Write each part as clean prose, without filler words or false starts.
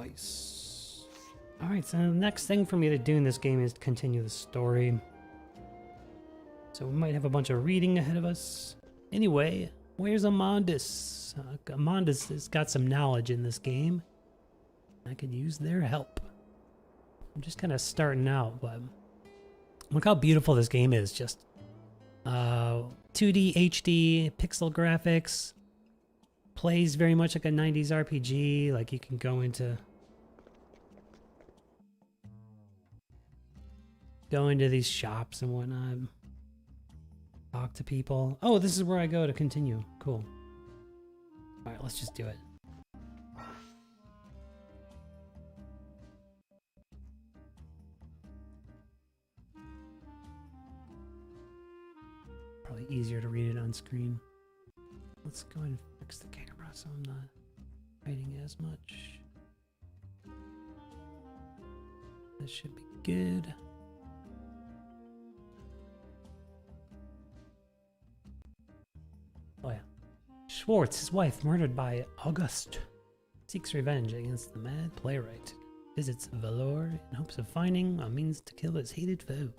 Nice. Alright, so the next thing for me to do in this game is continue the story. So we might have a bunch of reading ahead of us. Anyway, where's Amandus? Amandus has got some knowledge in this game. I could use their help. I'm just kind of starting out, but look how beautiful this game is. Just 2D, HD, pixel graphics. Plays very much like a 90s RPG. Like you can go into these shops and whatnot. Talk to people. Oh, this is where I go to continue. Cool. All right, let's just do it. Probably easier to read it on screen. Let's go ahead and fix the camera so I'm not hiding as much. This should be good. Oh yeah. Schwartz, his wife, murdered by August, seeks revenge against the mad playwright. Visits Valor in hopes of finding a means to kill his hated foe.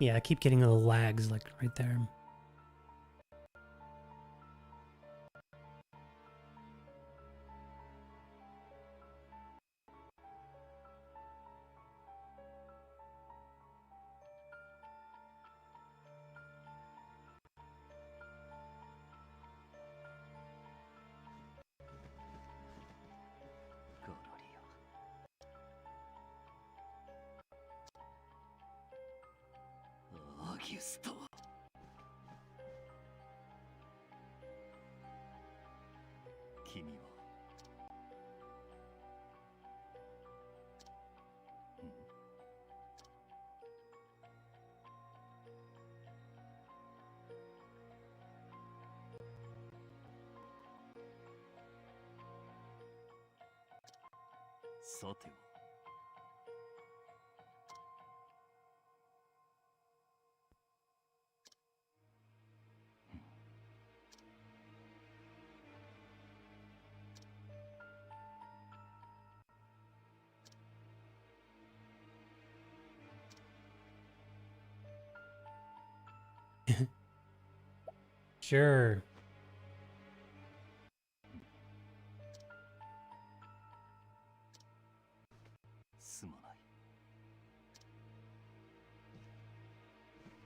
Yeah, I keep getting little lags like right there. Sure.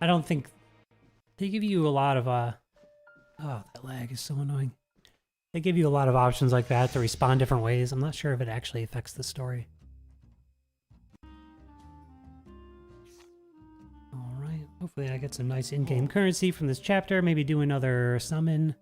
I don't think they give you a lot of oh, that lag is so annoying. They give you a lot of options like that to respond different ways. I'm not sure if it actually affects the story. Alright, hopefully I get some nice in-game currency from this chapter. Maybe do another summon.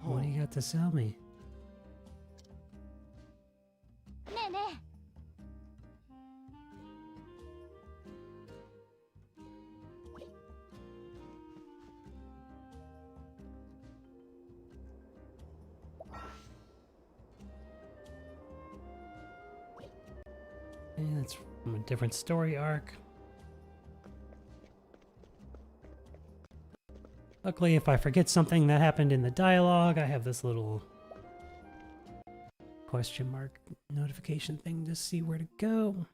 What do you got to sell me? And that's from a different story arc. Luckily, if I forget something that happened in the dialogue, I have this little question mark notification thing to see where to go.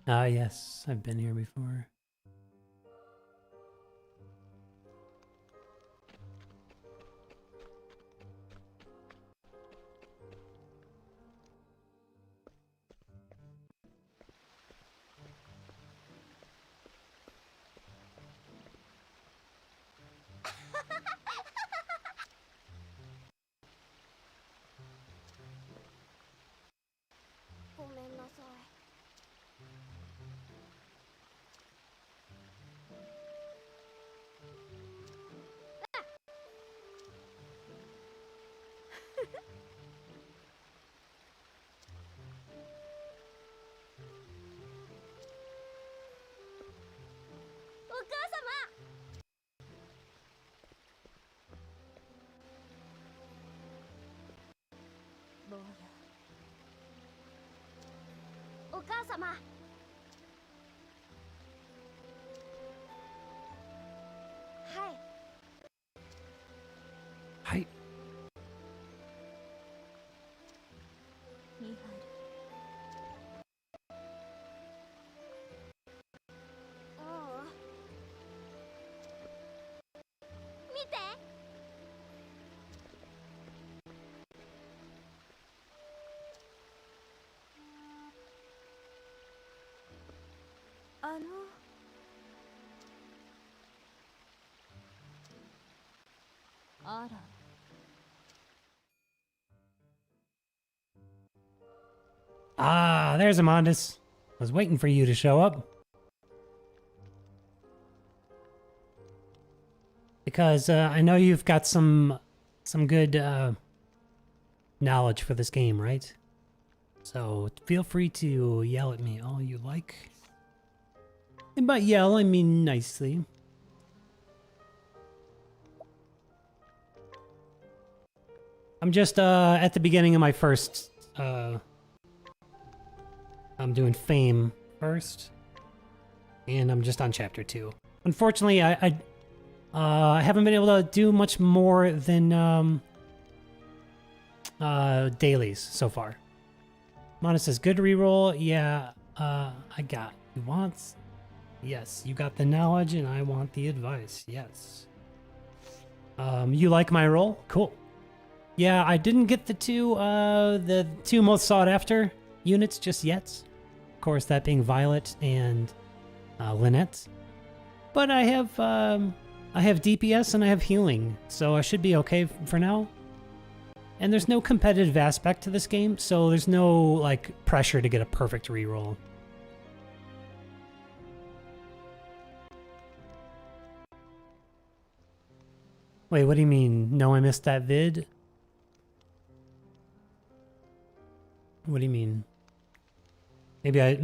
Ah, yes, I've been here before. Hi. Ah, there's Amandus. I was waiting for you to show up. Because I know you've got some good knowledge for this game, right? So feel free to yell at me all you like. And by yell, I mean nicely. I'm just at the beginning of my first I'm doing Fame first, and I'm just on Chapter 2. Unfortunately, I haven't been able to do much more than dailies so far. Mana says, good reroll. Yeah, I got. You want? Yes, you got the knowledge, and I want the advice. Yes. You like my roll? Cool. Yeah, I didn't get the two most sought after units just yet. Of course, that being Violet and Lynette. But I have DPS and I have healing, so I should be okay for now. And there's no competitive aspect to this game, so there's no like pressure to get a perfect reroll. Wait, what do you mean? No, I missed that vid? What do you mean? Maybe I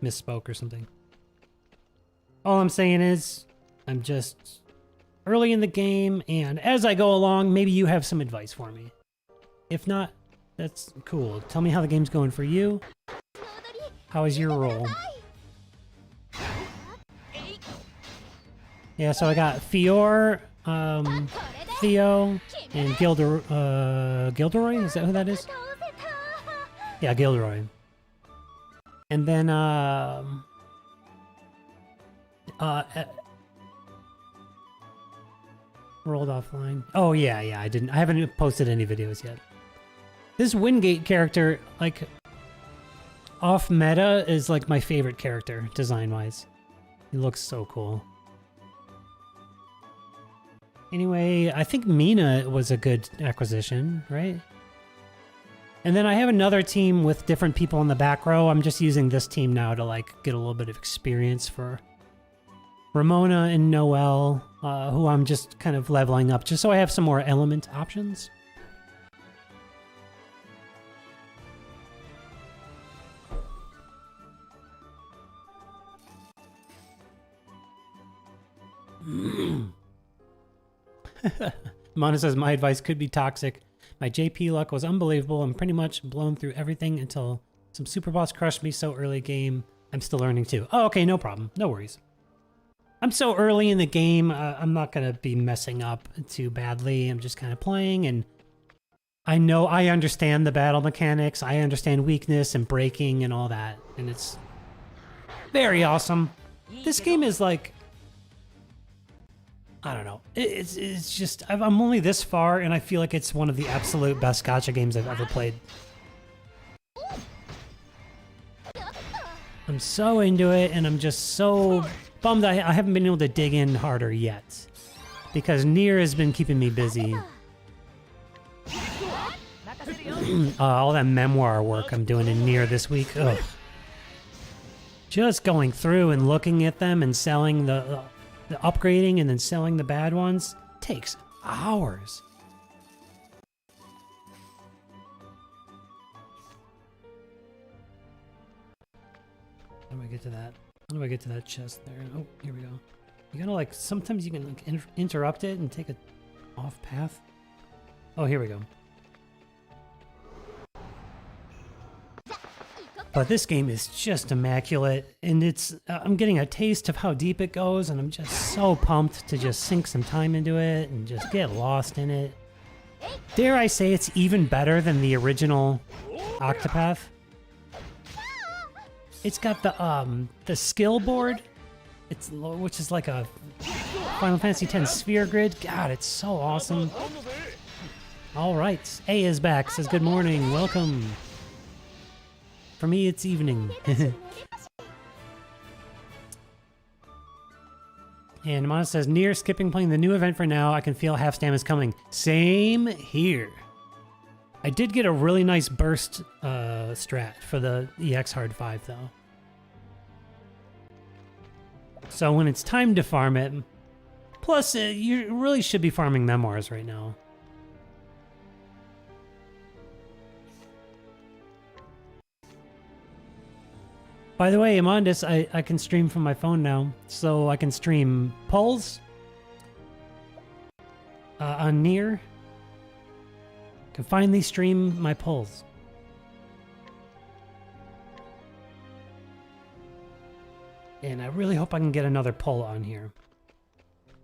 misspoke or something. All I'm saying is I'm just early in the game, and as I go along, maybe you have some advice for me. If not, that's cool. Tell me how the game's going for you. How is your roll? Yeah, so I got Fior, Theo, and Gilderoy? Is that who that is? Yeah, Gilderoy. And then, rolled offline. Oh, yeah, I haven't posted any videos yet. This Wingate character, like, off meta is like my favorite character, design-wise. He looks so cool. Anyway, I think Mina was a good acquisition, right? And then I have another team with different people in the back row. I'm just using this team now to like get a little bit of experience for Ramona and Noelle, who I'm just kind of leveling up just so I have some more element options. Mana says, my advice could be toxic. My JP luck was unbelievable. I'm pretty much blown through everything until some super boss crushed me so early game. I'm still learning too. Oh, okay, no problem. No worries. I'm so early in the game, I'm not going to be messing up too badly. I'm just kind of playing, and I understand the battle mechanics. I understand weakness and breaking and all that. And Very awesome. This game is like, I don't know. It's just, I'm only this far, and I feel like it's one of the absolute best gacha games I've ever played. I'm so into it, and I'm just so bummed I haven't been able to dig in harder yet. Because Nier has been keeping me busy. All that memoir work I'm doing in Nier this week. Ugh. Just going through and looking at them and selling the upgrading and then selling the bad ones takes hours. How do I get to that? How do I get to that chest there? Oh, here we go. You gotta like, sometimes you can like interrupt it and take it off path. Oh, here we go. But this game is just immaculate, and it's I'm getting a taste of how deep it goes, and I'm just so pumped to just sink some time into it and just get lost in it. Dare I say it's even better than the original Octopath? It's got the skill board, which is like a Final Fantasy X sphere grid. God, it's so awesome. All right, A is back. Says good morning, welcome. For me, it's evening. And Amanda says, Nier skipping playing the new event for now. I can feel half stam is coming. Same here. I did get a really nice burst strat for the EX Hard 5, though. So when it's time to farm it, plus you really should be farming memoirs right now. By the way, Amandus, I can stream from my phone now, so I can stream polls on Nier. I can finally stream my polls. And I really hope I can get another poll on here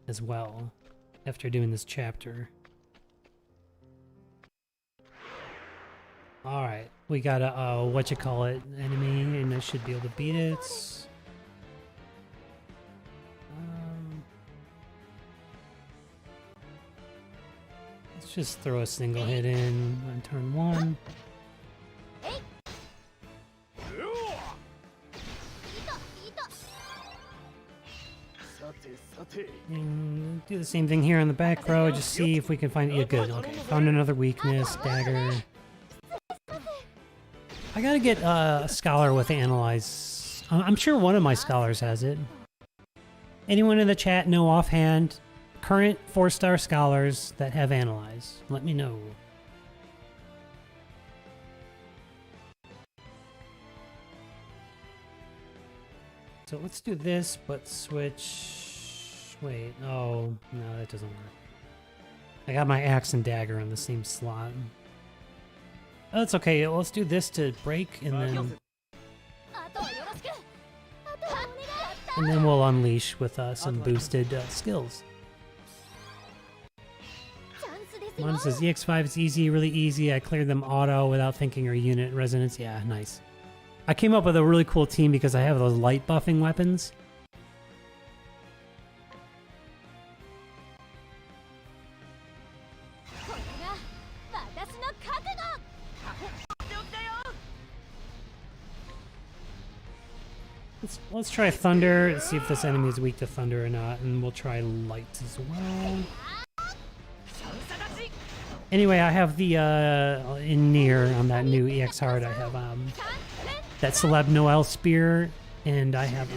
as well after doing this chapter. All right, we got a enemy, and I should be able to beat it. Let's just throw a single hit in on turn 1. And do the same thing here on the back row, just see if we can find... Yeah, good, okay. Found another weakness, dagger. I gotta get a scholar with Analyze. I'm sure one of my scholars has it. Anyone in the chat know offhand current 4-star scholars that have Analyze? Let me know. So let's do this, but switch... Wait, oh, no, that doesn't work. I got my axe and dagger on the same slot. Oh, that's okay. Let's do this to break, and then we'll unleash with some boosted skills. One says EX5 is easy, really easy. I cleared them auto without thinking or unit resonance. Yeah, nice. I came up with a really cool team because I have those light buffing weapons. Let's try Thunder, see if this enemy is weak to Thunder or not, and we'll try Light as well. Anyway, I have the, in Nier, on that new EX Hard, I have, that Celeb Noel Spear, and I have,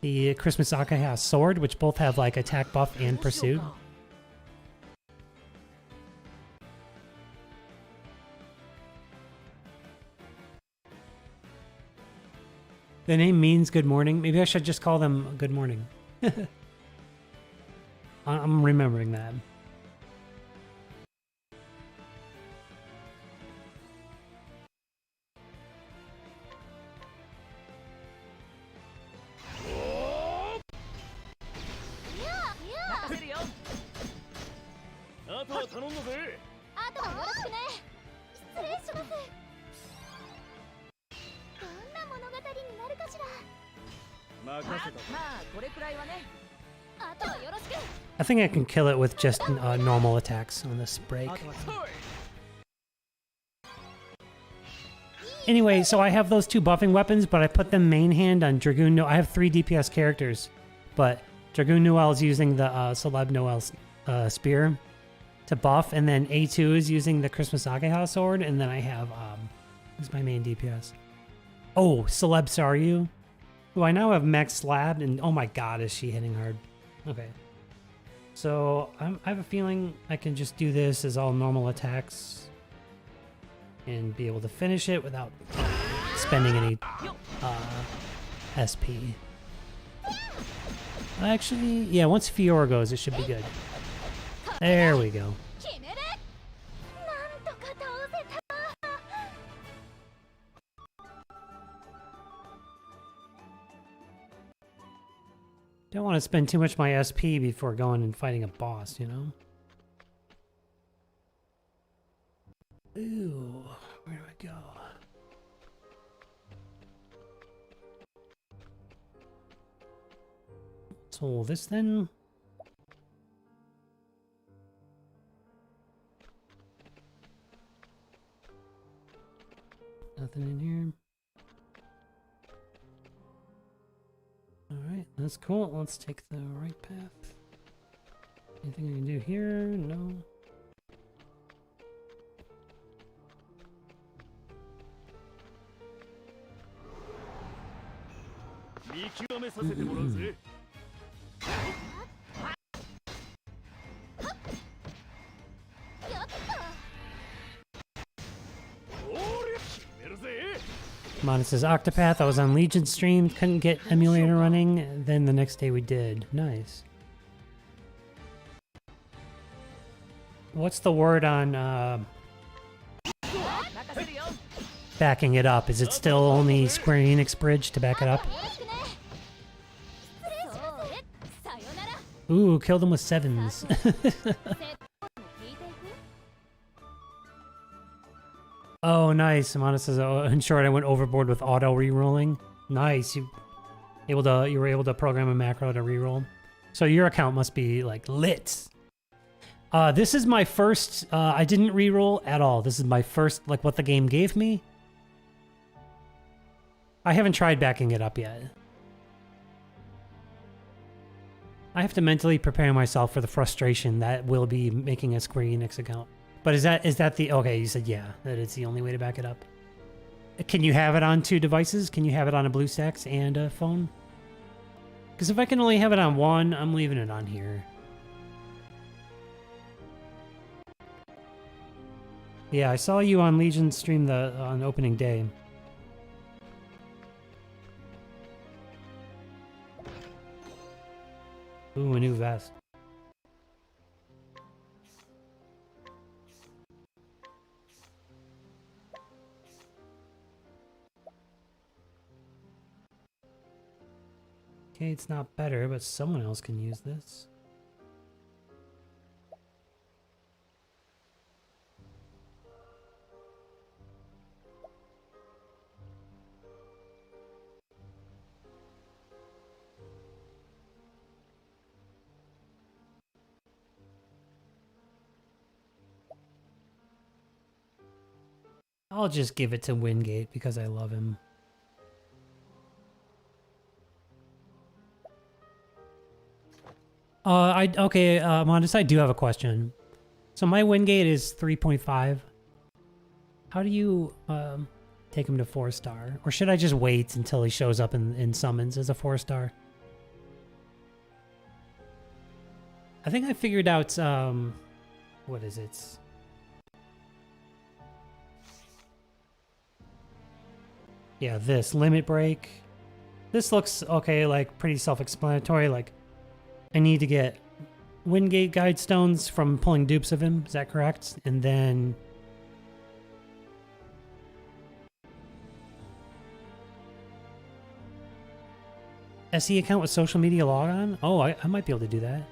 the Christmas Akaha Sword, which both have, like, attack buff and pursuit. The name means good morning. Maybe I should just call them good morning. I'm remembering that. I think I can kill it with just normal attacks on this break. Anyway, so I have those two buffing weapons, but I put them main hand on Dragoon Noel. I have 3 DPS characters, but Dragoon Noel is using the Celeb Noel spear to buff, and then A2 is using the Christmas Ageha sword, and then I have, who's my main DPS? Oh, Celeb Saryu, who I now have max slabbed, and oh my god, is she hitting hard. Okay. So, I have a feeling I can just do this as all normal attacks and be able to finish it without spending any SP. Actually, yeah, once Fiora goes, it should be good. There we go. Don't want to spend too much of my SP before going and fighting a boss, you know? Ooh, where do I go? So this then? Nothing in here. Alright, that's cool. Let's take the right path. Anything I can do here? No. Mono says Octopath. I was on Legion stream, couldn't get emulator running. Then the next day we did. Nice. What's the word on backing it up? Is it still only Square Enix bridge to back it up? Ooh, killed him with 7s. Oh, nice. Amanda says, oh, in short, I went overboard with auto rerolling. Nice. You were able to program a macro to reroll. So your account must be like lit. This is my first. I didn't reroll at all. This is my first, like, what the game gave me. I haven't tried backing it up yet. I have to mentally prepare myself for the frustration that will be making a Square Enix account. But is that the... Okay, you said yeah, that it's the only way to back it up. Can you have it on 2 devices? Can you have it on a BlueStacks and a phone? Because if I can only have it on one, I'm leaving it on here. Yeah, I saw you on Legion stream on opening day. Ooh, a new vest. Okay, it's not better, but someone else can use this. I'll just give it to Wingate because I love him. Mondis, I do have a question. So my Wingate is 3.5. How do you take him to 4-star? Or should I just wait until he shows up in summons as a 4-star? I think I figured out, what is it? Yeah, this limit break. This looks okay, like pretty self-explanatory. Like, I need to get Wingate Guide Stones from pulling dupes of him. Is that correct? And then SE account with social media logon? Oh, I might be able to do that.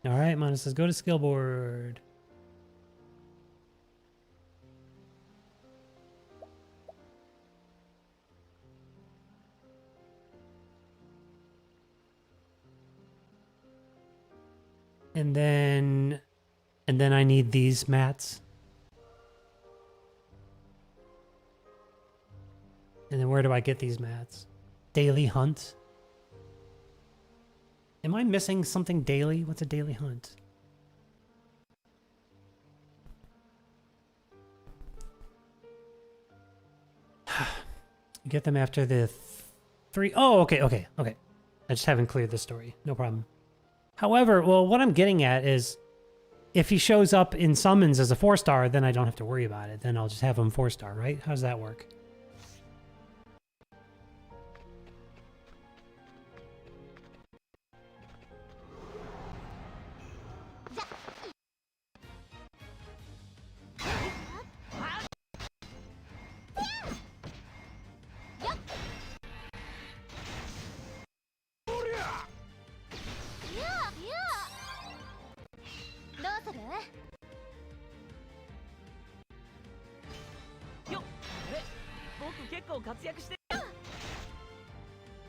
All right, Mana says go to skill board. And then I need these mats. And then where do I get these mats? Daily hunt. Am I missing something daily? What's a daily hunt? Get them after the three. Oh, okay. I just haven't cleared the story. No problem. However, well, what I'm getting at is if he shows up in summons as a 4-star, then I don't have to worry about it. Then I'll just have him 4-star, right? How does that work?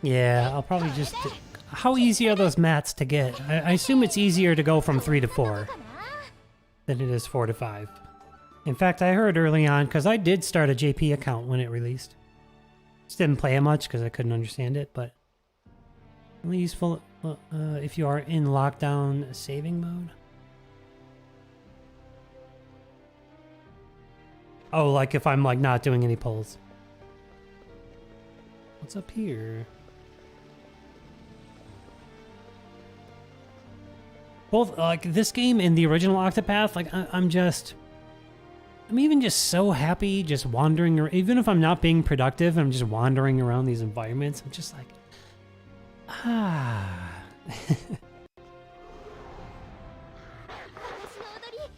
Yeah, I'll probably just... How easy are those mats to get? I assume it's easier to go from 3 to 4 than it is 4 to 5. In fact, I heard early on, because I did start a JP account when it released. Just didn't play it much because I couldn't understand it, but... Only useful if you are in lockdown saving mode. Oh, like if I'm like not doing any pulls. What's up here? Both like this game and the original Octopath, like I'm even just so happy just wandering around. Even if I'm not being productive, I'm just wandering around these environments. I'm just like,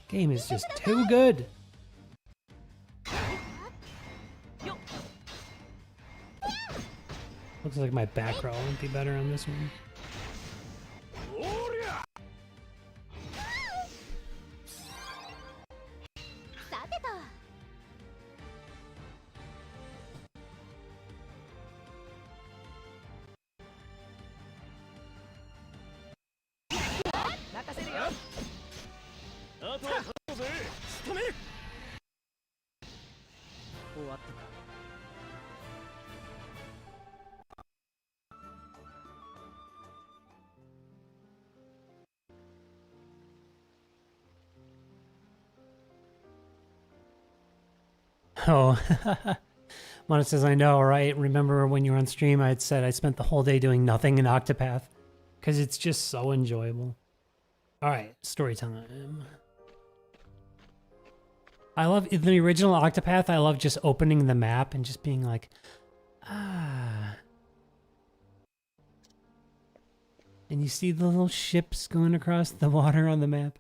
Game is just too good. Looks like my back row would be better on this one. Oh, Mona says, I know, right? Remember when you were on stream, I had said I spent the whole day doing nothing in Octopath because it's just so enjoyable. All right, story time. I love in the original Octopath. I love just opening the map and just being like, ah. And you see the little ships going across the water on the map.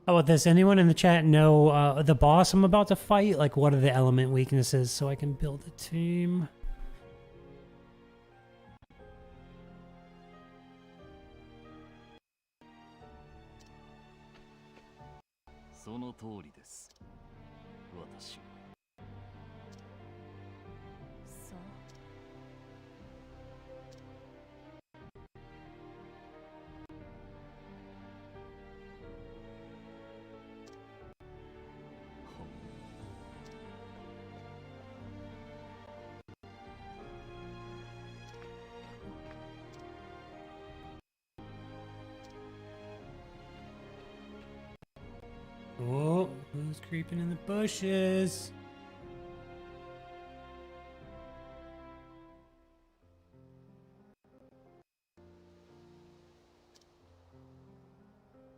Oh, does anyone in the chat know the boss I'm about to fight? Like, what are the element weaknesses so I can build a team? Oh, who's creeping in the bushes?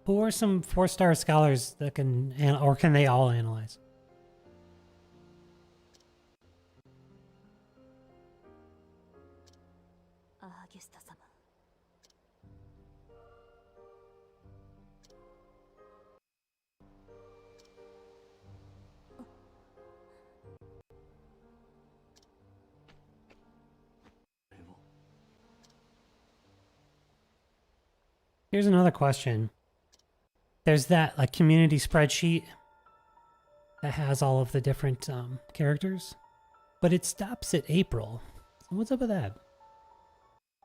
Who are some 4-star scholars that can, or can they all analyze? Here's another question. There's that like community spreadsheet that has all of the different characters, but it stops at April. So what's up with that?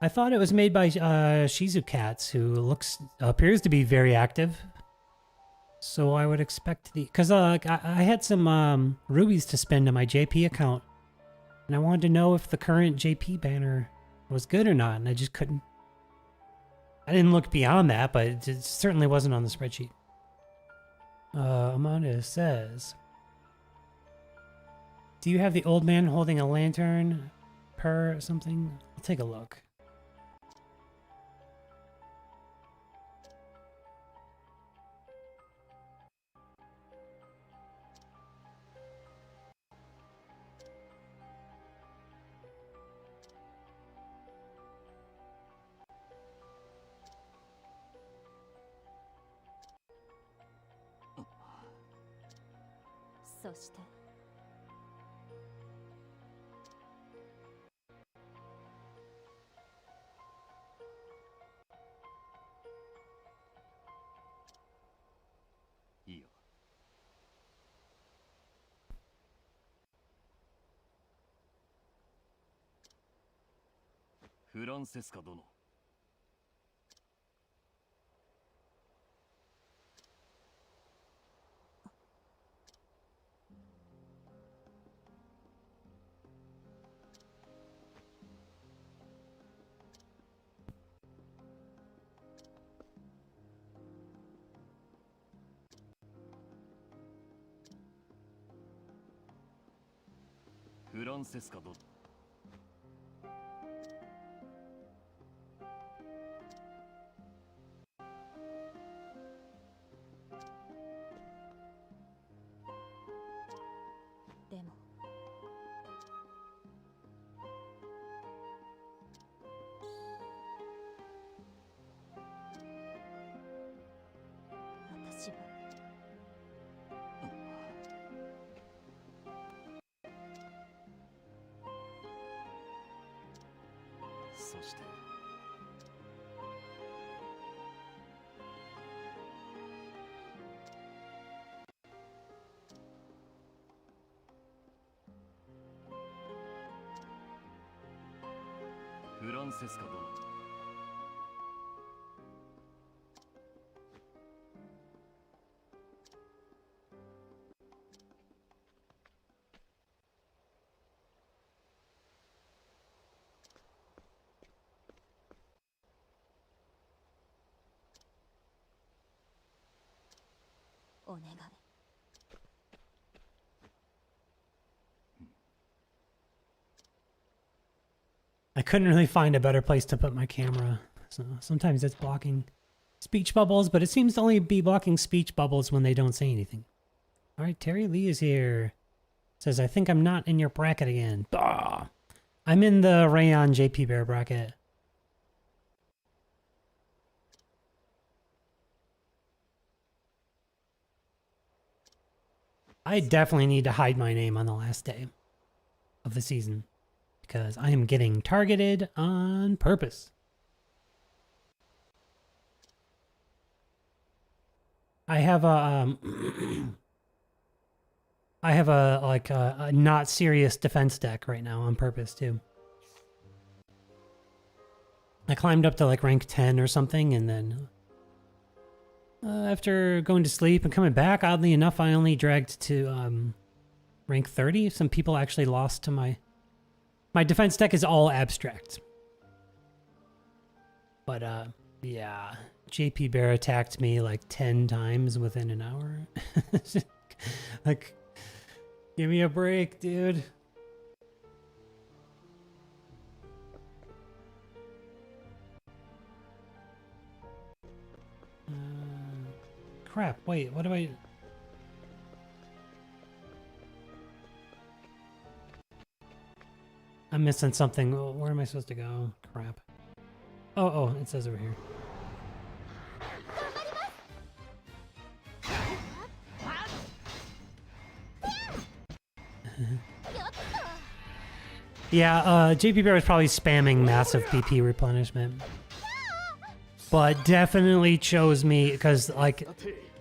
I thought it was made by Shizu Cats, who appears to be very active. So I would expect because I had some rubies to spend on my JP account, and I wanted to know if the current JP banner was good or not, and I just couldn't. I didn't look beyond that, but it certainly wasn't on the spreadsheet. Amanda says, do you have the old man holding a lantern per something? I'll take a look. I couldn't really find a better place to put my camera, so sometimes it's blocking speech bubbles, but it seems to only be blocking speech bubbles when they don't say anything. All right, Terry Lee is here. Says, I think I'm not in your bracket again. Bah! I'm in the Rayon JP Bear bracket. I definitely need to hide my name on the last day of the season because I am getting targeted on purpose. I have a I have a not serious defense deck right now on purpose too. I climbed up to like rank 10 or something, and then after going to sleep and coming back, oddly enough, I only dragged to rank 30. Some people actually lost to my defense deck is all abstract. But yeah, JP Bear attacked me like 10 times within an hour. Like, give me a break, dude. Crap, wait, what do I... I'm missing something. Where am I supposed to go? Crap. Oh, it says over here. Yeah, JP Bear was probably spamming massive BP replenishment. but definitely chose me because, like,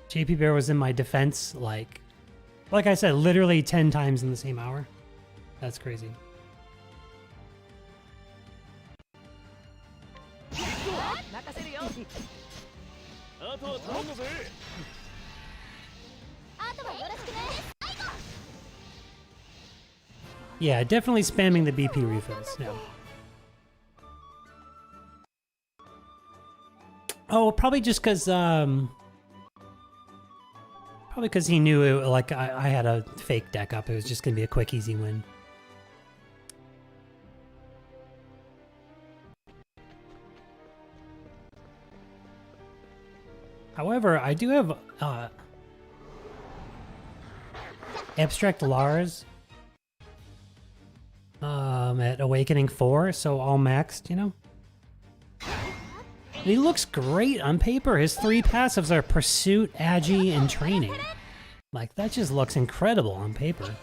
JP Bear was in my defense, like I said, literally 10 times in the same hour. That's crazy. Yeah, definitely spamming the BP refills. Yeah. Oh, probably just because probably because he knew it, like I had a fake deck up. It was just gonna be a quick, easy win. However, I do have Abstract Lars at Awakening 4, so all maxed, you know? And he looks great on paper. His 3 passives are Pursuit, Agi, and Training. Like, that just looks incredible on paper.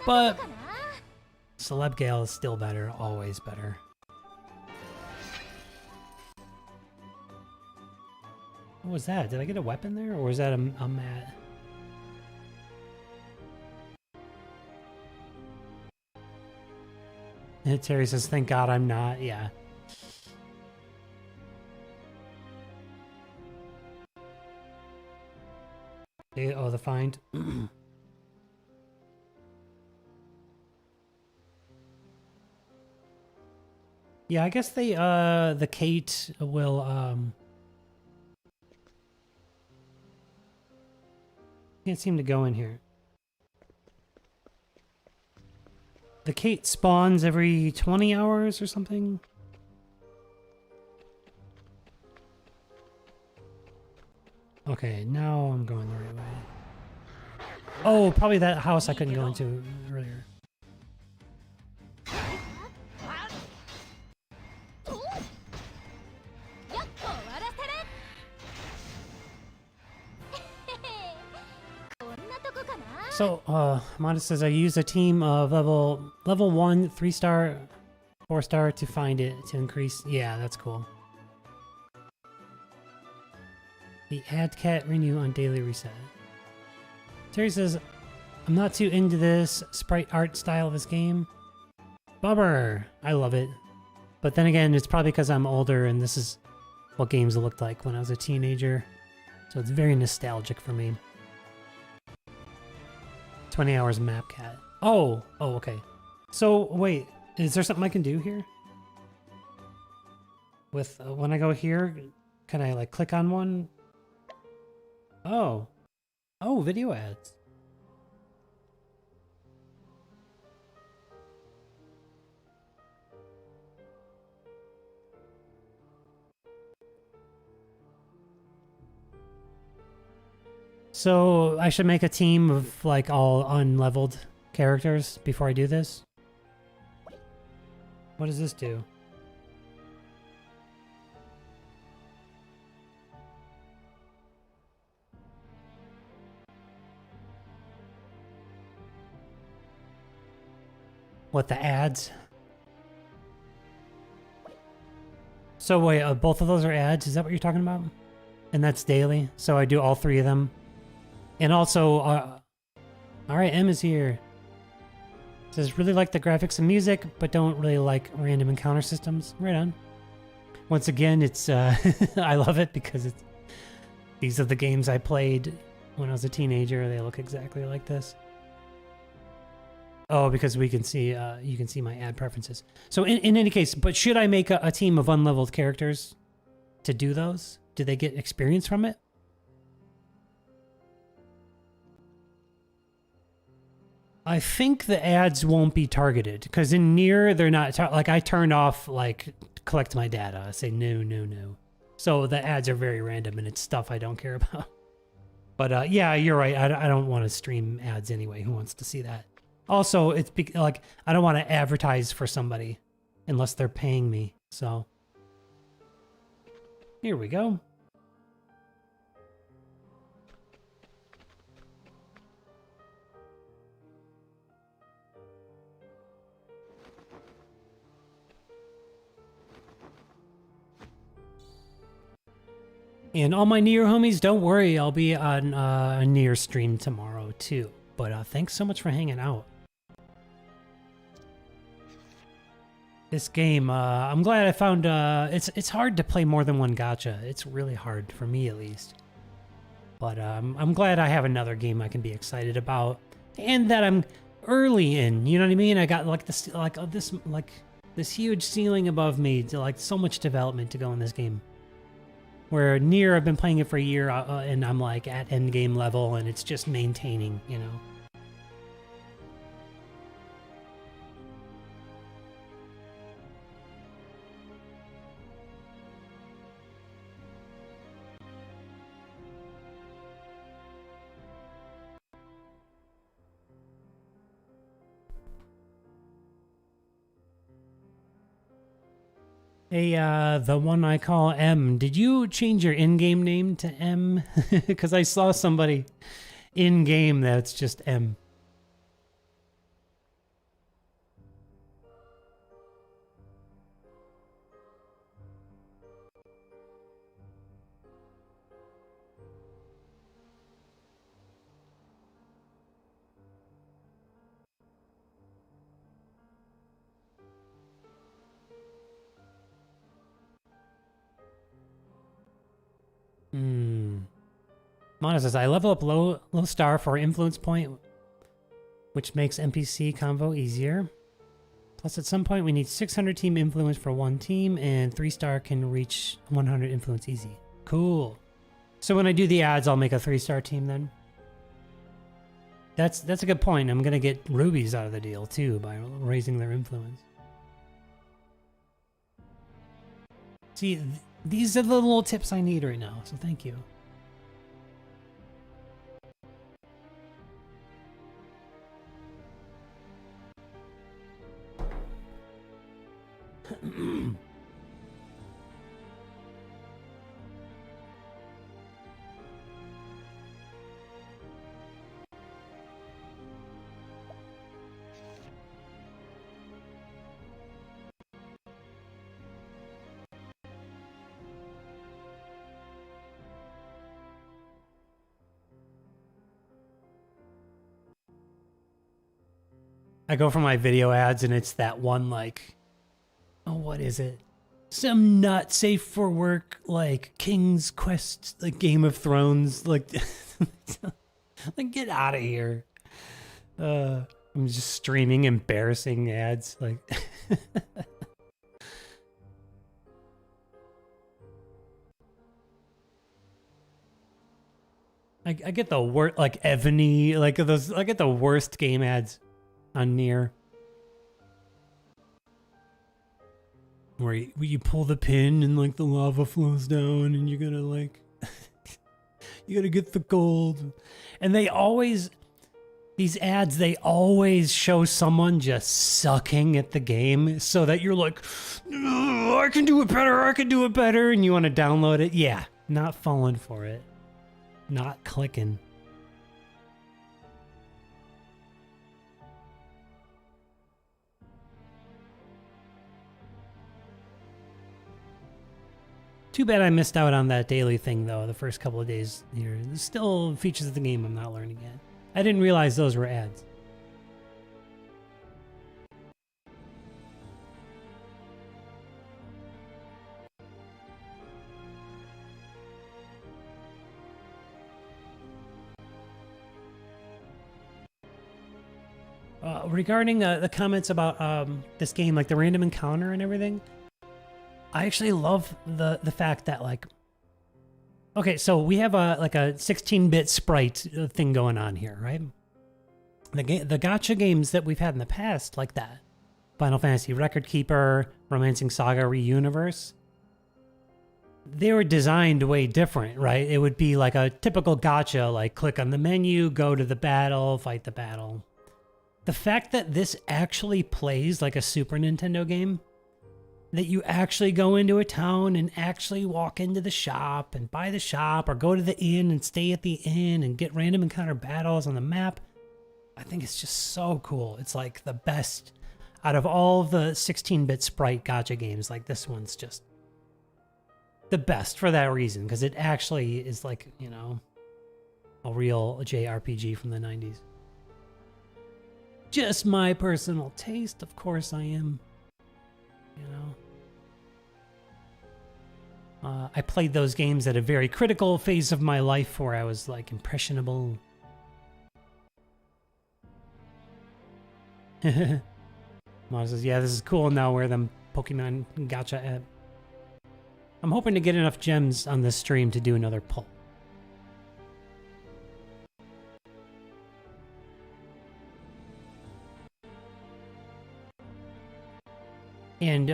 But Celeb Gale is still better, always better. What was that? Did I get a weapon there, or was that a mat? And Terry says, thank God I'm not. Yeah. Oh, the find. Yeah, I guess they, the Kate will, can't seem to go in here. The Kate spawns every 20 hours or something. Okay, now I'm going the right way. Oh, probably that house I couldn't go into earlier. So, Modest says I use a team of level 1, 3-star, 4-star to find it to increase. Yeah, that's cool. The ad cat renew on daily reset. Terry says, I'm not too into this sprite art style of this game. Bummer. I love it. But then again, it's probably because I'm older and this is what games looked like when I was a teenager. So it's very nostalgic for me. 20 hours map cat. Oh, okay. So wait, is there something I can do here? With when I go here, can I like click on one? Oh, video ads. So I should make a team of like all unleveled characters before I do this? What does this do? What, the ads? So wait, both of those are ads? Is that what you're talking about? And that's daily? So I do all 3 of them? And also, alright, M is here. It says, really like the graphics and music, but don't really like random encounter systems. Right on. Once again, it's, I love it because these are the games I played when I was a teenager. They look exactly like this. Oh, because we can see, you can see my ad preferences. So in any case, but should I make a team of unleveled characters to do those? Do they get experience from it? I think the ads won't be targeted because in Nier they're not like I turned off like collect my data. I say no. So the ads are very random and it's stuff I don't care about. But yeah, you're right. I don't want to stream ads anyway. Who wants to see that? Also, it's like I don't want to advertise for somebody unless they're paying me. So here we go. And all my Nier homies, don't worry, I'll be on a Nier stream tomorrow too. But thanks so much for hanging out. This game, I'm glad I found, it's hard to play more than one gacha. It's really hard, for me at least. But I'm glad I have another game I can be excited about. And that I'm early in, you know what I mean? I got like this huge ceiling above me, to like so much development to go in this game. Where Nier, I've been playing it for a year, and I'm like at end game level, and it's just maintaining, you know. Hey, the one I call M, did you change your in-game name to M? Because I saw somebody in-game that's just M. Mana says, I level up low star for influence point, which makes NPC convo easier. Plus, at some point, we need 600 team influence for one team, and 3-star can reach 100 influence easy. Cool. So when I do the ads, I'll make a 3-star team then? That's a good point. I'm going to get rubies out of the deal, too, by raising their influence. See, these are the little tips I need right now, so thank you. I go for my video ads and it's that one like, oh, what is it? Some not safe for work, like King's Quest, like Game of Thrones, like, like get out of here. I'm just streaming embarrassing ads, like. I get the worst, like Ebony, like those. I get the worst game ads on Nier, where you pull the pin and like the lava flows down, and you're gonna like, you gotta get the gold, and they always. These ads, they always show someone just sucking at the game so that you're like, I can do it better, I can do it better, and you want to download it. Yeah, not falling for it. Not clicking. Too bad I missed out on that daily thing, though, the first couple of days here. There's still features of the game I'm not learning yet. I didn't realize those were ads. Regarding the comments about this game, like the random encounter and everything, I actually love the fact that like, okay, so we have a 16-bit sprite thing going on here, right? The gacha games that we've had in the past, like that, Final Fantasy Record Keeper, Romancing Saga Reuniverse, they were designed way different, right? It would be like a typical gacha, like click on the menu, go to the battle, fight the battle. The fact that this actually plays like a Super Nintendo game, that you actually go into a town and actually walk into the shop and buy the shop, or go to the inn and stay at the inn and get random encounter battles on the map, I think it's just so cool. It's like the best out of all the 16-bit sprite gacha games. Like this one's just the best for that reason, because it actually is like, you know, a real JRPG from the 90s. Just my personal taste, of course I am, you know. I played those games at a very critical phase of my life where I was like impressionable. Mara says, yeah, this is cool now where them Pokemon gacha at. I'm hoping to get enough gems on this stream to do another pull. And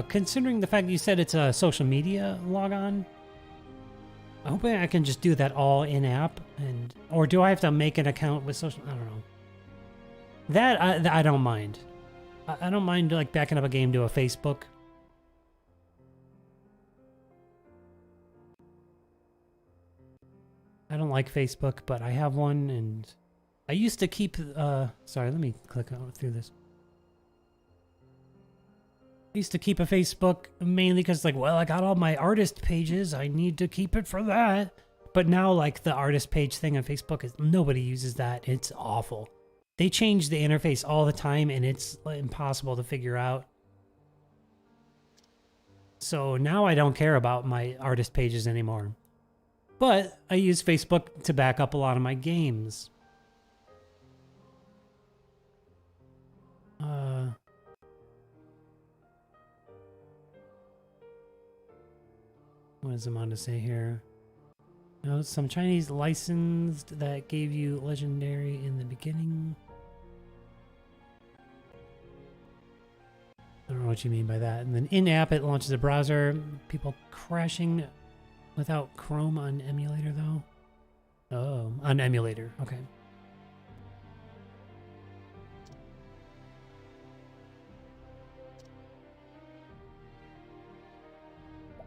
considering the fact that you said it's a social media logon, I hope I can just do that all in-app, and or do I have to make an account with social? I don't know. That I don't mind. I don't mind like backing up a game to a Facebook. I don't like Facebook, but I have one, and I used to keep. Sorry, let me click through this. I used to keep a Facebook mainly because, like, well, I got all my artist pages. I need to keep it for that. But now, like, the artist page thing on Facebook is nobody uses that. It's awful. They change the interface all the time, and it's impossible to figure out. So now I don't care about my artist pages anymore. But I use Facebook to back up a lot of my games. What does Amanda say here? No, some Chinese licensed that gave you legendary in the beginning. I don't know what you mean by that. And then in-app, it launches a browser. People crashing without Chrome on emulator, though? Oh, on emulator. Okay.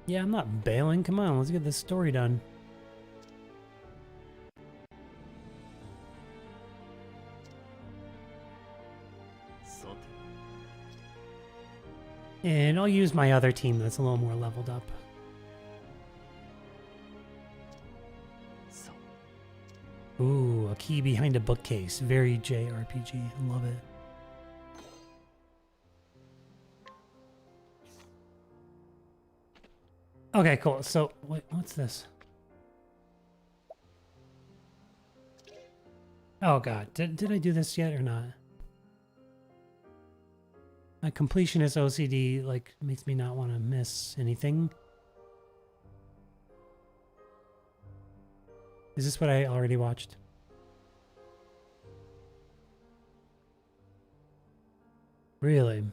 Yeah, I'm not bailing. Come on, let's get this story done. And I'll use my other team that's a little more leveled up. Ooh, a key behind a bookcase. Very JRPG. I love it. Okay, cool. So, wait, what's this? Oh god, did I do this yet or not? My completionist OCD, like, makes me not want to miss anything. Is this what I already watched? Really?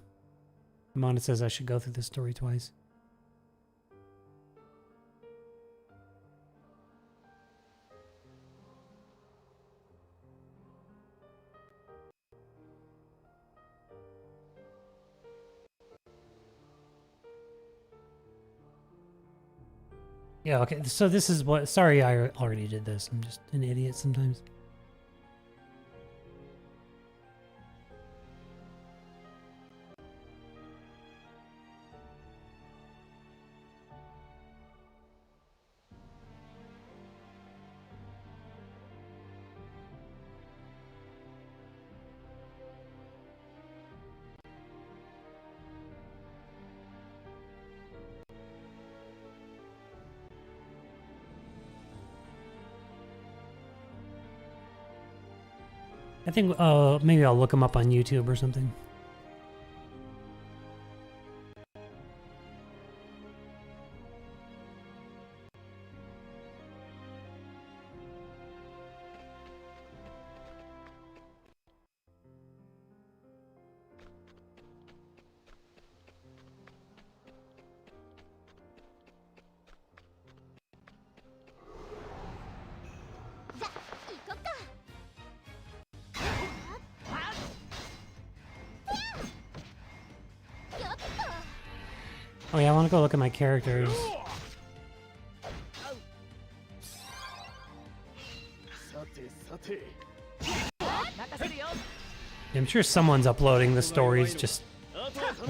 Amanda says I should go through this story twice. Yeah, okay, so this is what... Sorry, I already did this. I'm just an idiot sometimes. I think, maybe I'll look them up on YouTube or something. Oh yeah, I want to go look at my characters. I'm sure someone's uploading the stories just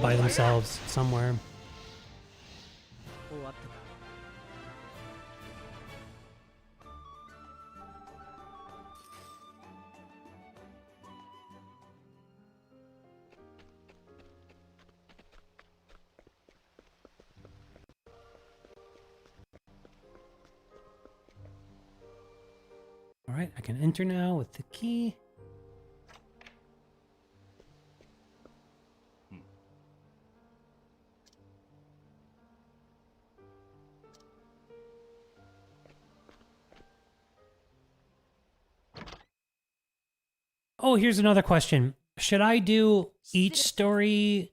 by themselves somewhere. Alright, I can enter now with the key. Oh, here's another question. Should I do each story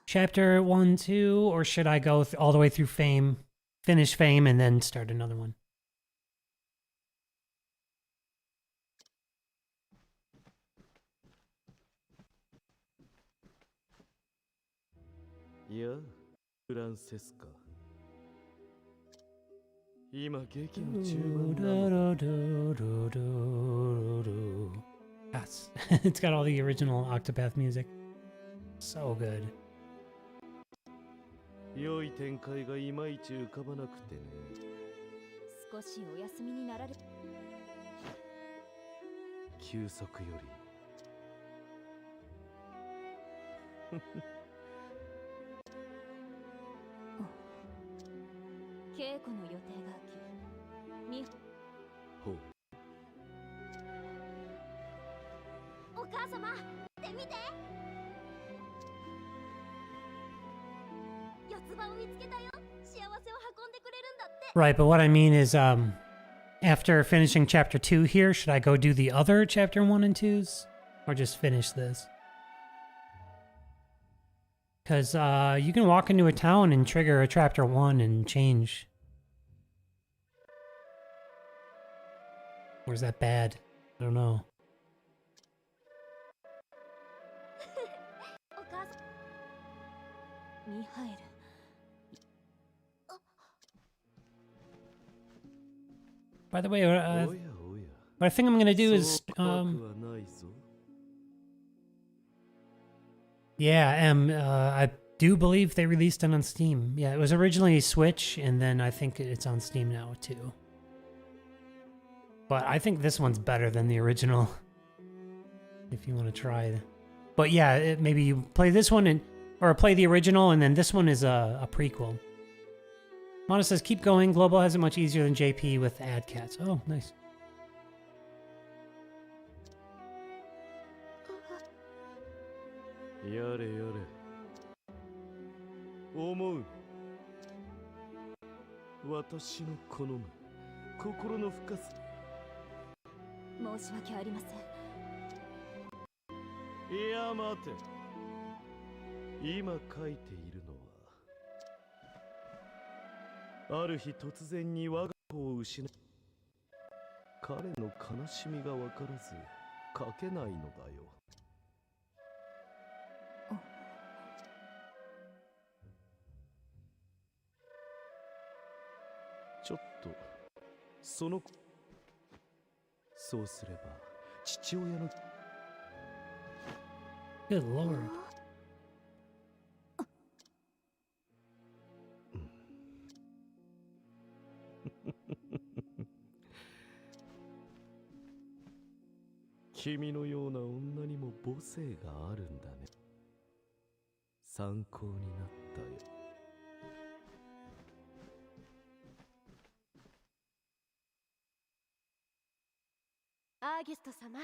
chapter 1, 2, or should I go all the way through Fame, finish Fame, and then start another one? Yeah, Francesca. 今劇の中盤なの。 Yes. It's got all the original Octopath music. So good. 良い展開がいまいち浮かばなくてね。少しお休みになられ。休息より。稽古の予定が急。ほう。お母様、見て見て。四つ葉を見つけたよ。幸せを運んでくれるんだって。 Right, but what I mean is, after finishing chapter 2 here, should I go do the other chapter 1 and 2s? Or just finish this? Because you can walk into a town and trigger a chapter 1 and change. Or is that bad? I don't know. By the way, what I think I'm gonna do is, yeah, I do believe they released it on Steam. Yeah, it was originally Switch, and then I think it's on Steam now too. But I think this one's better than the original, if you want to try it. But yeah, maybe you play this one or play the original, and then this one is a prequel. Mana says, keep going. Global has it much easier than JP with ad cats. Oh, nice. やれやれ。思う。私の好む心の深さ。申し訳ありません。いや待て。今書いているのは、ある日突然に我が子を失い、彼の悲しみが分からず書けないのだよ。ちょっとそうすれば父親の Good lord. 君のような女にも母性があるんだね。参考になったよ。アーギュスト様。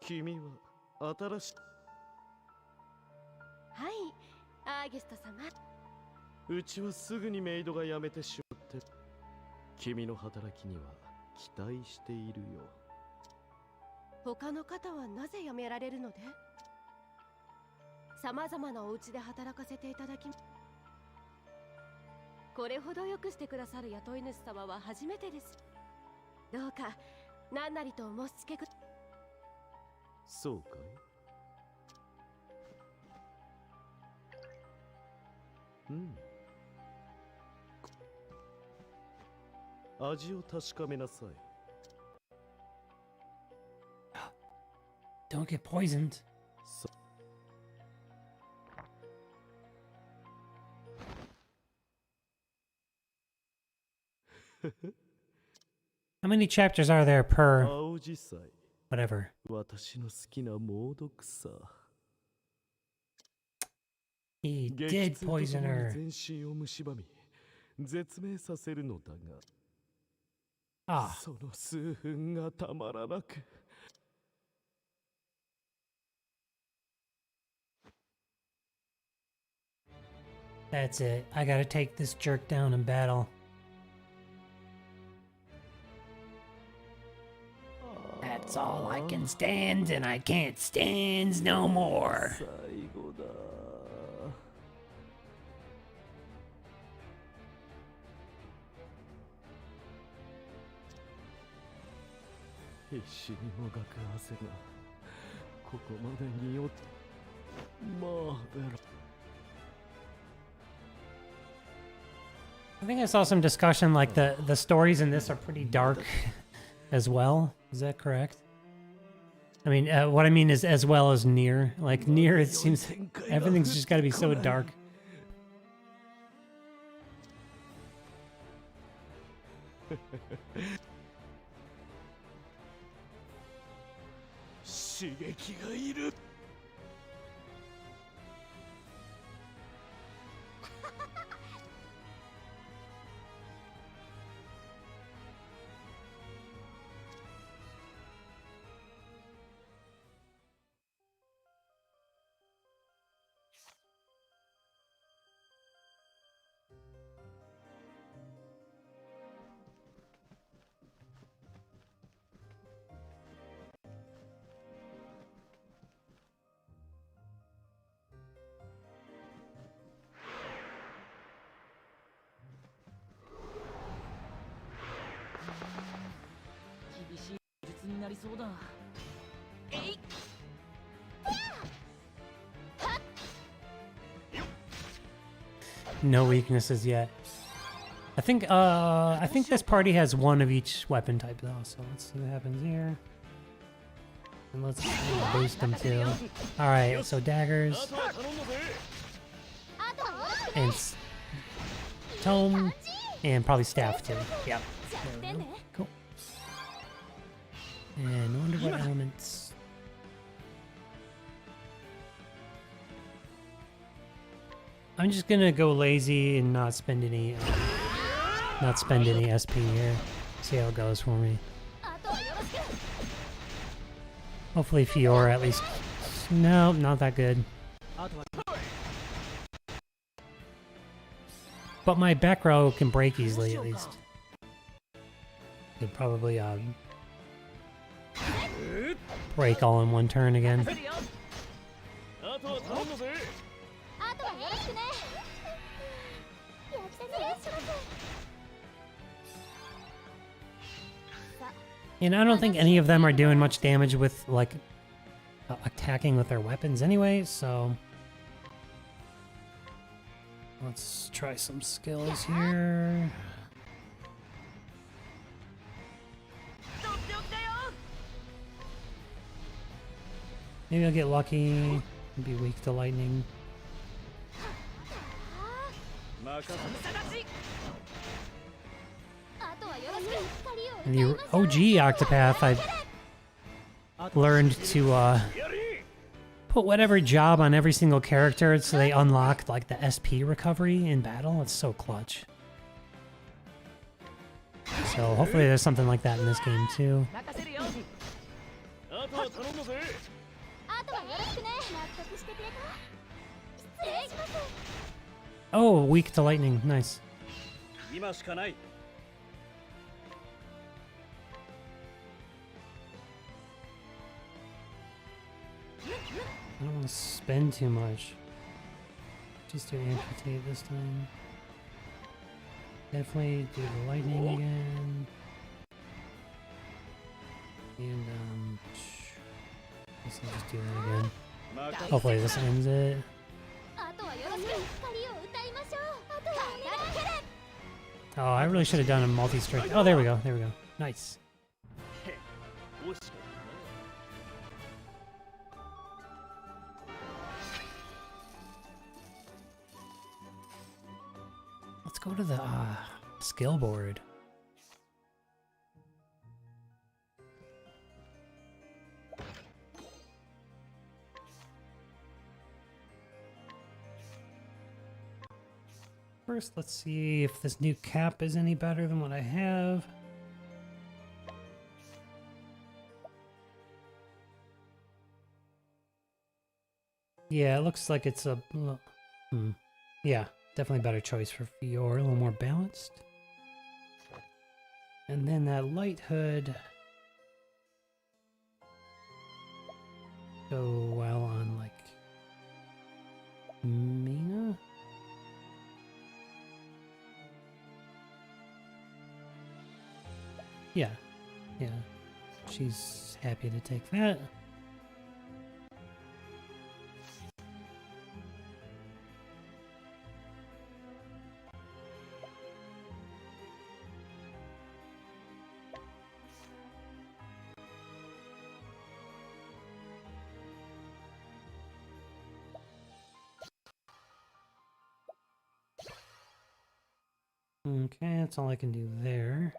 君は新しい。はい、アーギュスト様。うちはすぐにメイドが辞めてしまって、君の働きには期待しているよ。他の方はなぜ辞められるので？さまざまなお家で働かせていただき、これほどよくしてくださる雇い主様は初めてです。どうか何なりとお申し付けく。そうかい？味を確かめなさい。Don't get poisoned. How many chapters are there per 青じさい whatever? 私の好きな猛毒さ He 激 did 痛とともに poison her. 全身を蝕み絶命させるのだが Ah, その数分がたまらなく that's it. I gotta take this jerk down in battle. That's all I can stand, and I can't stand no more. 最後だ 必死にもがく汗がここまで匂ってマーベラ I think I saw some discussion like the stories in this are pretty dark as well. Is that correct? I mean, what I mean is as well as Nier. Like Nier, it seems everything's just got to be so dark. 刺激がいる No weaknesses yet. I think this party has one of each weapon type though, so let's see what happens here. And let's boost them too. Alright, so daggers. And tome. And probably staff too. Yep. There we go. Cool. And I wonder what elements. I'm just gonna go lazy and not spend any SP here. See how it goes for me. Hopefully Fiora at least. No, not that good. But my back row can break easily at least. Could probably break all in one turn again. And I don't think any of them are doing much damage with, like, attacking with their weapons anyway, so... Let's try some skills here. Maybe I'll get lucky and be weak to lightning. In the OG Octopath, I've learned to put whatever job on every single character so they unlock like the SP recovery in battle. It's so clutch. So hopefully there's something like that in this game too. Oh, weak to lightning. Nice. I don't want to spend too much. Just to amputate this time. Definitely do the lightning again. And guess I'll just do that again. Hopefully this ends it. Oh, I really should have done a multi-strike. Oh, there we go. There we go. Nice. Let's go to the skill board. first, let's see if this new cap is any better than what I have. Yeah, it looks like it's a... Yeah, definitely better choice for Fior, a little more balanced. And then that light hood... go well on, like... Mina? Yeah. She's happy to take that. Okay, that's all I can do there.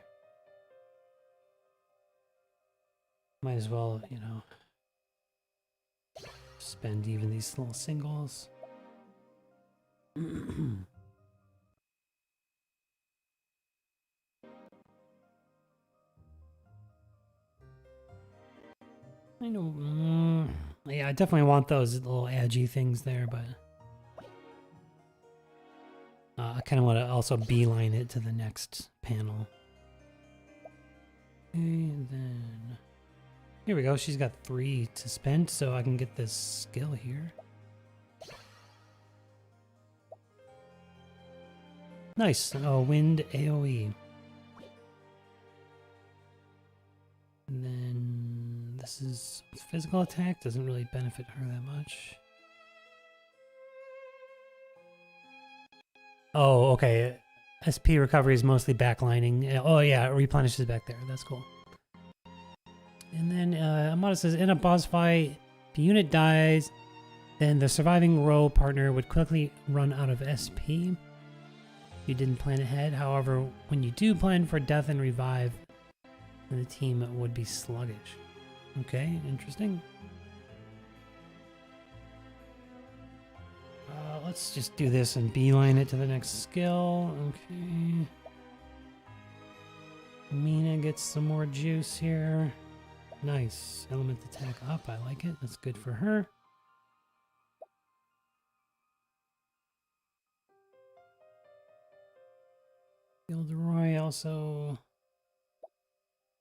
Might as well, you know, spend even these little singles. I know. Yeah, I definitely want those little edgy things there, but I kind of want to also beeline it to the next panel. And then here we go. She's got 3 to spend, so I can get this skill here. Nice. Oh, wind AoE. And then this is physical attack. Doesn't really benefit her that much. Oh, okay. SP recovery is mostly backlining. Oh yeah, it replenishes back there. That's cool. And then Amada says, in a boss fight, if a unit dies, then the surviving row partner would quickly run out of SP. You didn't plan ahead. However, when you do plan for death and revive, then the team would be sluggish. Okay, interesting. Let's just do this and beeline it to the next skill. Okay. Mina gets some more juice here. Nice. Element attack up. I like it. That's good for her. Gilderoy also...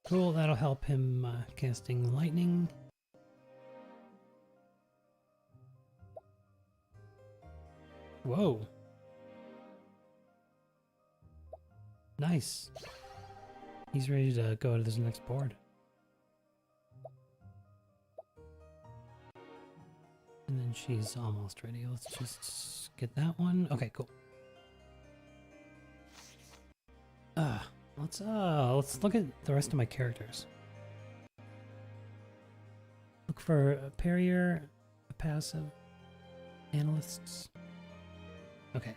Cool. That'll help him casting lightning. Whoa. Nice. He's ready to go to this next board. And then she's almost ready. Let's just get that one. Okay, cool. Let's look at the rest of my characters. Look for a parrier, a passive, analysts. Okay.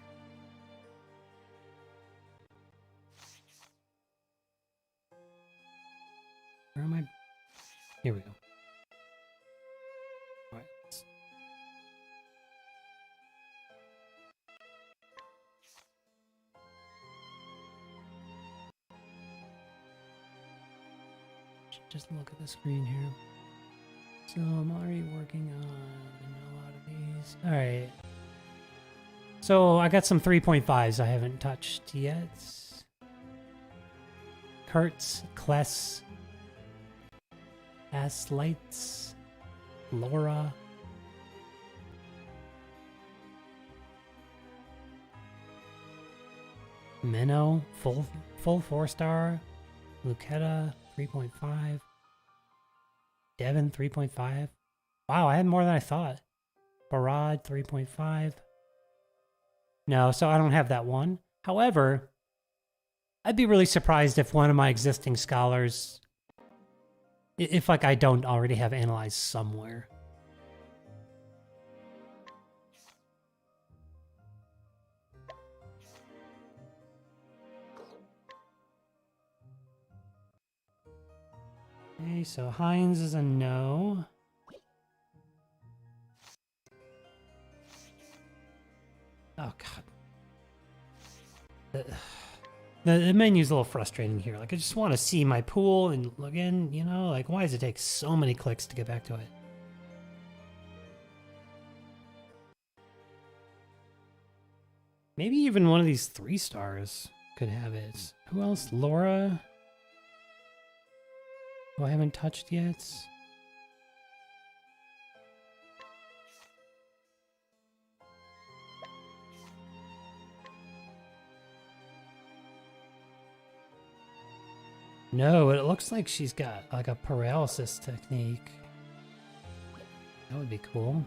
Where am I? Here we go. All right. Just look at the screen here. So I'm already working on a lot of these. All right. So I got some 3.5s I haven't touched yet. Kurtz, Kless, Aslights, Laura. Menno, full 4-star. Lucetta, 3.5. Devin, 3.5. Wow, I had more than I thought. Barad, 3.5. No, so I don't have that one. However, I'd be really surprised if one of my existing scholars, if like I don't already have analyzed somewhere. Okay, so Heinz is a no. Oh, God. The menu's a little frustrating here. Like, I just want to see my pool and log in, you know? Like, why does it take so many clicks to get back to it? Maybe even one of these 3 stars could have it. Who else? Laura? Who I haven't touched yet? No, it looks like she's got like a paralysis technique. That would be cool.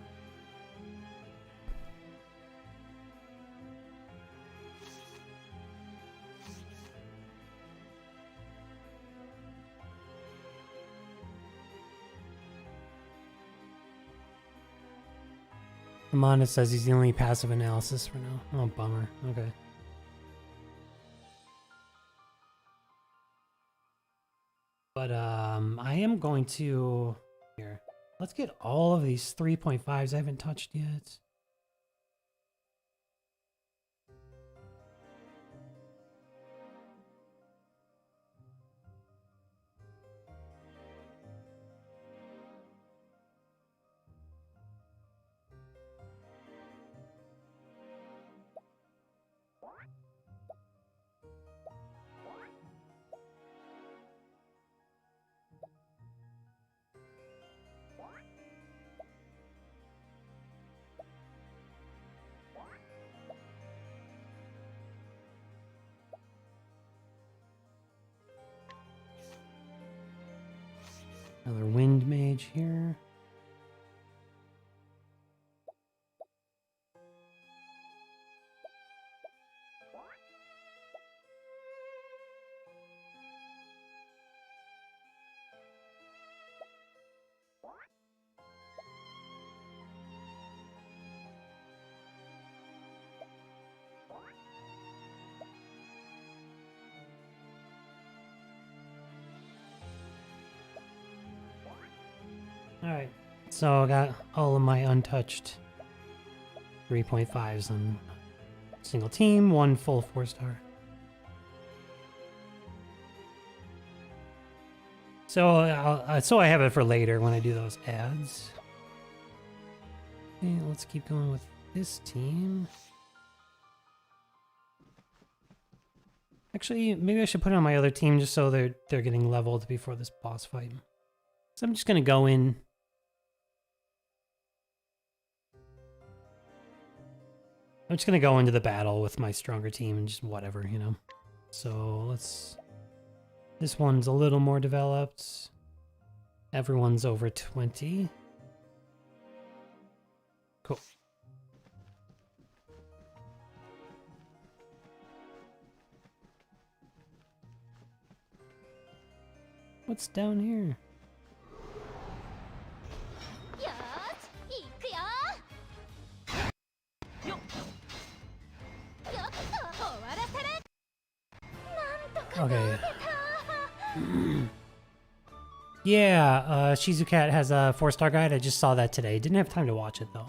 Amanda says he's the only passive analysis for now. Oh, bummer. Okay. But I am going to here. Let's get all of these 3.5s I haven't touched yet. Another wind mage here. Alright, so I got all of my untouched 3.5s on single team, 1 full 4-star. So, so I have it for later when I do those ads. Okay, let's keep going with this team. Actually, maybe I should put it on my other team just so they're getting leveled before this boss fight. So I'm just gonna go in. I'm just gonna go into the battle with my stronger team and just whatever, you know. So let's. This one's a little more developed. Everyone's over 20. Cool. What's down here? よーし行くよよっよっと終わらせるなんとか Okay. Yeah, Shizukat has a 4-star guide. I just saw that today. Didn't have time to watch it though.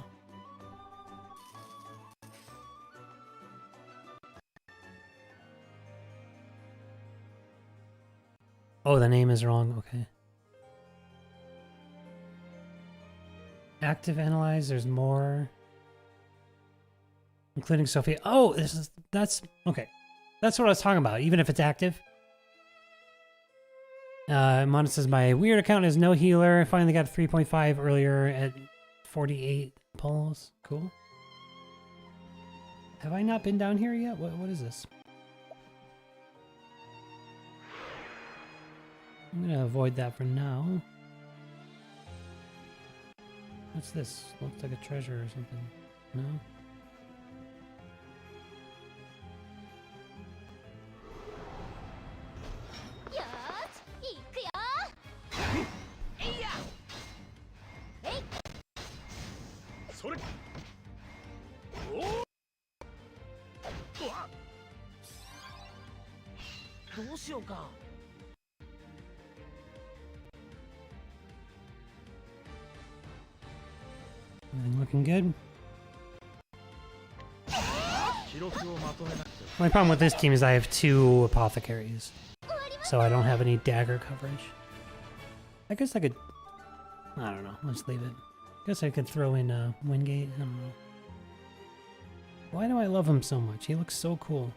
Oh, the name is wrong. Okay. Active analyze. There's more, including Sophia. Oh, that's okay. That's what I was talking about. Even if it's active. Mona says my weird account is no healer. I finally got 3.5 earlier at 48 pulls. Cool. Have I not been down here yet? What is this? I'm gonna avoid that for now. What's this? Looks like a treasure or something. No? Everything looking good? 記録をまとめなくて My problem with this team is I have 2 apothecaries, so I don't have any dagger coverage. I guess I could... I don't know. Let's leave it. Guess I could throw in Wingate. I don't know. Why do I love him so much? He looks so cool.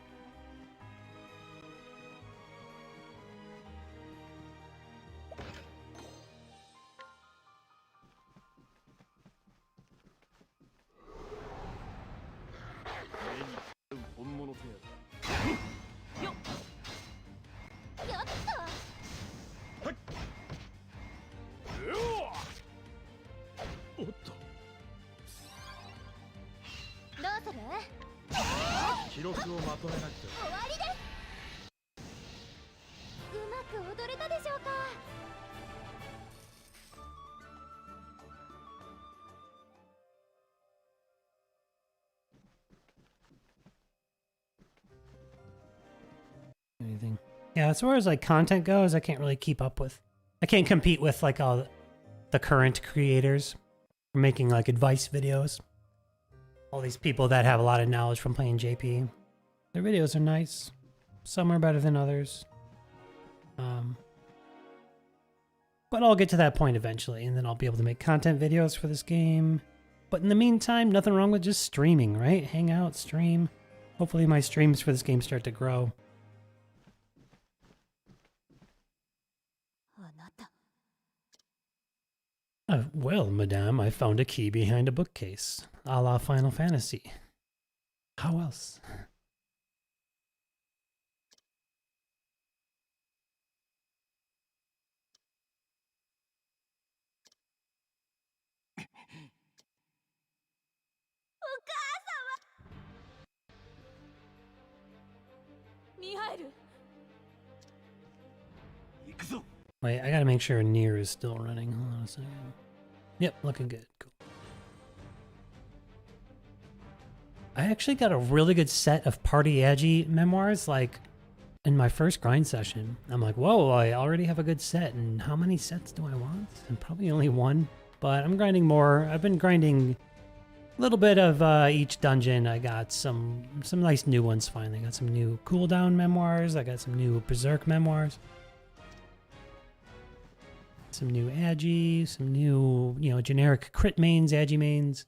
Anything. Yeah, as far as like content goes, I can't really keep up with. I can't compete with like all the current creators making like advice videos. All these people that have a lot of knowledge from playing JP. Their videos are nice. Some are better than others. But I'll get to that point eventually, and then I'll be able to make content videos for this game. But in the meantime, nothing wrong with just streaming, right? Hang out, stream. Hopefully my streams for this game start to grow. Well, madame, I found a key behind a bookcase, a la Final Fantasy. How else? Wait, I gotta make sure Nier is still running. Hold on a second. Yep, looking good. Cool. I actually got a really good set of Party Agi memoirs, like, in my first grind session. I'm like, whoa, I already have a good set, and how many sets do I want? And probably only one, but I'm grinding more. I've been grinding a little bit of each dungeon. I got some nice new ones finally. I got some new cooldown memoirs. I got some new Berserk memoirs. Some new Agi, some new, generic crit mains, Agi mains.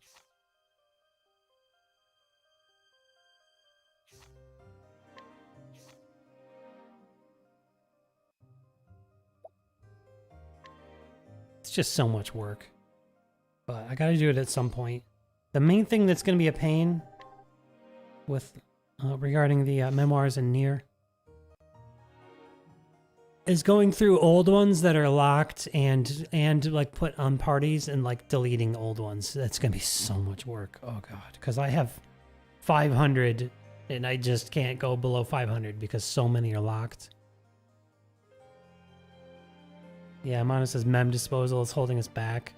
It's just so much work. But I gotta do it at some point. The main thing that's gonna be a pain with regarding the memoirs and Nier is going through old ones that are locked and like put on parties and like deleting old ones. That's gonna be so much work. Oh god, because I have 500 and I just can't go below 500 because so many are locked. Yeah, Mana says mem disposal is holding us back.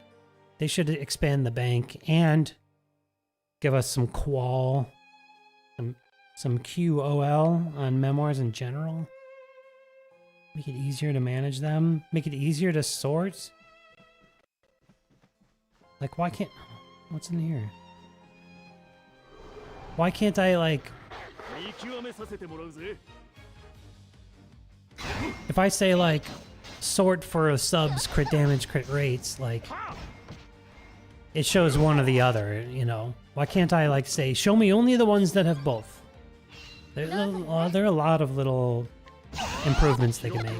They should expand the bank and give us some QOL, some QOL on memoirs in general. Make it easier to manage them. Make it easier to sort. Like, why can't... What's in here? Why can't I, like... If I say, like, sort for subs, crit damage, crit rates, like... It shows one or the other, Why can't I, like, say, show me only the ones that have both? There are a lot of little... improvements they can make.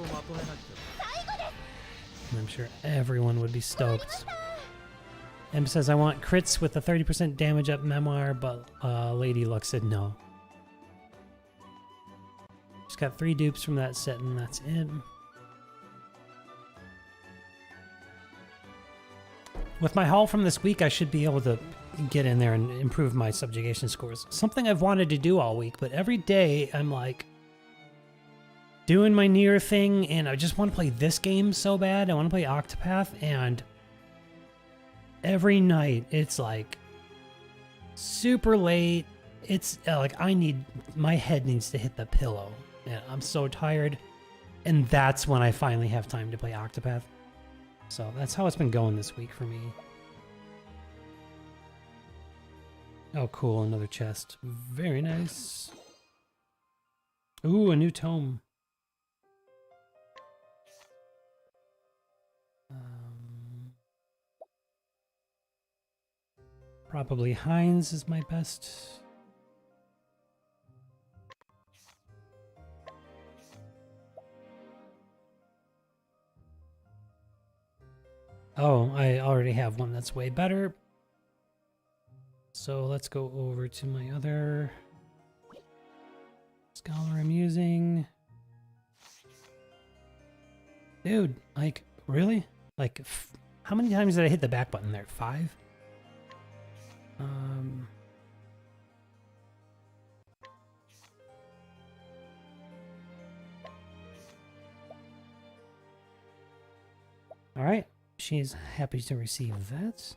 And I'm sure everyone would be stoked. Em says, I want crits with a 30% damage up memoir, but Lady Luck said no. Just got 3 dupes from that set and that's it. With my haul from this week, I should be able to get in there and improve my subjugation scores. Something I've wanted to do all week, but every day I'm like, doing my Nier thing, and I just want to play this game so bad. I want to play Octopath, and every night it's like super late. It's like my head needs to hit the pillow. And I'm so tired, and that's when I finally have time to play Octopath. So that's how it's been going this week for me. Oh, cool, another chest. Very nice. Ooh, a new tome. Probably Heinz is my best. Oh, I already have one that's way better. So let's go over to my other scholar I'm using. Dude, like, really? Like, how many times did I hit the back button there? 5? All right. She's happy to receive that.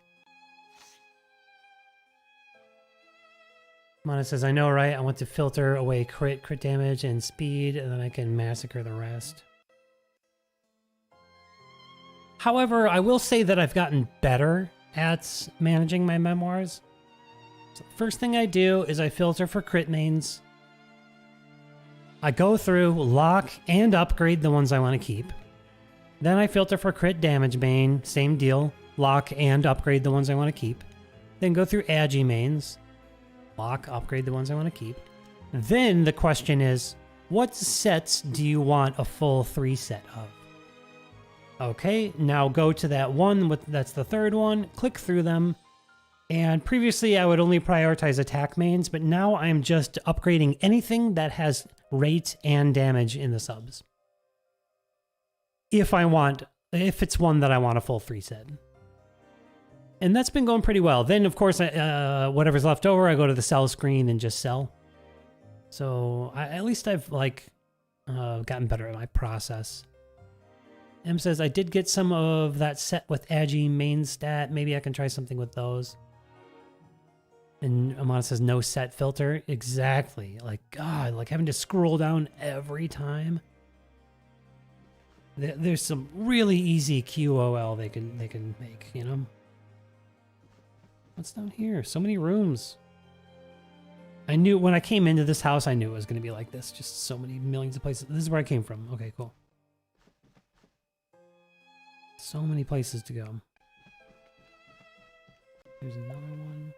Mana says, I know, right? I want to filter away crit damage, and speed, and then I can massacre the rest. However, I will say that I've gotten better at managing my memoirs. So the first thing I do is I filter for crit mains. I go through, lock, and upgrade the ones I want to keep. Then I filter for crit damage main, same deal, lock and upgrade the ones I want to keep. Then go through agi mains, lock, upgrade the ones I want to keep. Then the question is, what sets do you want a full 3 set of? Okay, now go to that one, that's the third one, click through them. And previously I would only prioritize attack mains, but now I'm just upgrading anything that has rate and damage in the subs. If it's one that I want a full 3 set. And that's been going pretty well. Then, of course, whatever's left over, I go to the sell screen and just sell. So, at least I've, gotten better at my process. M says, I did get some of that set with Agi main stat. Maybe I can try something with those. And Amana says, no set filter. Exactly. Like, God, like having to scroll down every time. There's some really easy QOL they can make, you know? What's down here? So many rooms. I knew when I came into this house, I knew it was going to be like this. Just so many millions of places. This is where I came from. Okay, cool. So many places to go. There's another one.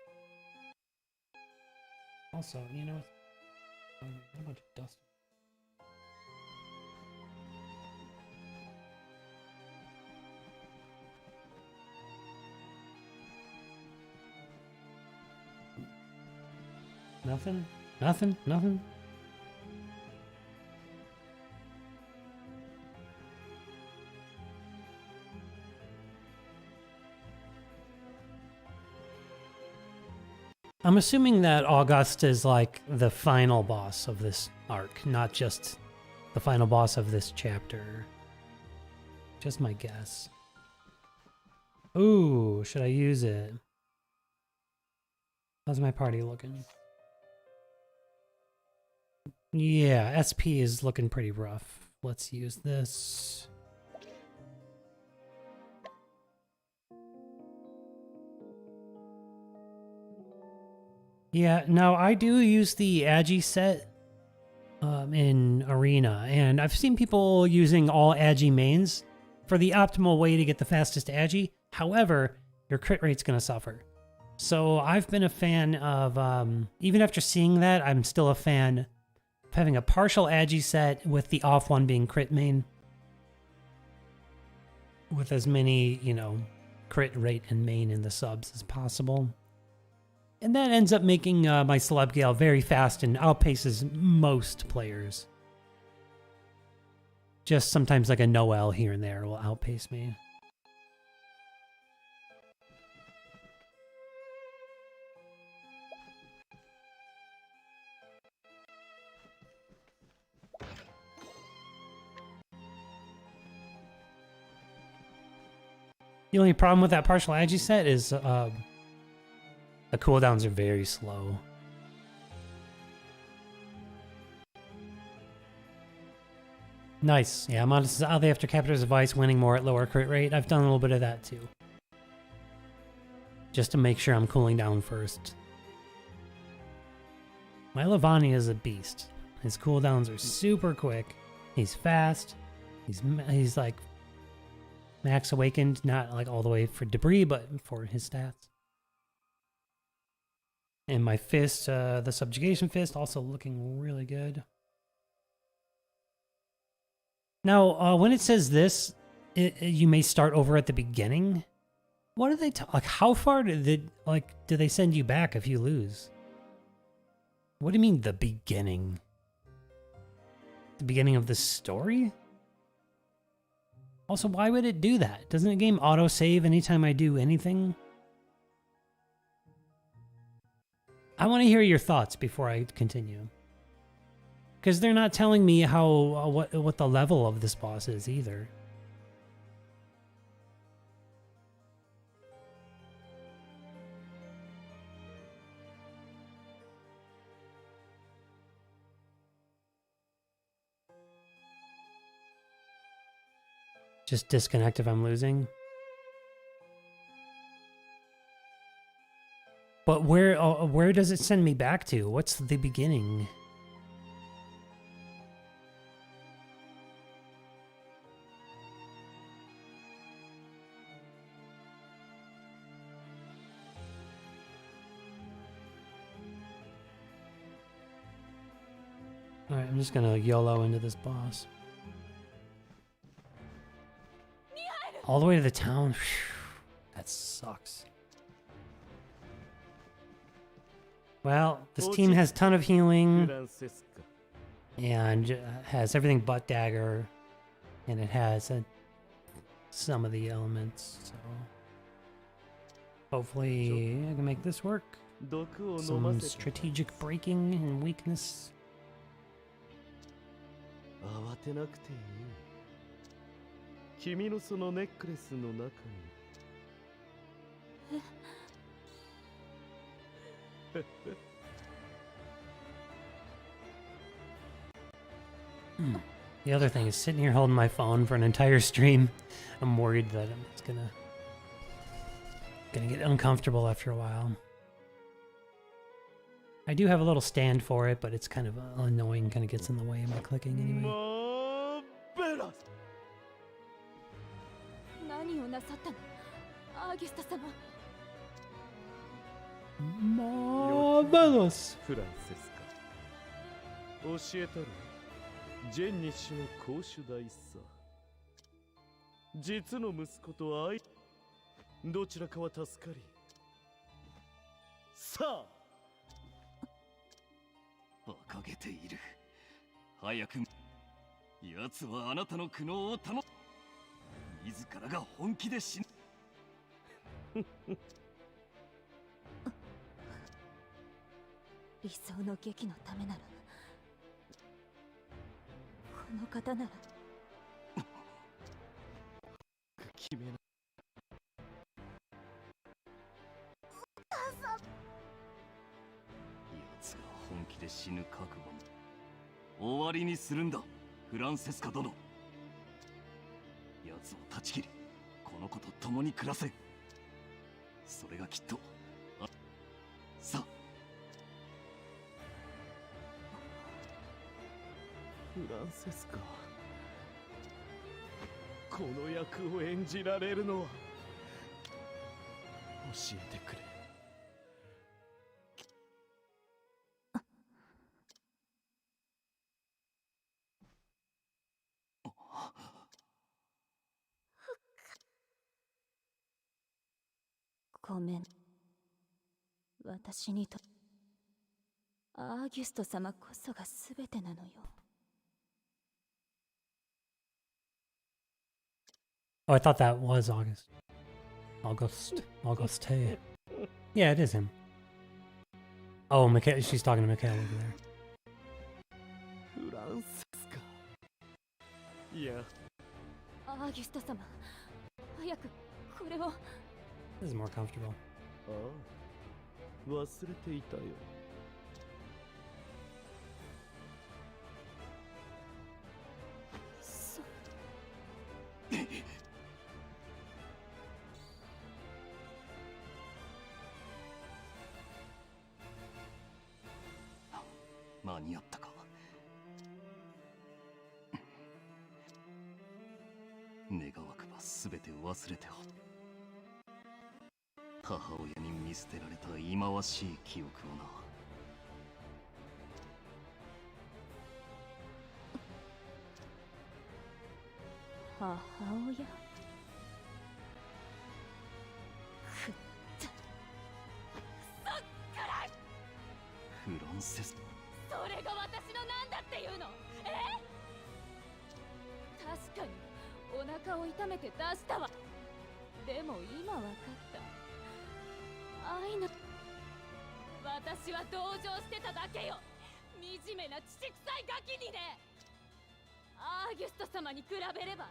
Also, you know, a bunch of dust. Nothing? Nothing? Nothing? I'm assuming that August is like the final boss of this arc, not just the final boss of this chapter. Just my guess. Ooh, should I use it? How's my party looking? Yeah, SP is looking pretty rough. Let's use this. Yeah, no, I do use the Agi set in Arena, and I've seen people using all Agi mains for the optimal way to get the fastest Agi. However, your crit rate's going to suffer. So I've been a fan of, even after seeing that, I'm still a fan of having a partial Agi set with the off one being crit main. With as many, you know, crit rate and main in the subs as possible. And that ends up making my Celeb Gale very fast and outpaces most players. Just sometimes like a Noel here and there will outpace me. The only problem with that partial Agi set is the cooldowns are very slow. Nice. Yeah, I'm on the after Captor's Advice, winning more at lower crit rate. I've done a little bit of that too. Just to make sure I'm cooling down first. My Lavani is a beast. His cooldowns are super quick. He's fast. He's like max awakened, not like all the way for debris, but for his stats. And my fist, the subjugation fist, also looking really good. Now, when it says this, you may start over at the beginning. What do they like? How far do they send you back if you lose? What do you mean the beginning? The beginning of the story? Also, why would it do that? Doesn't the game auto-save anytime I do anything? I want to hear your thoughts before I continue. Because they're not telling me how what the level of this boss is either. Just disconnect if I'm losing. But where does it send me back to? What's the beginning? Alright, I'm just gonna YOLO into this boss. All the way to the town? Whew, that sucks. Well, this team has a ton of healing and has everything but dagger, and it has some of the elements, so hopefully I can make this work. Some strategic breaking and weakness. 慌てなくていい。君のそのネックレスの中に。The other thing is sitting here holding my phone for an entire stream. I'm worried that it's gonna get uncomfortable after a while. I do have a little stand for it, but it's kind of annoying, kind of gets in the way of my clicking anyway. 何をなさったのアーギュスタ様。 Marvelous! フランセスカ。教えたる。ジェンニッシュの公主大さ。実の息子と愛。どちらかは助かり。さあ。馬鹿げている。早く。奴はあなたの苦悩を頼む。自らが本気で死ぬ。理想の劇のためならこの方なら決めな。奴が本気で死ぬ覚悟も終わりにするんだ、フランセスカ殿。奴を断ち切り、この子と共に暮らせ。それがきっと。さあ。フランセスカ。この役を演じられるのは教えてくれ。ごめん。私にとアーギュスト様こそが全てなのよ。 Oh, I thought that was August. Auguste. Yeah, it is him. Oh, she's talking to Mikhail over there. フランセスカ。いや。アーギュスト様、早くこれを。 This is more comfortable. ああ、忘れていたよ。間に合ったか。願わくば全て忘れてほ母親に見捨てられた忌まわしい記憶をな。母親。フランセス。それが私のなんだっていうの。確かにお腹を痛めて出したわ。でも今わかった。愛の私は同情してただけよ。惨めな乳臭いガキにね。アーギュスト様に比べれば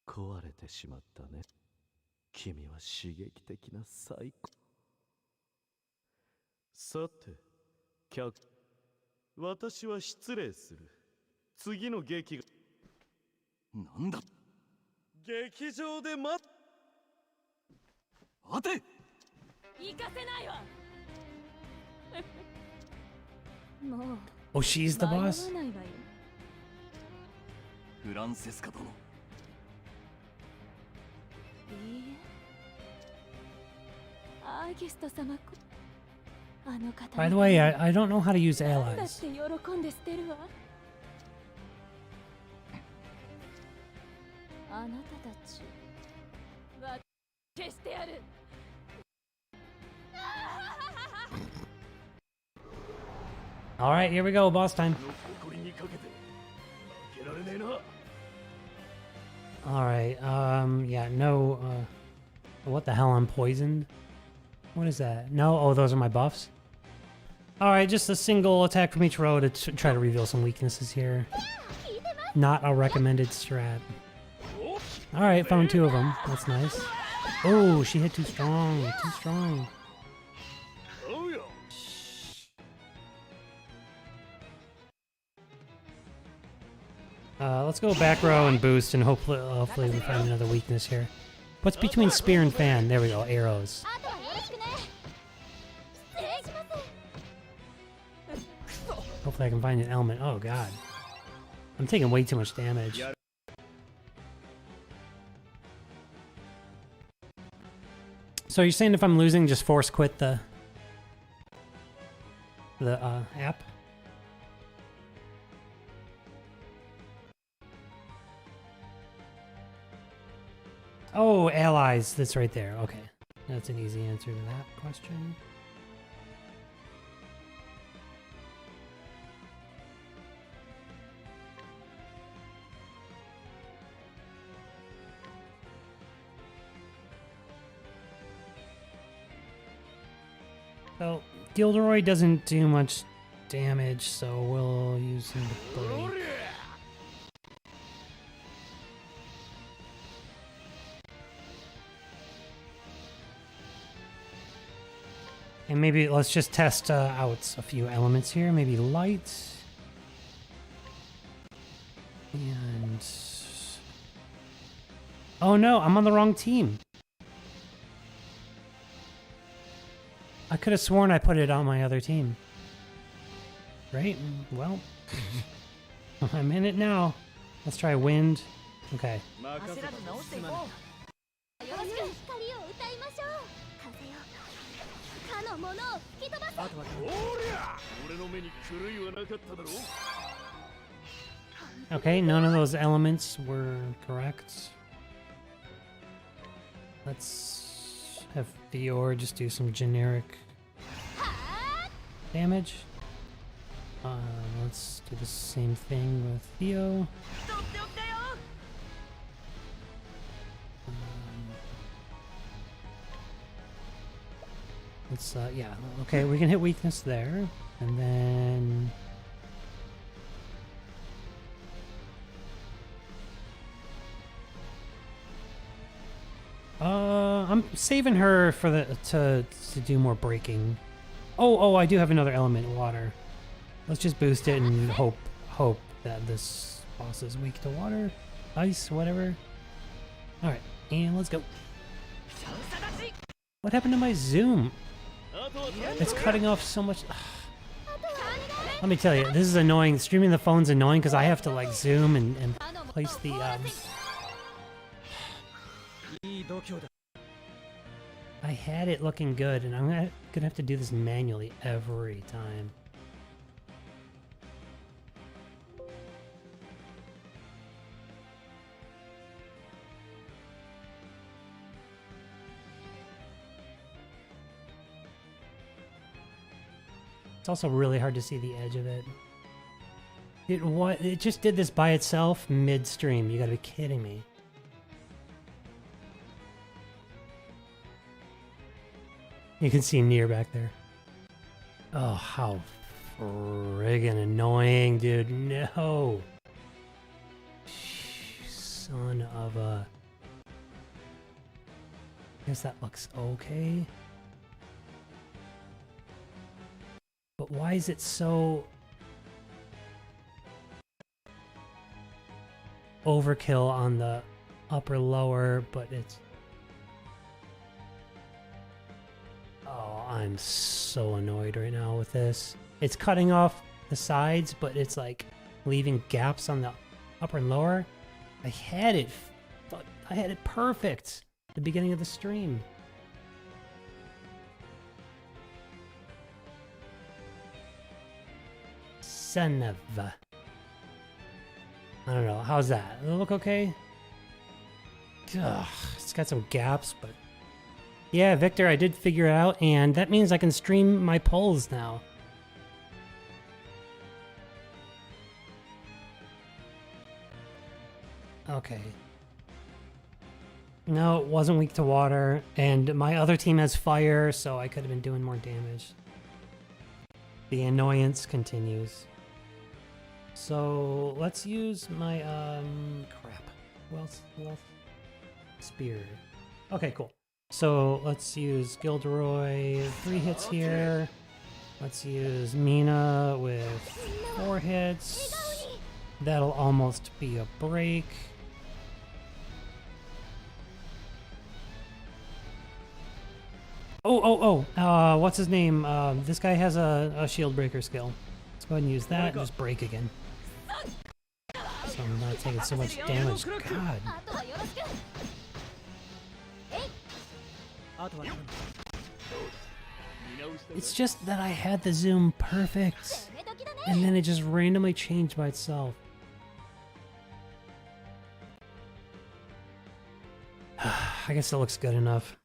壊れてしまったね。君は刺激的な最高。さて、私は失礼する。次の劇がなんだ。劇場で待て。行かせないわ。もう Oh, she's the 迷わ boss? ないわよ。フランセスカ殿。いいえ。アーギュスト様あの方 By the way, I don't know how to use なんだっ allies. て喜んで捨てるわ。あなたたちは消してやる。Alright, here we go, boss time. 誇りにかけて負けられねえな。Alright, yeah, no, what the hell, I'm poisoned? What is that? No? Oh, those are my buffs? Alright, just a single attack from each row to try to reveal some weaknesses here. Not a recommended strat. Alright, found 2 of them. That's nice. Oh, she hit too strong. Too strong. Let's go back row and boost, and hopefully we find another weakness here. What's between spear and fan? There we go, arrows. あとはよろしくね。失礼します。 Hopefully I can find an element. Oh god. I'm taking way too much damage. So you're saying if I'm losing, just force quit the app? Oh, allies. That's right there. Okay. That's an easy answer to that question. So, Gilderoy doesn't do much damage, so we'll use him to break. And maybe let's just test out a few elements here. Maybe light. And... oh no, I'm on the wrong team. I could have sworn I put it on my other team. Right? Well, I'm in it now. Let's try wind. Okay. よろしく。光を歌いましょう。風よ。かのものを吹き飛ばす。おりゃ、俺の目に狂いはなかっただろう。 Okay, none of those elements were correct. Let's have Theor just do some generic damage. Let's do the same thing with Theo. Let's, yeah, okay, we can hit weakness there, and then... I'm saving her for the to do more breaking. Oh, I do have another element, water. Let's just boost it and hope that this boss is weak to water, ice, whatever. All right, and let's go. What happened to my zoom? It's cutting off so much. Let me tell you, this is annoying. Streaming the phone's annoying because I have to like zoom and place the I had it looking good, and I'm gonna have to do this manually every time. It's also really hard to see the edge of it. It just did this by itself mid-stream. You gotta be kidding me. You can see Nier back there. Oh, how friggin' annoying, dude. No. Son of a... Guess that looks okay. But why is it so... overkill on the upper lower, but it's... Oh, I'm so annoyed right now with this. It's cutting off the sides, but it's like leaving gaps on the upper and lower. I had it perfect at the beginning of the stream. Son of a... I don't know. How's that? Does it look okay? Ugh, it's got some gaps, but... Yeah, Victor, I did figure it out, and that means I can stream my polls now. Okay. No, it wasn't weak to water, and my other team has fire, so I could have been doing more damage. The annoyance continues. So, let's use my, crap. Wealth spear. Okay, cool. So, let's use Gilderoy, 3 hits here. Let's use Mina with 4 hits. That'll almost be a break. What's his name? This guy has a shield breaker skill. Let's go ahead and use that and just break again. So I'm not taking so much damage. God. It's just that I had the zoom perfect, and then it just randomly changed by itself. I guess it looks good enough.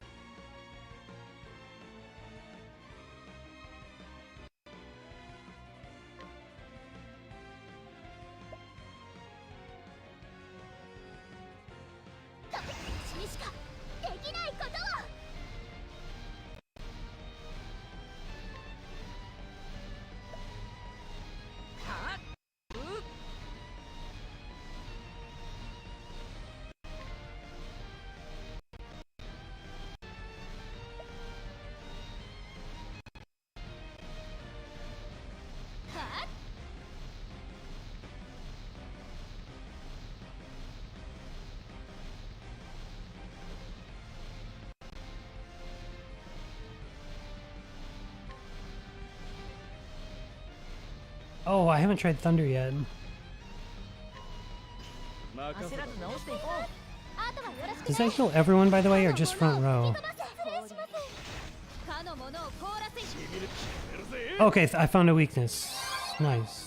Oh, I haven't tried Thunder yet. Does that heal everyone, by the way, or just front row? Okay, I found a weakness. Nice.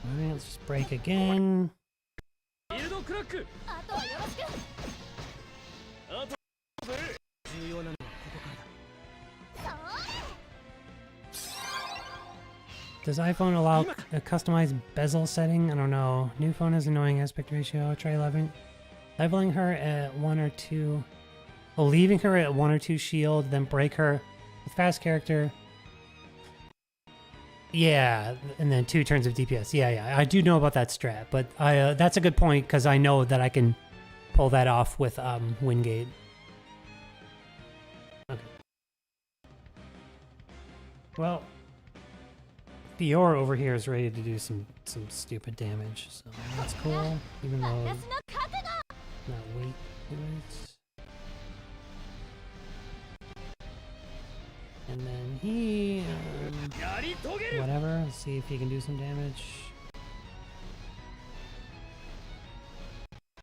Alright, let's just break again. Does iPhone allow a customized bezel setting? I don't know. New phone has annoying aspect ratio. Try leveling her at 1 or 2. Oh, leaving her at 1 or 2 shield, then break her with fast character. Yeah, and then 2 turns of DPS. Yeah, I do know about that strat, but that's a good point because I know that I can pull that off with Wingate. Okay. Well, Fiora over here is ready to do some stupid damage, so that's cool. Even though not wait to it. And then he whatever. Let's see if he can do some damage.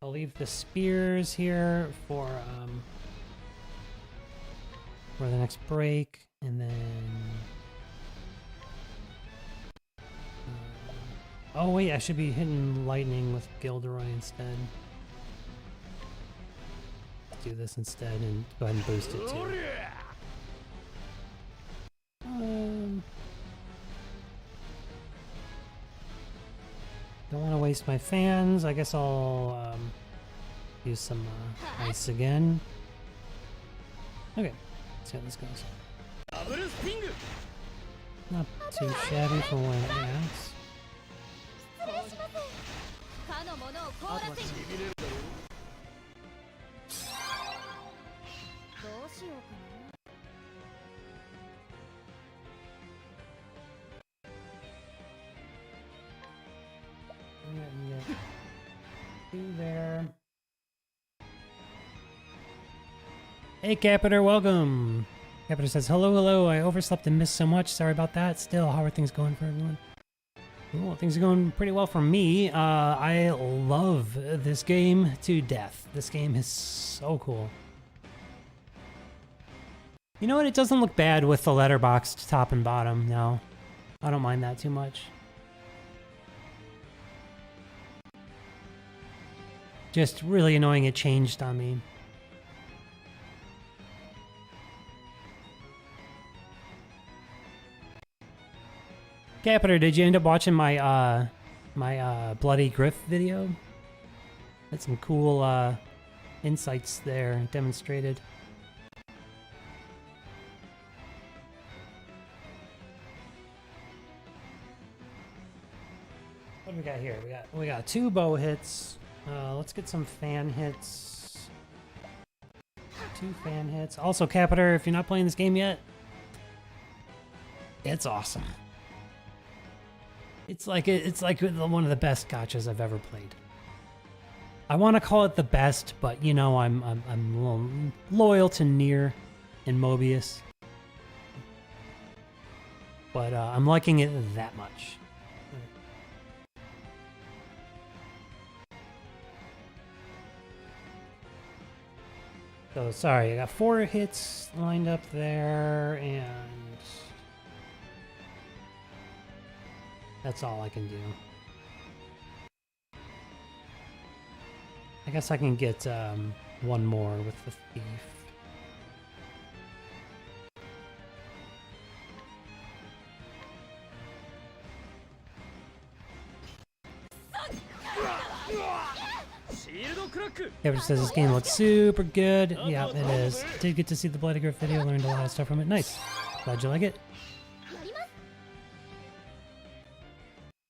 I'll leave the spears here for the next break, and then oh wait, I should be hitting lightning with Gilderoy instead. Let's do this instead and go ahead and boost it too. Don't want to waste my fans. I guess I'll use some ice again. Okay, let's see how this goes. Not too shabby for one axe. かの者を凍らせどうしようかな Yeah. 2 there. Hey Capiter, welcome! Capiter says, hello, I overslept and missed so much. Sorry about that. Still, how are things going for everyone? Cool, things are going pretty well for me. I love this game to death. This game is so cool. You know what? It doesn't look bad with the letterboxed top and bottom, no. I don't mind that too much. Just really annoying it changed on me. Capiter, did you end up watching my Bloody Griff video? Had some cool insights there demonstrated. What do we got here? We got 2 bow hits. Let's get some fan hits. 2 fan hits. Also, Capiter, if you're not playing this game yet, it's awesome. It's like one of the best gachas I've ever played. I want to call it the best, but you know I'm loyal to Nier and Mobius. But I'm liking it that much. So sorry, I got 4 hits lined up there, and that's all I can do. I guess I can get 1 more with the thief. Everyone says this game looks super good. Yeah, it is. Did get to see the Bloody Griff video, learned a lot of stuff from it. Nice. Glad you like it.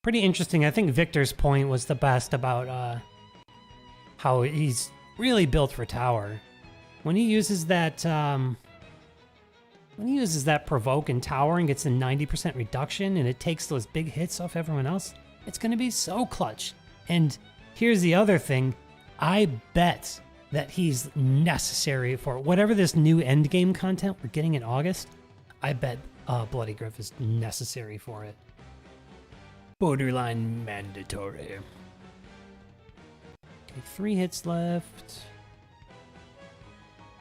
Pretty interesting. I think Victor's point was the best about how he's really built for tower. When he uses that provoke in tower and gets a 90% reduction and it takes those big hits off everyone else, it's going to be so clutch. And here's the other thing. I bet that he's necessary for whatever this new endgame content we're getting in August. I bet Bloody Griff is necessary for it. Borderline mandatory. Okay, 3 hits left.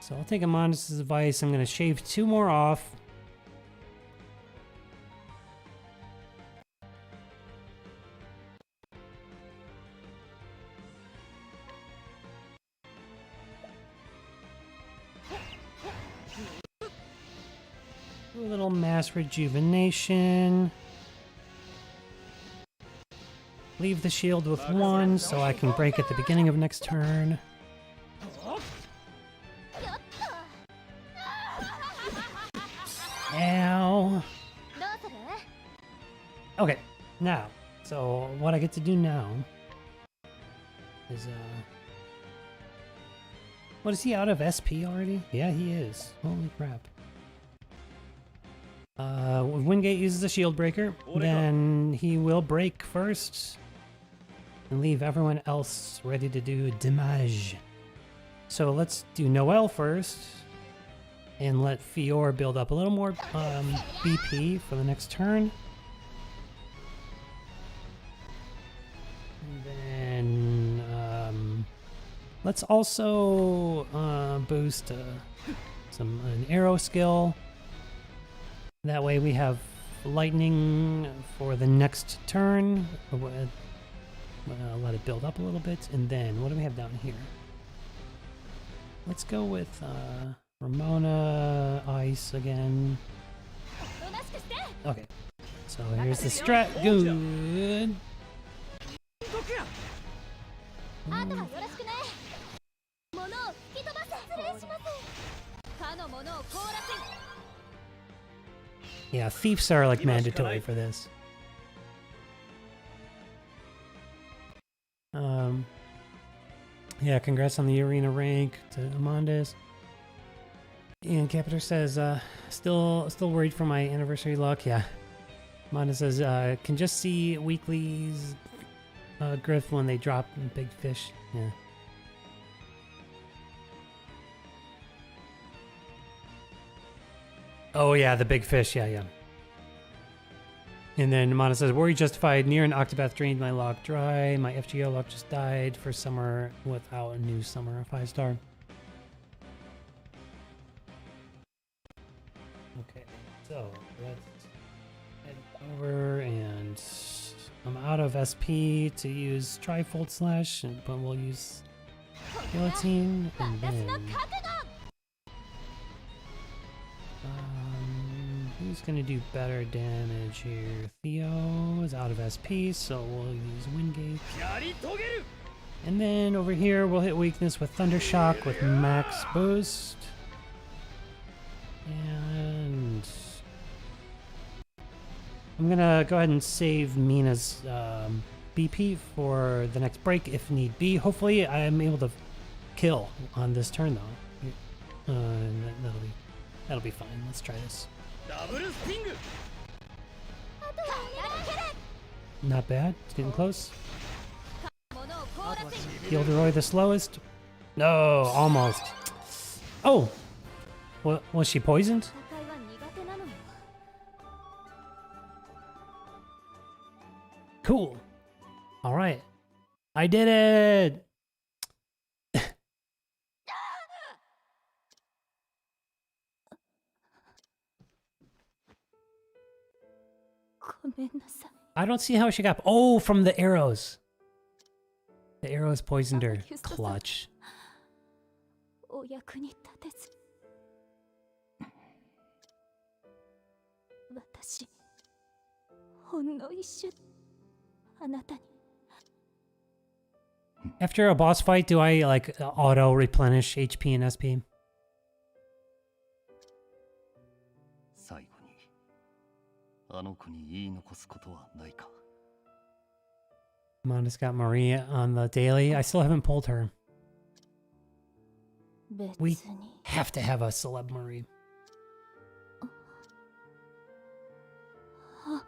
So I'll take Amandus' advice. I'm going to shave 2 more off. Do a little mass rejuvenation. Leave the shield with 1 so I can break at the beginning of next turn. Ow. Okay, now, so what I get to do now is, what, is he out of SP already? Yeah, he is. Holy crap. Wingate uses a shield breaker, then he will break first and leave everyone else ready to do damage. So let's do Noel first and let Fior build up a little more BP for the next turn. And then let's also boost an arrow skill. That way we have lightning for the next turn. Let it build up a little bit. And then what do we have down here? Let's go with Ramona Ice again. Okay. So here's the strat. Good. あとはよろしくね。物を吹き飛ばせ。失礼します。他の物を凍らせ。 Yeah, thieves are like mandatory for this. Yeah, congrats on the arena rank to Amandas. And Capiter says, still worried for my anniversary luck. Yeah. Amanda says, can just see weeklies Griff when they drop big fish. Yeah. Oh yeah, the big fish. Yeah. And then Amanda says, worry justified. Near an Octopath drained my luck dry. My FGO luck just died for summer without a new summer 5-star. Okay, so let's head over, and I'm out of SP to use Trifold Slash, but we'll use Guillotine, and then who's gonna do better damage here? Theo is out of SP, so we'll use Wingate. And then over here, we'll hit weakness with Thundershock with max boost. And I'm gonna go ahead and save Mina's BP for the next break if need be. Hopefully, I'm able to kill on this turn though. That'll be fine. Let's try this. Not bad. It's getting close. Gilderoy the slowest. No, almost. Oh, was she poisoned? Cool. All right, I did it. I don't see how she got. Oh, from the arrows. The arrows poisoned her. Clutch. After a boss fight, do I like auto replenish HP and SP? Amanda's got Maria on the daily. I still haven't pulled her. We have to have a celeb Marie.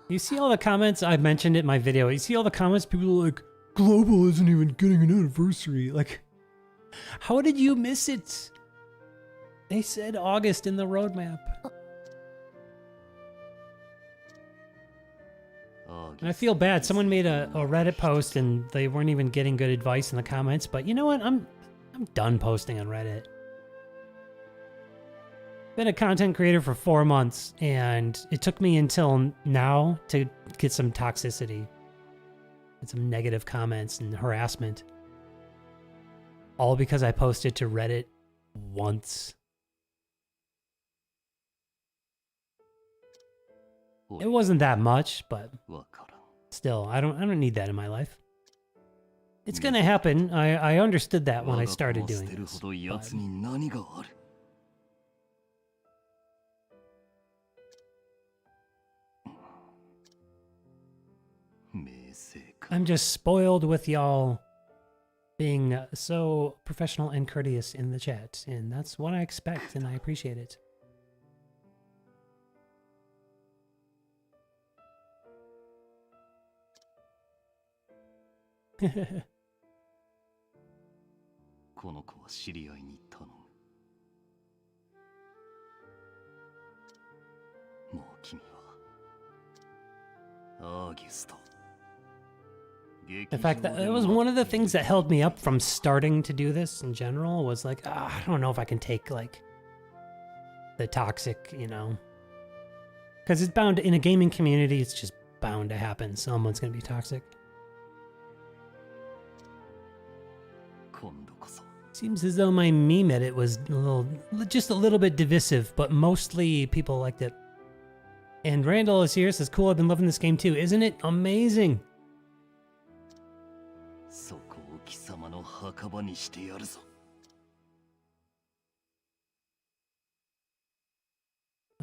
You see all the comments? I mentioned it in my video. You see all the comments? People are like, Global isn't even getting an anniversary. Like, how did you miss it? They said August in the roadmap. And I feel bad. Someone made a Reddit post and they weren't even getting good advice in the comments. But you know what? I'm done posting on Reddit. Been a content creator for 4 months, and it took me until now to get some toxicity and some negative comments and harassment. All because I posted to Reddit once. It wasn't that much, but still, I don't need that in my life. It's gonna happen. I understood that when I started doing this. But... 正か。 I'm just spoiled with y'all being so professional and courteous in the chat, and that's what I expect, and I appreciate it. この子は知り合いに頼む。もう君はアーギュスト。 The fact that it was one of the things that held me up from starting to do this in general was like, I don't know if I can take like the toxic, you know, because it's bound in a gaming community. It's just bound to happen. Someone's gonna be toxic. 今度こそ Seems as though my meme edit was just a little bit divisive, but mostly people liked it. And Randall is here, says, cool, I've been loving this game too. Isn't it amazing? そこを貴様の墓場にしてやるぞ。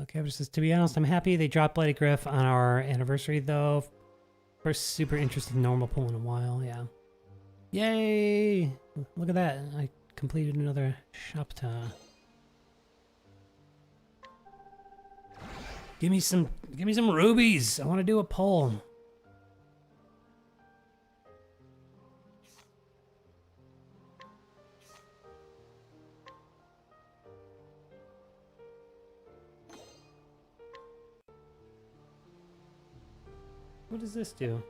Okay, says, to be honest, I'm happy they dropped Bloody Griff on our anniversary, though. First super interesting normal pull in a while, yeah. Yay! Look at that, I completed another chapter. Give me some rubies! I want to do a poll. What does this do?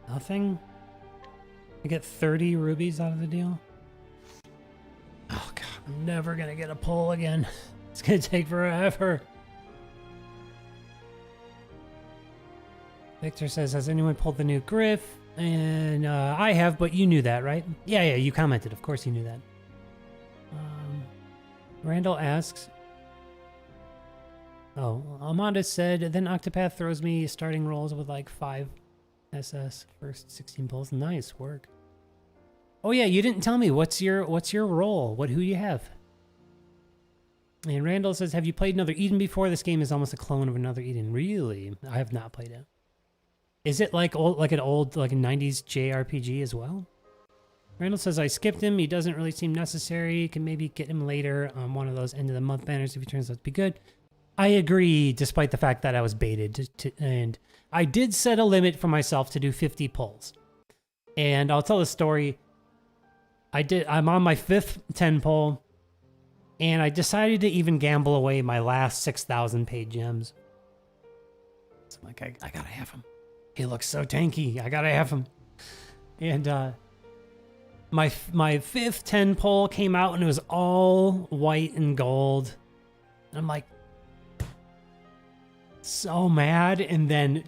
Nothing? I get 30 rubies out of the deal? Oh god, I'm never gonna get a pull again. It's gonna take forever. Victor says, has anyone pulled the new Griff? And I have, but you knew that, right? Yeah, you commented. Of course you knew that. Randall asks, oh, Amanda said, then Octopath throws me starting rolls with like 5 SS first 16 pulls. Nice work. Oh yeah, you didn't tell me what's your role? Who do you have? And Randall says, have you played Another Eden before? This game is almost a clone of Another Eden. Really? I have not played it. Is it like a 90s JRPG as well? Randall says, I skipped him. He doesn't really seem necessary. Can maybe get him later on one of those end of the month banners if he turns out to be good. I agree, despite the fact that I was baited and I did set a limit for myself to do 50 pulls. And I'll tell the story. I'm on my 5th 10 pull, and I decided to even gamble away my last 6,000 paid gems. So I'm like, I gotta have him. He looks so tanky. I gotta have him. And my 5th 10 pull came out, and it was all white and gold. And I'm like, so mad. And then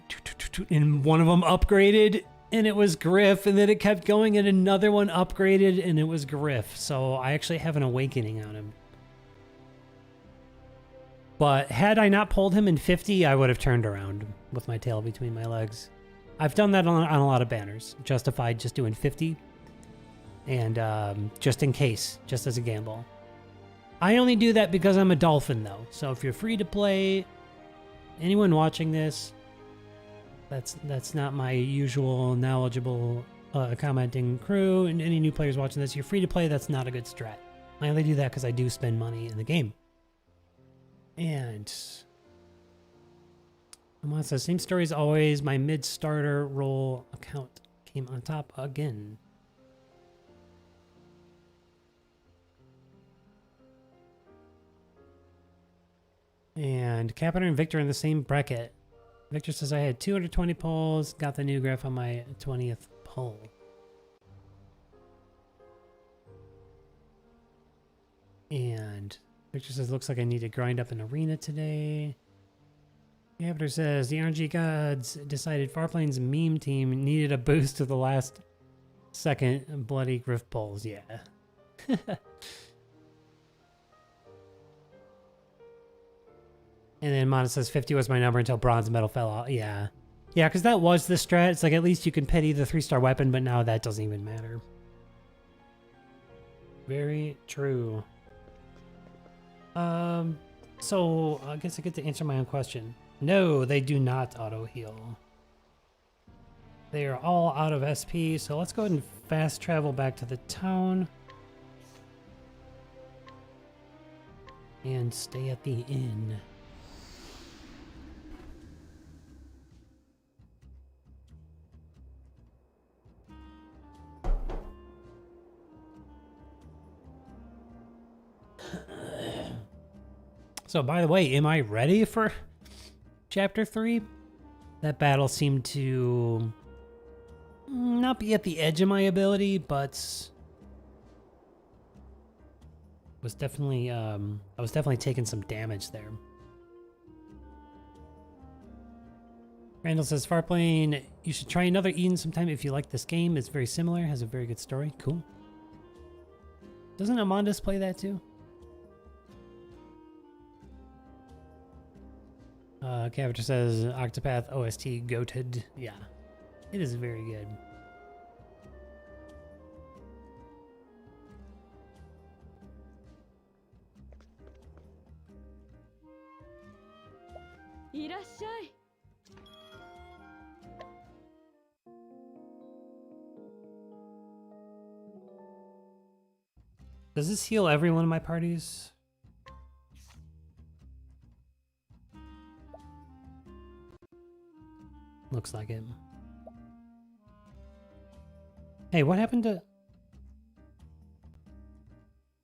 and one of them upgraded, and it was Griff, and then it kept going, and another one upgraded, and it was Griff. So I actually have an awakening on him. But had I not pulled him in 50, I would have turned around with my tail between my legs. I've done that on a lot of banners. Justified just doing 50. And just in case, just as a gamble. I only do that because I'm a dolphin, though. So if you're free to play, anyone watching this, that's not my usual knowledgeable commenting crew, and any new players watching this, you're free to play, that's not a good strat. I only do that because I do spend money in the game. And Amon says, same story as always, my mid-starter role account came on top again. And Capita and Victor in the same bracket. Victor says, I had 220 pulls, got the new graph on my 20th pull. And Victor says, looks like I need to grind up an arena today. Capita says, the RNG gods decided Farplane's meme team needed a boost to the last second bloody Griff pulls. Yeah. And then Mana says 50 was my number until bronze medal fell out. Yeah. Yeah, because that was the strat. It's like at least you can pity the 3-star weapon, but now that doesn't even matter. Very true. So I guess I get to answer my own question. No, they do not auto heal. They are all out of SP, so let's go ahead and fast travel back to the town. And stay at the inn. So, by the way, am I ready for Chapter 3? That battle seemed to not be at the edge of my ability, but was definitely I was definitely taking some damage there. Randall says, Farplane, you should try another Eden sometime if you like this game. It's very similar, has a very good story. Cool. Doesn't Amandus play that too? Cavager says, Octopath OST goated. Yeah, it is very good. Does this heal every one of my parties? Looks like it. Hey, what happened to...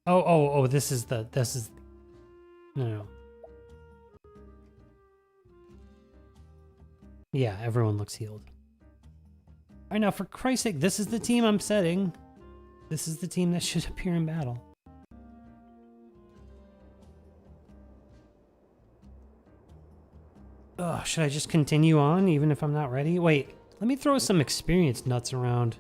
Oh, this is... No. Yeah, everyone looks healed. Alright, now for Christ's sake, this is the team I'm setting. This is the team that should appear in battle. Ugh, should I just continue on even if I'm not ready? Wait, let me throw some experience nuts around.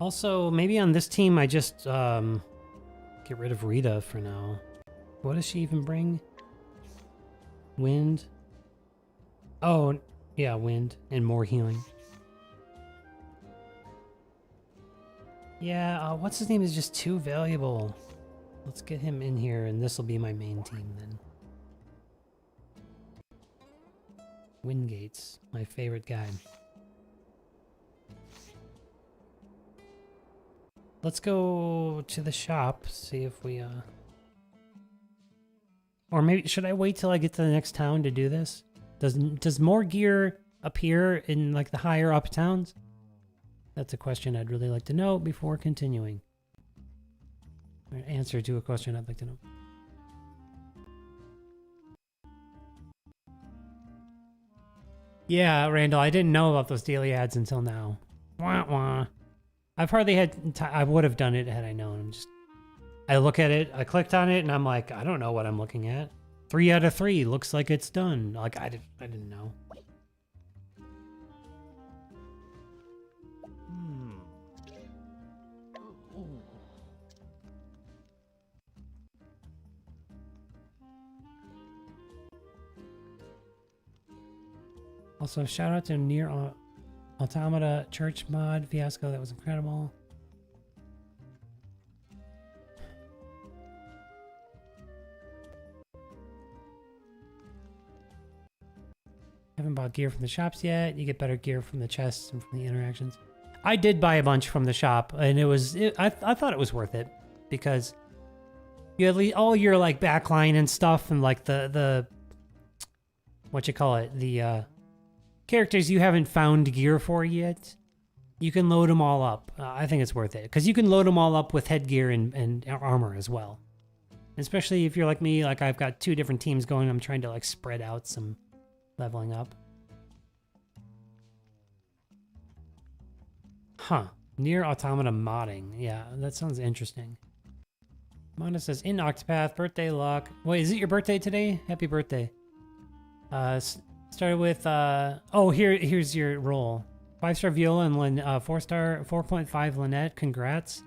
Also, maybe on this team I just get rid of Rita for now. What does she even bring? Wind? Oh, yeah, wind and more healing. Yeah, what's his name is just too valuable. Let's get him in here, and this will be my main team then. Wingates, my favorite guy. Let's go to the shop, see if we, Or maybe, should I wait till I get to the next town to do this? Does more gear appear in, like, the higher up towns? That's a question I'd really like to know before continuing. Or an answer to a question I'd like to know. Yeah, Randall, I didn't know about those daily ads until now. Wah wah. I've hardly had I would have done it had I known. I look at it, I clicked on it, and I'm like, I don't know what I'm looking at. 3 out of 3 looks like it's done. Like I didn't know. Also, shout out to Nier Automata Church mod fiasco. That was incredible. Haven't bought gear from the shops yet. You get better gear from the chests and from the interactions. I did buy a bunch from the shop, and I thought it was worth it because you had all your like backline and stuff, and like the what you call it, the characters you haven't found gear for yet. You can load them all up. I think it's worth it because you can load them all up with headgear and armor as well. Especially if you're like me, like I've got 2 different teams going. I'm trying to like spread out some leveling up. Huh. Nier Automata modding. Yeah, that sounds interesting. Mona says, in Octopath, birthday luck. Wait, is it your birthday today? Happy birthday. Started with, oh, here's your roll. 5-star Viola and 4-star, 4.5 Lynette. Congrats.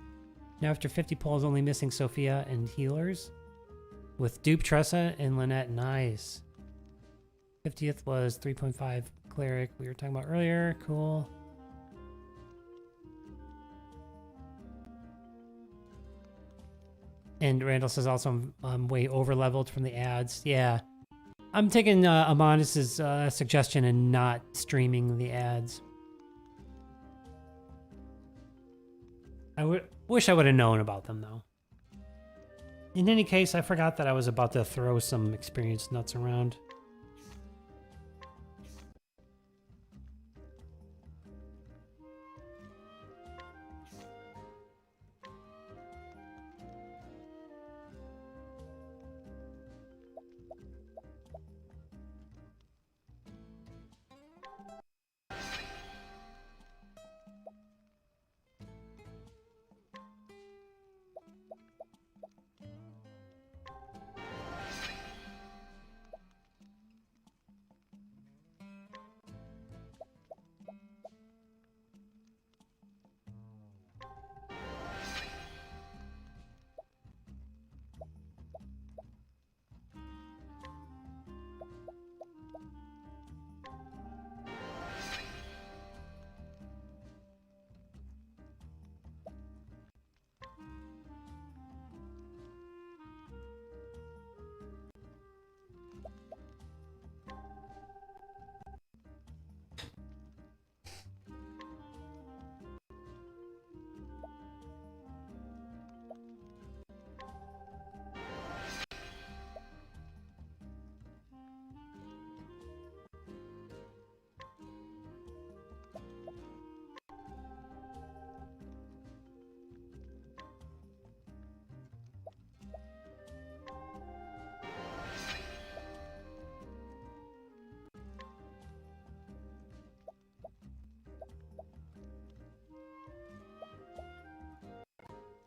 Now after 50 pulls, only missing Sophia and healers. With Dupe, Tressa, and Lynette. Nice. 50th was 3.5 cleric we were talking about earlier. Cool. And Randall says also I'm way over leveled from the ads. Yeah. I'm taking Amandus's suggestion and not streaming the ads. I wish I would have known about them though. In any case, I forgot that I was about to throw some experience nuts around.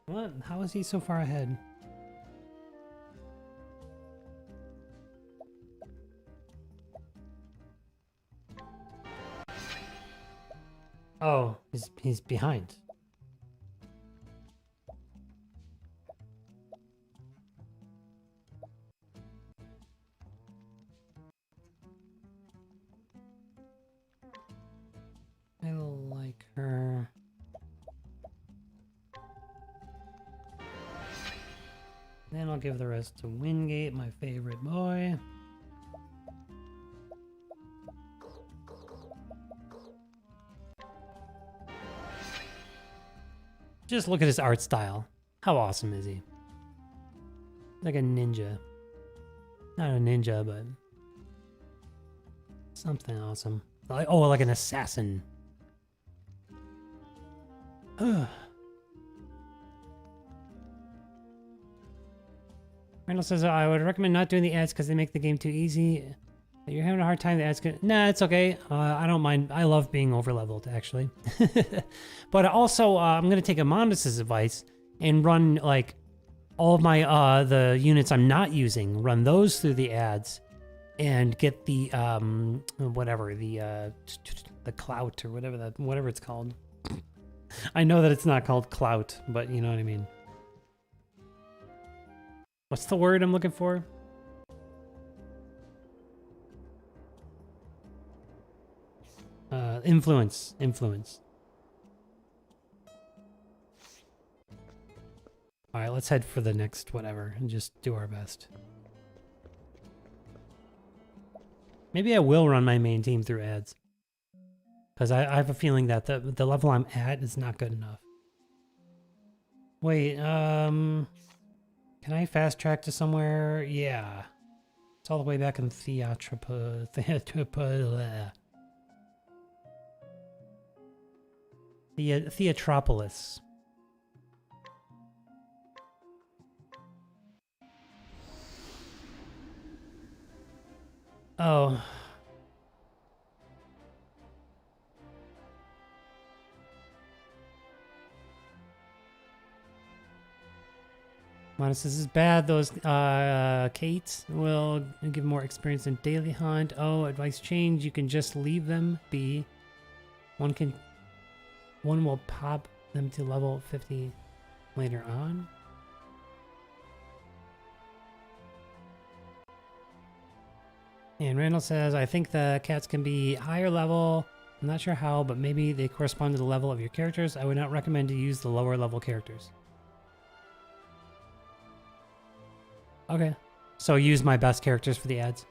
What? How is he so far ahead? Oh, he's behind. I like her. Then I'll give the rest to Wingate, my favorite boy. Just look at his art style. How awesome is he? Like a ninja. Not a ninja, but something awesome. Like, oh, like an assassin. Randall says, I would recommend not doing the ads because they make the game too easy. You're having a hard time, the ads could... Nah, it's okay. I don't mind. I love being over-leveled, actually. But also, I'm going to take Amandus's advice and run, like, all of my, the units I'm not using, run those through the ads and get the, whatever, the clout or whatever it's called. I know that it's not called clout, but you know what I mean. What's the word I'm looking for? Influence. All right, let's head for the next whatever and just do our best. Maybe I will run my main team through ads. Because I have a feeling that the level I'm at is not good enough. Wait, can I fast track to somewhere? Yeah. It's all the way back in Theatropolis. Oh. Modest, this is bad. Those Kate will give more experience in daily hunt. Oh, advice change. You can just leave them be. One will pop them to level 50. later on. And Randall says, I think the cats can be higher level. I'm not sure how, but maybe they correspond to the level of your characters. I would not recommend to use the lower level characters. Okay. So use my best characters for the ads.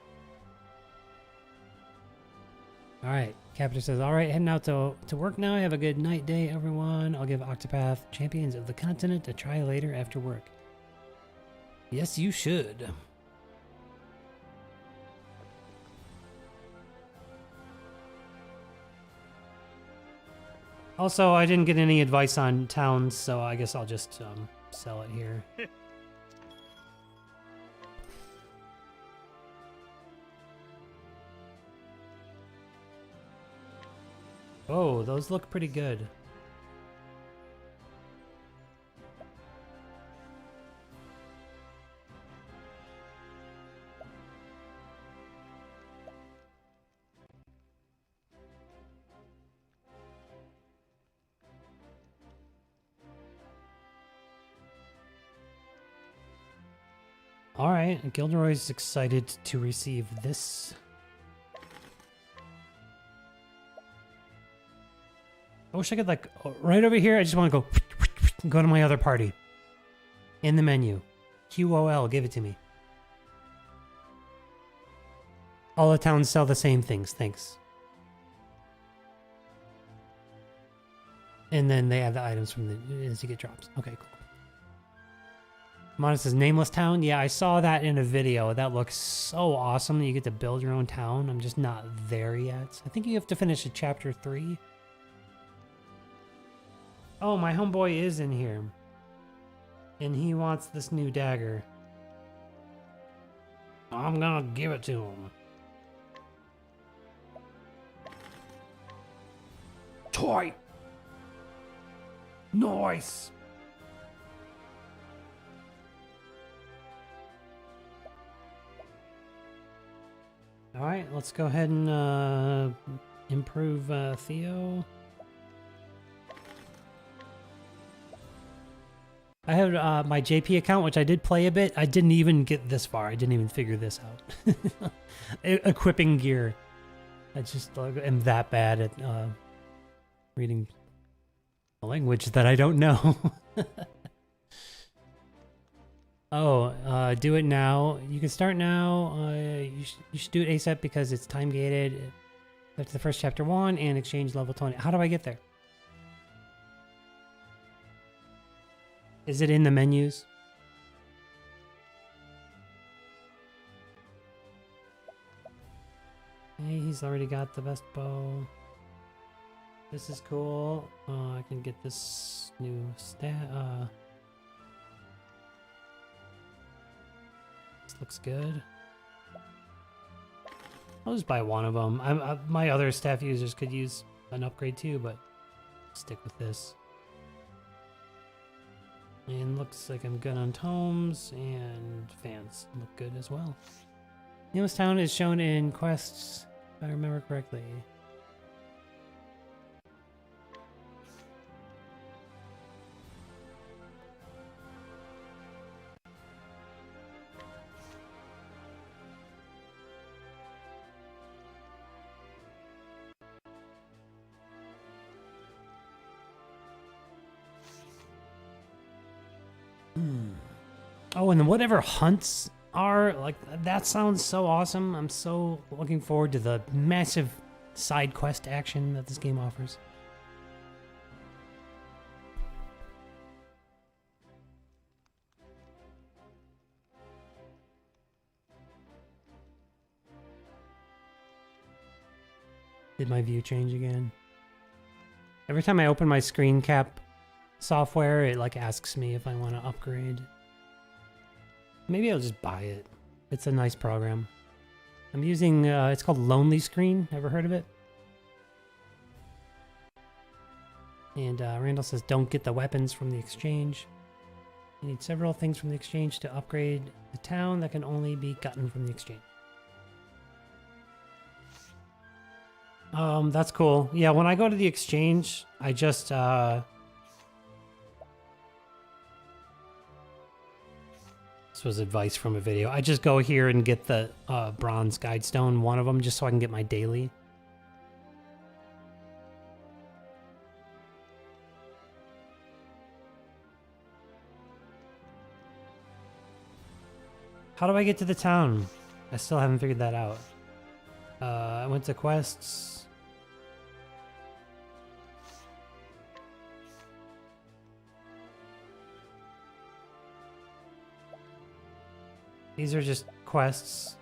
Alright. Captain says, alright, heading out to work now. Have a good night day, everyone. I'll give Octopath Champions of the Continent a try later after work. Yes, you should. Also, I didn't get any advice on towns, so I guess I'll just sell it here. Oh, those look pretty good. All right, Gilderoy's excited to receive this. I wish I could, like, right over here, I just want to go to my other party. In the menu. QOL, give it to me. All the towns sell the same things, thanks. And then they have the items from the, as you get drops. Okay, cool. Modest says Nameless Town. Yeah, I saw that in a video. That looks so awesome that you get to build your own town. I'm just not there yet. I think you have to finish chapter 3. Oh, my homeboy is in here. And he wants this new dagger. I'm gonna give it to him. Toy! Nice! Alright, let's go ahead and improve Theo. I have my JP account, which I did play a bit. I didn't even get this far. I didn't even figure this out. Equipping gear. I just am that bad at reading a language that I don't know. Oh, do it now. You can start now. You should do it ASAP because it's time gated. After the first chapter 1 and exchange level 20. How do I get there? Is it in the menus? Hey, he's already got the best bow. This is cool. I can get this new stat. This looks good. I'll just buy one of them. My other staff users could use an upgrade too, but stick with this. And looks like I'm good on tomes, and fans look good as well. Newest town is shown in quests, if I remember correctly. Oh, and whatever hunts are, like, that sounds so awesome. I'm so looking forward to the massive side quest action that this game offers. Did my view change again? Every time I open my screen cap software, it like asks me if I want to upgrade. Maybe I'll just buy it. It's a nice program. I'm using, it's called Lonely Screen. Ever heard of it? And Randall says, don't get the weapons from the exchange. You need several things from the exchange to upgrade the town that can only be gotten from the exchange. That's cool. Yeah, when I go to the exchange, I just, This was advice from a video. I just go here and get the bronze guide stone, one of them, just so I can get my daily. How do I get to the town? I still haven't figured that out. I went to quests. These are just quests.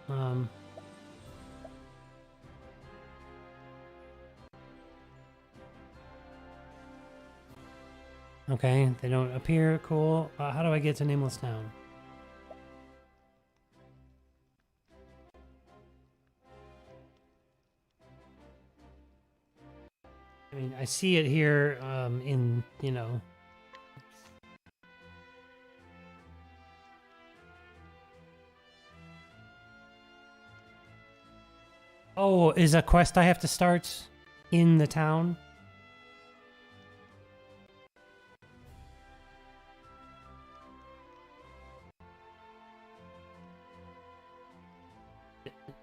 Okay, they don't appear. Cool. How do I get to Nameless Town? I mean, I see it here in, you know... Oh, is a quest I have to start in the town?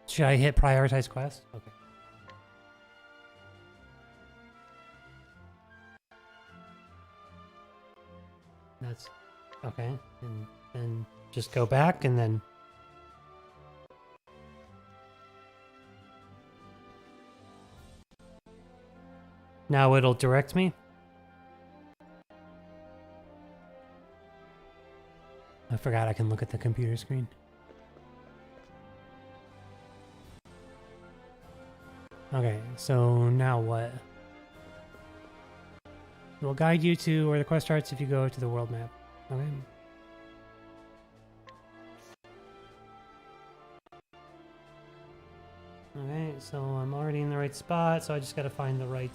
Should I hit prioritize quest? Okay. That's okay. And then just go back and then... Now it'll direct me. I forgot I can look at the computer screen. Okay, so now what? It will guide you to where the quest starts if you go to the world map. Okay. Okay, so I'm already in the right spot, so I just gotta find the right,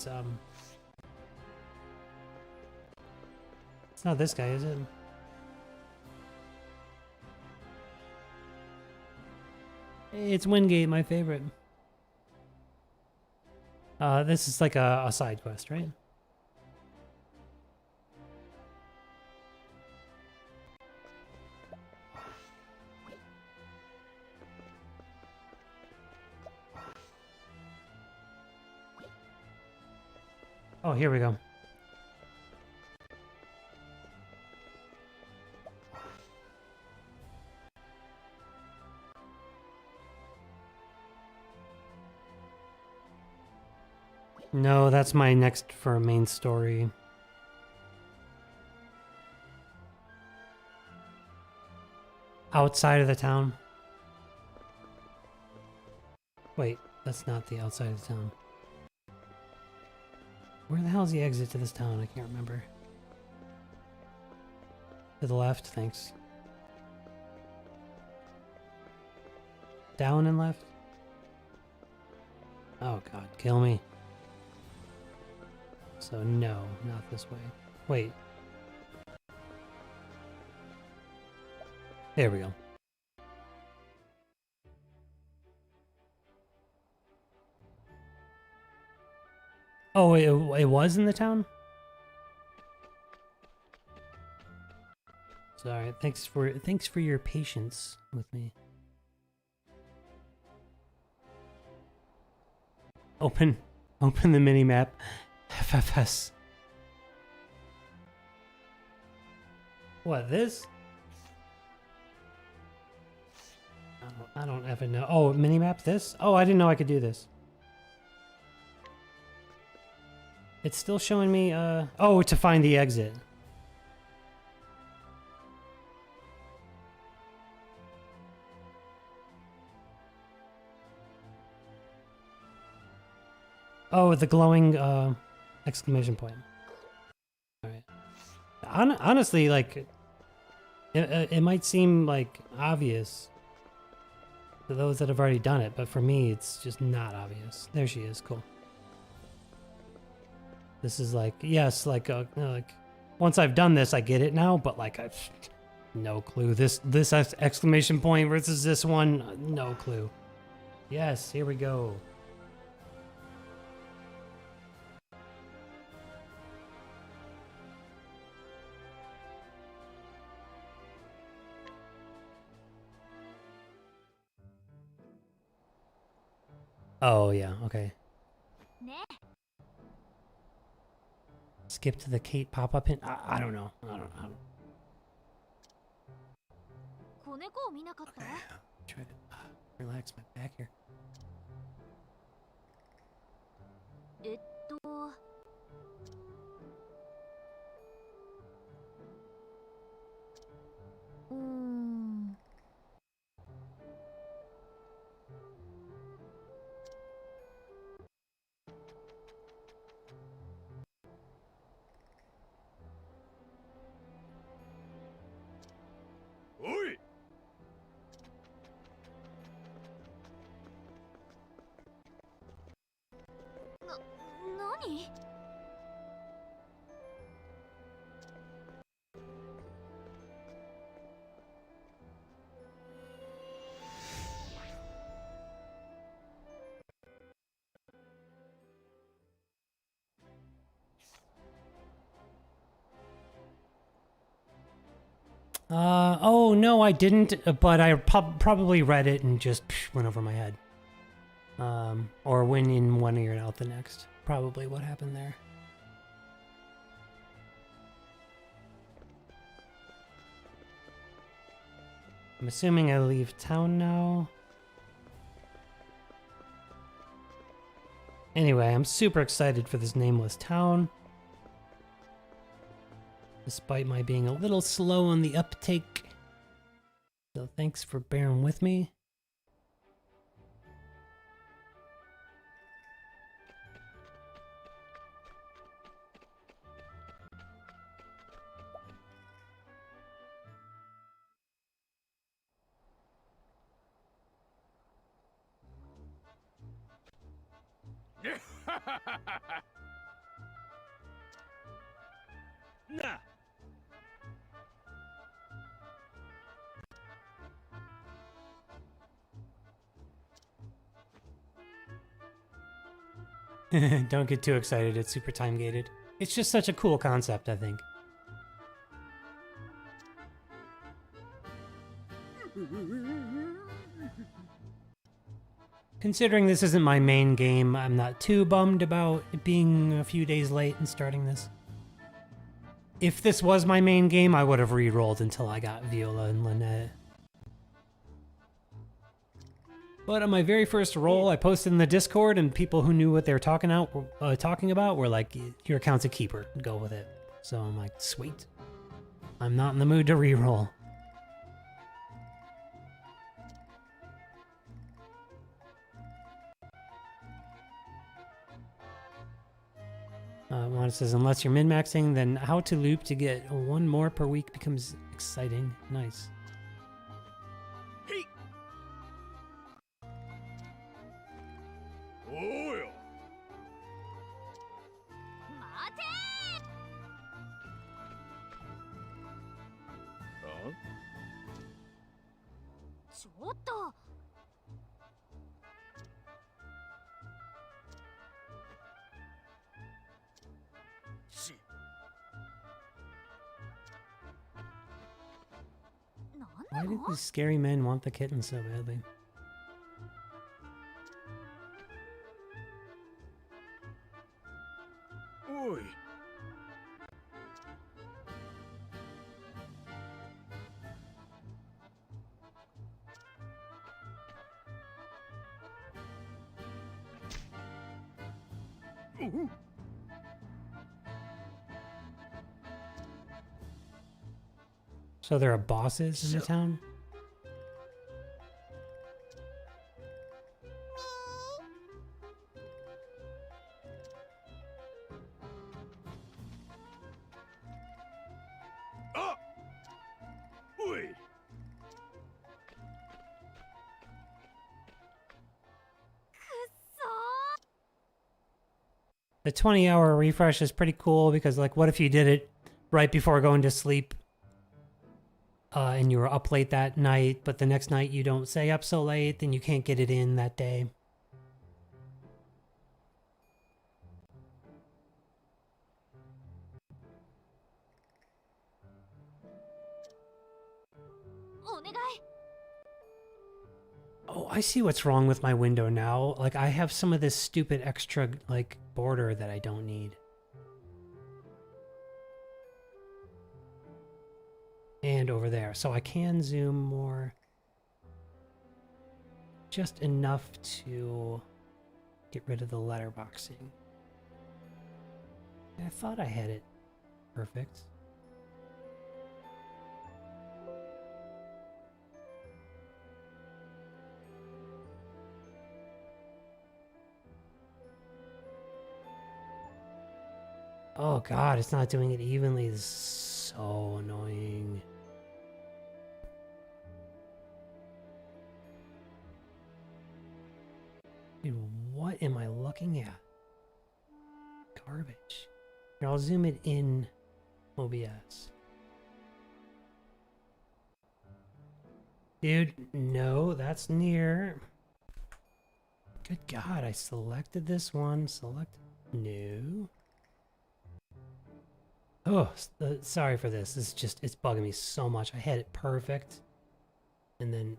It's not this guy, is it? It's Wingate, my favorite. This is like a side quest, right? Oh, here we go. No, that's my next for a main story. Outside of the town. Wait, that's not the outside of the town. Where the hell is the exit to this town? I can't remember. To the left, thanks. Down and left? Oh god, kill me. So no, not this way. Wait. There we go. Oh, it was in the town? Sorry, thanks for your patience with me. Open the mini map. FFS. What, this? I don't effing know. Oh, mini map this? Oh, I didn't know I could do this. It's still showing me, oh, to find the exit. Oh, the glowing, exclamation point. Alright. Honestly, like, it might seem, like, obvious to those that have already done it, but for me, it's just not obvious. There she is, cool. This is like, yes, like once I've done this, I get it now, but like I've no clue. This exclamation point versus this one, no clue. Yes, here we go. Oh, yeah, okay. ね Skip to the Kate pop-up hint? I don't know. I don't know. 子猫を見なかった Try to relax my back here. えっとうーん おい 何 Oh no, I didn't, but I probably read it and just went over my head. Or went in one ear and out the next. Probably what happened there. I'm assuming I leave town now. Anyway, I'm super excited for this nameless town. Despite my being a little slow on the uptake. So thanks for bearing with me. Nah. Don't get too excited, it's super time gated. It's just such a cool concept, I think. Considering this isn't my main game, I'm not too bummed about it being a few days late and starting this. If this was my main game, I would have re-rolled until I got Viola and Lynette. But on my very first roll, I posted in the Discord, and people who knew what they were talking about were like, "Your account's a keeper. Go with it." So I'm like, sweet. I'm not in the mood to re-roll. One says, unless you're min-maxing, then how to loop to get one more per week becomes exciting. Nice. Hey. Oh yeah. 待て Huh? ちょっと Shit. なん Why な did の these scary men want the kitten so badly? Oi. Ooh. So there are bosses in the town? Ah. Oi. The 20-hour refresh is pretty cool because, like, what if you did it right before going to sleep and you were up late that night, but the next night you don't stay up so late, then you can't get it in that day. Oh, I see what's wrong with my window now. Like, I have some of this stupid extra, like, border that I don't need. And over there. So I can zoom more. Just enough to get rid of the letterboxing. I thought I had it perfect. Oh god, it's not doing it evenly. This is so annoying. Dude, what am I looking at? Garbage. Here, I'll zoom it in OBS. Dude, no, that's near. Good god, I selected this one. Select. No. Oh, sorry for this. It's just, it's bugging me so much. I had it perfect. And then...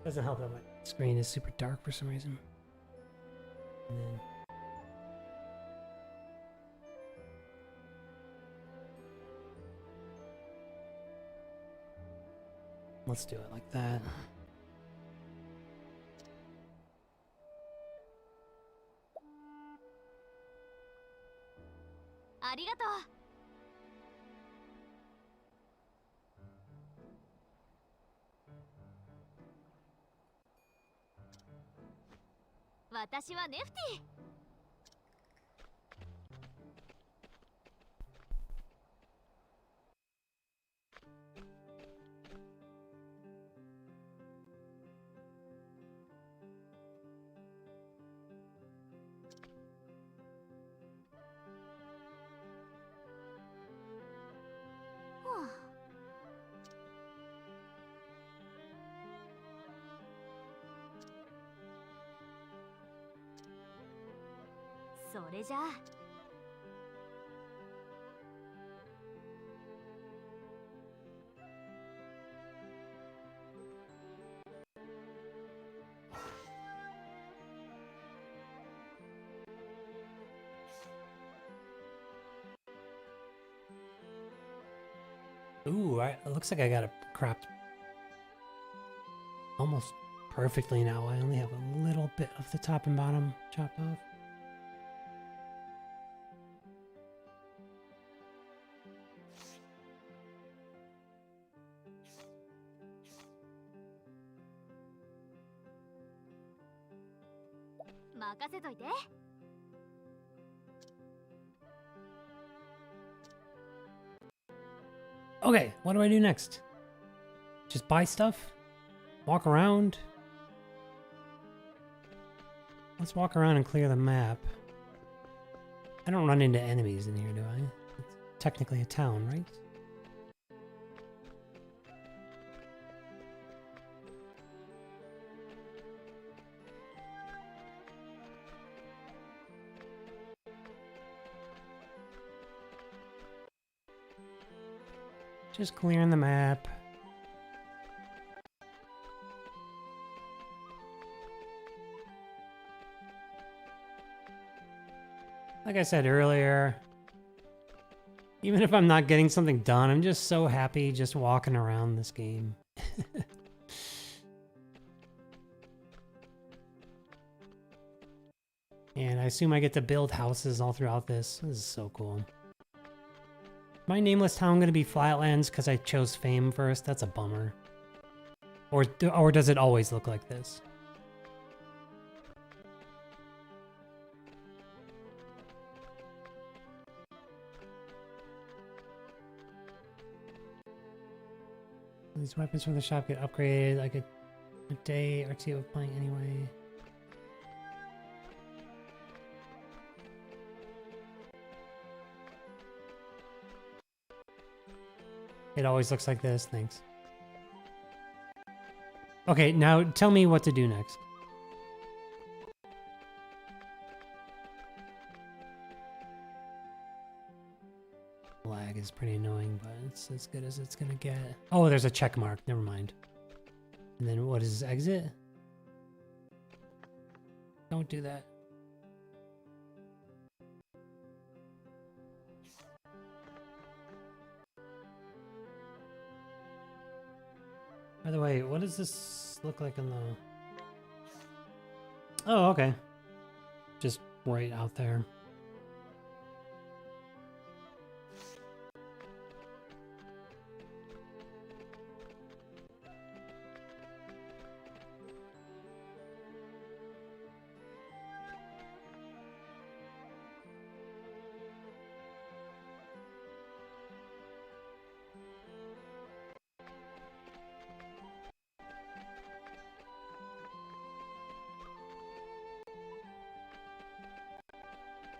Doesn't help that my screen is super dark for some reason. And then... let's do it like that. Arigato. 私はネフティ。それじゃあ。Ooh, it looks like I got it cropped almost perfectly now. I only have a little bit of the top and bottom chopped off. Okay, what do I do next? Just buy stuff? Walk around? Let's walk around and clear the map. I don't run into enemies in here, do I? It's technically a town, right? Just clearing the map. Like I said earlier, even if I'm not getting something done, I'm just so happy just walking around this game. And I assume I get to build houses all throughout this. This is so cool. My nameless town going to be Flatlands because I chose Fame first? That's a bummer. Or does it always look like this? These weapons from the shop get upgraded like a day or two of playing anyway. It always looks like this, thanks. Okay, now tell me what to do next. Lag is pretty annoying, but it's as good as it's gonna get. Oh, there's a check mark, never mind. And then what is exit? Don't do that. By the way, what does this look like on the... Oh, okay. Just right out there.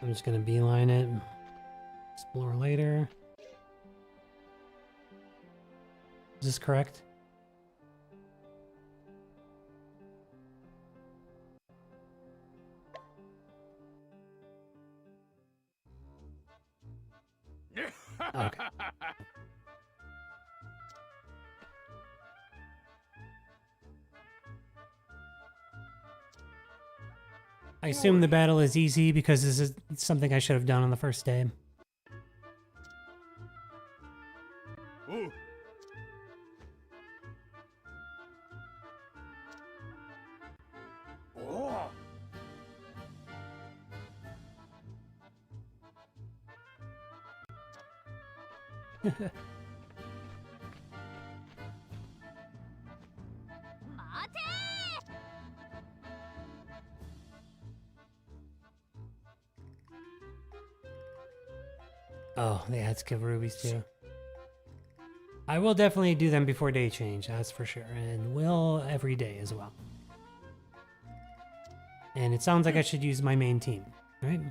I'm just gonna beeline it. Explore later. Is this correct? Okay. I assume the battle is easy because this is something I should have done on the first day. Oh. Oh. Oh, they had to give rubies too. I will definitely do them before day change, that's for sure. And will every day as well. And it sounds like I should use my main team, right?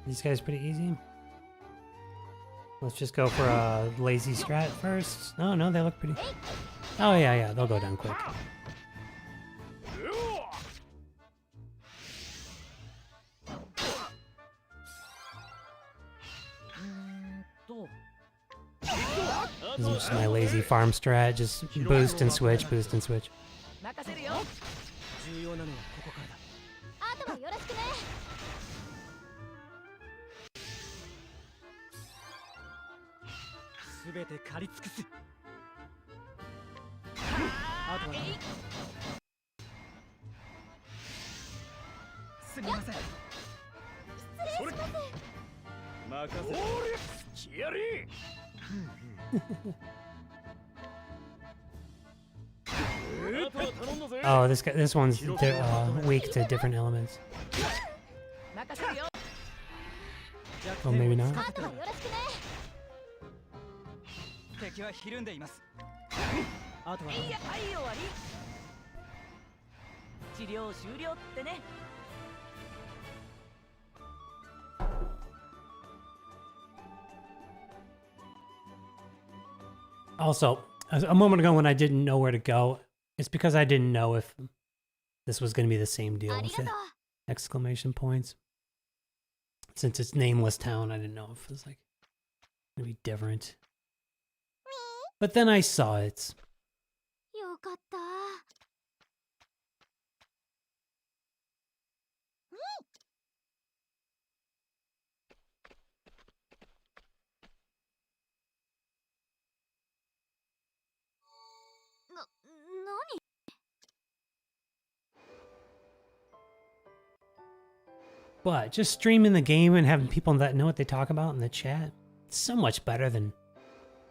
These guys pretty easy. Let's just go for a lazy strat first. Oh no, they look pretty. Oh yeah, they'll go down quick. This is just my lazy farm strat. Just boost and switch, boost and switch. Oh, this one's weak to different elements. Oh, maybe not. Also, a moment ago when I didn't know where to go, it's because I didn't know if this was going to be the same deal with the exclamation points. Since it's nameless town, I didn't know if it was like going to be different. But then I saw it. But just streaming the game and having people that know what they talk about in the chat, it's so much better than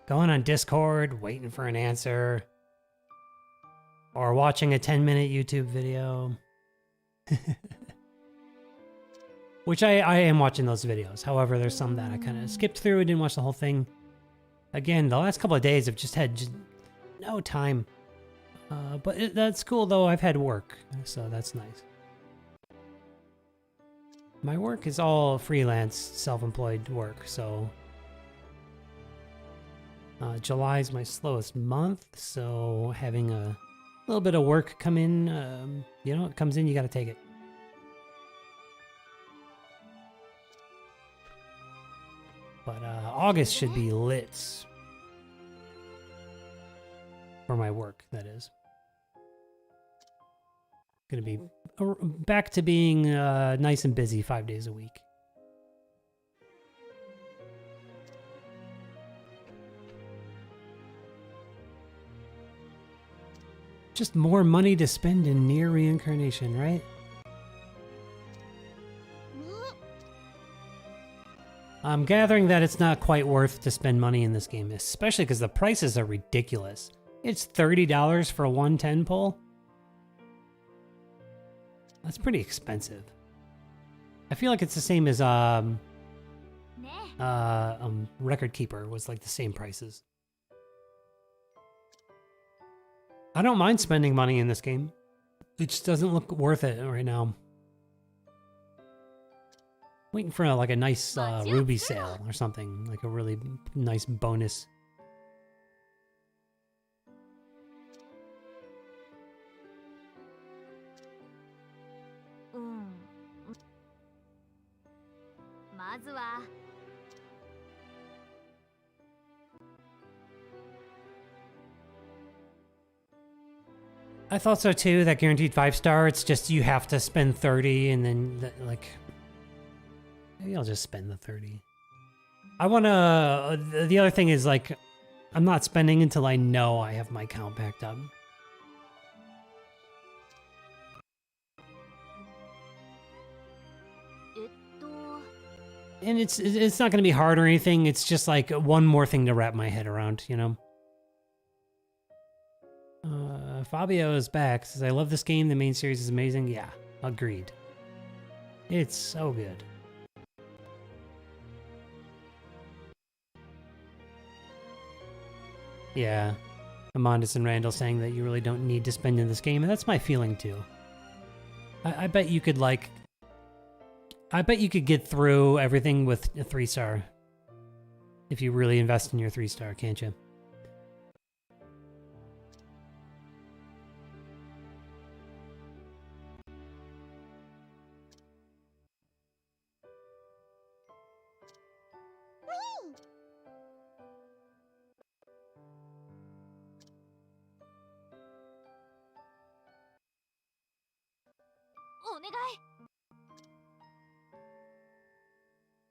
going on Discord, waiting for an answer, or watching a 10-minute YouTube video. Which I am watching those videos. However, there's some that I kind of skipped through and didn't watch the whole thing. Again, the last couple of days I've just had no time. But that's cool though, I've had work, so that's nice. My work is all freelance, self-employed work, so... July is my slowest month, so having a little bit of work come in, you know, it comes in, you gotta take it. But August should be lit. For my work, that is. Gonna be back to being nice and busy 5 days a week. Just more money to spend in near reincarnation, right? I'm gathering that it's not quite worth to spend money in this game, especially because the prices are ridiculous. It's $30 for a 110 pull? That's pretty expensive. I feel like it's the same as Record Keeper was like the same prices. I don't mind spending money in this game. It just doesn't look worth it right now. Waiting for like a nice Ruby sale or something, like a really nice bonus. I thought so too, that guaranteed 5-star, it's just you have to spend 30 and then like, maybe I'll just spend the 30. I wanna, the other thing is like, I'm not spending until I know I have my account backed up. And it's not gonna be hard or anything, it's just like one more thing to wrap my head around, you know? Fabio is back, says, I love this game, the main series is amazing. Yeah, agreed. It's so good. Yeah, Amandus and Randall saying that you really don't need to spend in this game, and that's my feeling too. I bet you could like... I bet you could get through everything with a 3-star. If you really invest in your 3-star, can't you?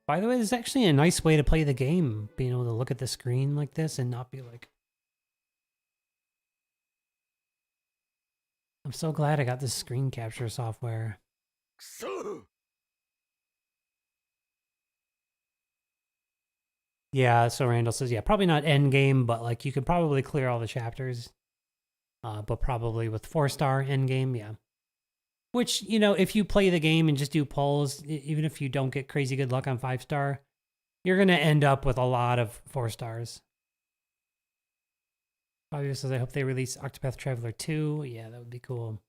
By the way, this is actually a nice way to play the game, being able to look at the screen like this and not be like... I'm so glad I got this screen capture software. Yeah, so Randall says, yeah, probably not end game, but like you could probably clear all the chapters. But probably with 4-star end game, yeah. Which, you know, if you play the game and just do polls, even if you don't get crazy good luck on 5-star, you're going to end up with a lot of 4-stars. Fabio says, I hope they release Octopath Traveler 2. Yeah, that would be cool.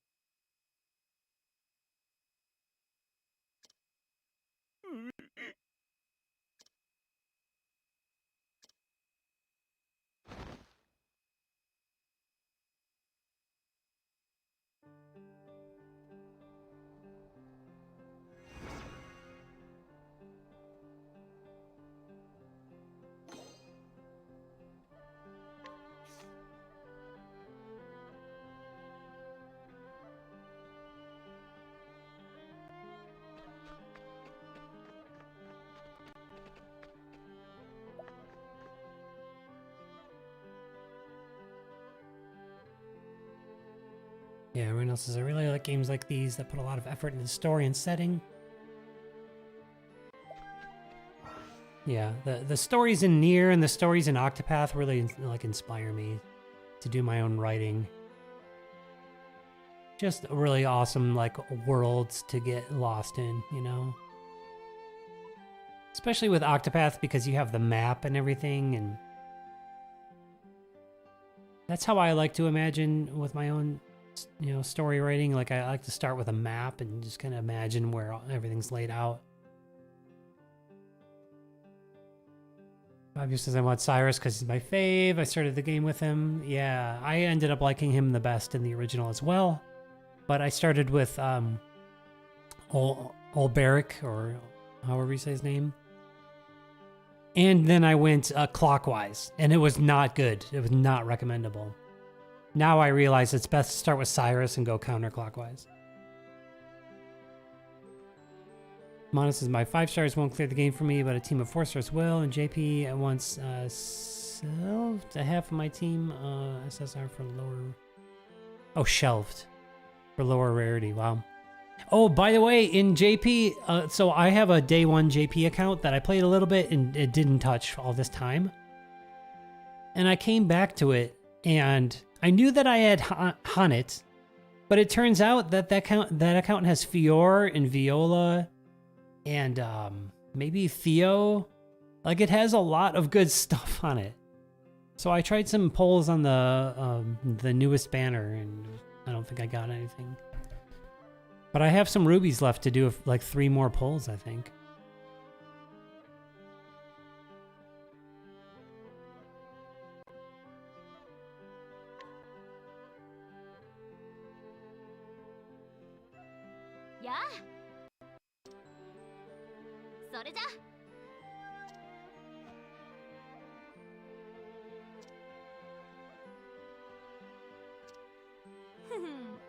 Yeah, everyone else says, I really like games like these that put a lot of effort into the story and setting. Yeah, the stories in Nier and the stories in Octopath really like inspire me to do my own writing. Just really awesome like worlds to get lost in, you know? Especially with Octopath because you have the map and everything, and that's how I like to imagine with my own, you know, story writing. Like I like to start with a map and just kind of imagine where everything's laid out. Obviously, I want Cyrus because he's my fave. I started the game with him. Yeah, I ended up liking him the best in the original as well. But I started with Ulberic, or however you say his name. And then I went clockwise, and it was not good. It was not recommendable. Now I realize it's best to start with Cyrus and go counterclockwise. Modest is my 5 stars won't clear the game for me, but a team of 4 stars will. And JP at once shelved a half of my team SSR for lower. Oh, shelved for lower rarity. Wow. Oh, by the way, in JP, so I have a day 1 JP account that I played a little bit and it didn't touch all this time. And I came back to it and I knew that I had Hunnet, but it turns out that that account has Fior and Viola and maybe Theo. Like, it has a lot of good stuff on it. So I tried some polls on the newest banner, and I don't think I got anything. But I have some rubies left to do, like 3 more polls, I think. Yeah. それじゃ。ふふん。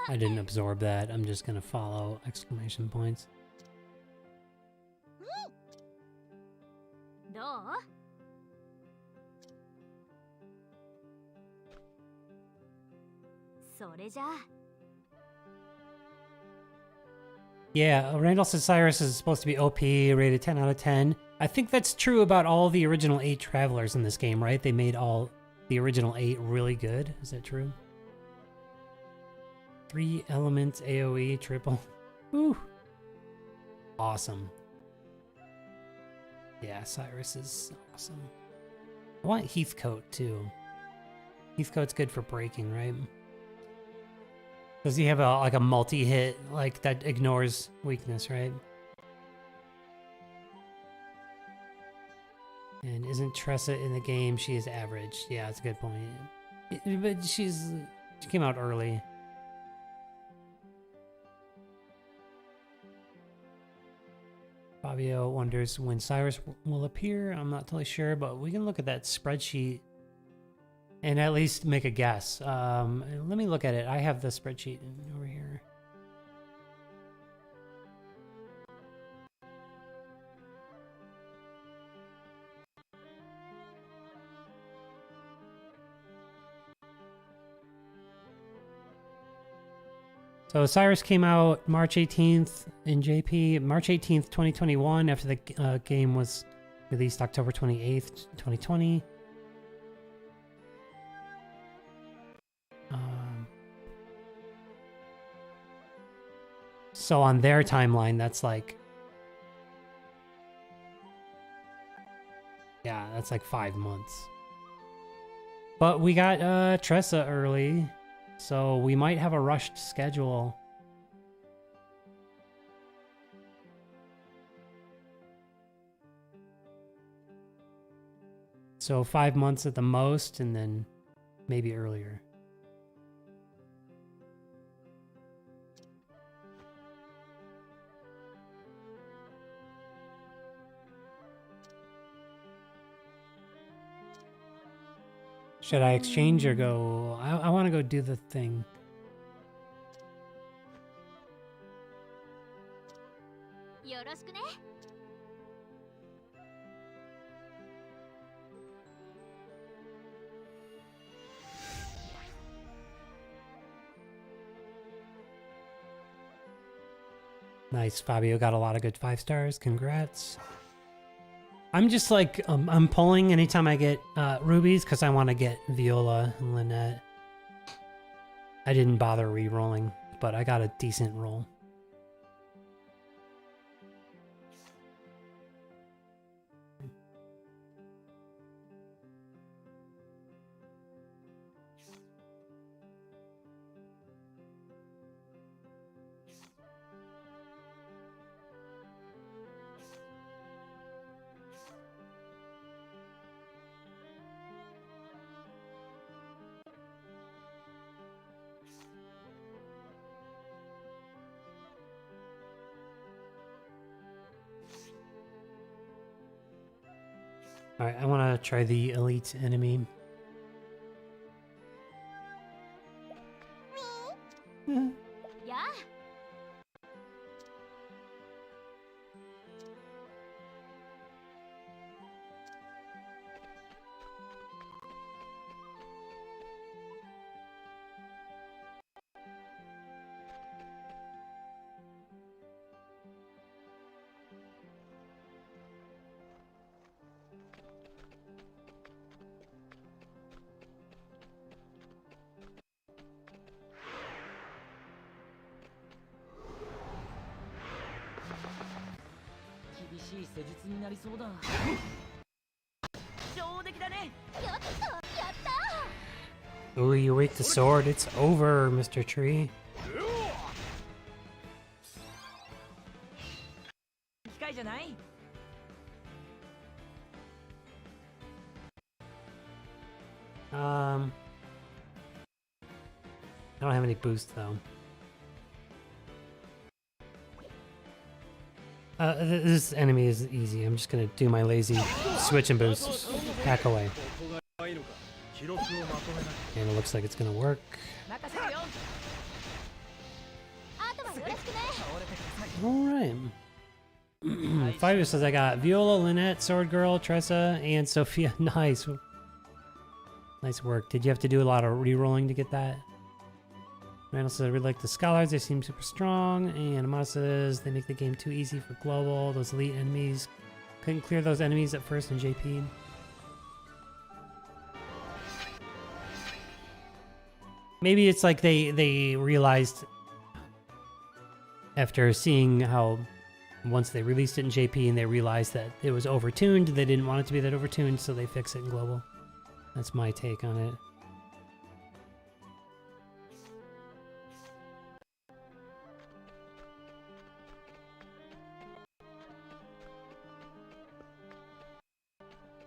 I didn't absorb that. I'm just gonna follow exclamation points. どう？ それじゃ。 Yeah, Randall says Cyrus is supposed to be OP, rated 10 out of 10. I think that's true about all the original 8 Travelers in this game, right? They made all the original 8 really good. Is that true? 3 elements, AoE, triple. Woo! Awesome. Yeah, Cyrus is awesome. I want Heathcote, too. Heathcote's good for breaking, right? Does he have a multi-hit, like, that ignores weakness, right? And isn't Tressa in the game? She is average. Yeah, that's a good point. But she came out early. Fabio wonders when Cyrus will appear. I'm not totally sure, but we can look at that spreadsheet and at least make a guess. Let me look at it. I have the spreadsheet over here. So Cyrus came out March 18th in JP, March 18th, 2021, after the game was released October 28th, 2020. So on their timeline, that's like... Yeah, that's like 5 months. But we got Tressa early. So we might have a rushed schedule. So 5 months at the most, and then maybe earlier. Should I exchange or go? I want to go do the thing. Nice, Fabio got a lot of good 5 stars. Congrats. I'm just like, I'm pulling anytime I get rubies because I want to get Viola and Lynette. I didn't bother re-rolling, but I got a decent roll. Alright, I want to try the elite enemy. Yeah. Ooh, you wait the sword. It's over, Mr. Tree. I don't have any boost though. This enemy is easy. I'm just gonna do my lazy switch and boost. Hack away. And it looks like it's gonna work. Alright. Fighter says I got Viola, Lynette, Sword Girl, Tressa, and Sophia. Nice. Nice work. Did you have to do a lot of re-rolling to get that? Randall says I really like the scholars, they seem super strong. And Amada says they make the game too easy for global. Those elite enemies. Couldn't clear those enemies at first in JP. Maybe it's like they realized after seeing how once they released it in JP and they realized that it was overtuned, they didn't want it to be that overtuned, so they fix it in global. That's my take on it.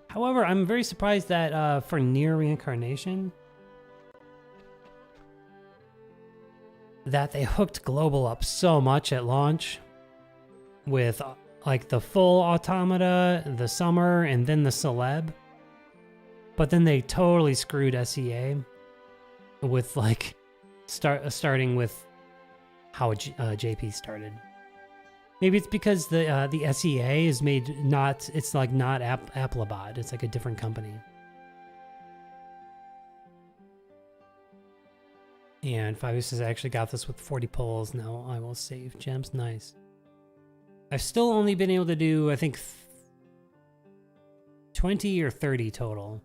However, I'm very surprised that for Near Reincarnation, that they hooked global up so much at launch with like the full Automata, the Summer, and then the Celeb. But then they totally screwed SEA with like starting with how JP started. Maybe it's because the SEA is made not, it's like not Applebot, it's like a different company. And Fabio says I actually got this with 40 pulls. Now I will save gems. Nice. I've still only been able to do, I think, 20 or 30 total.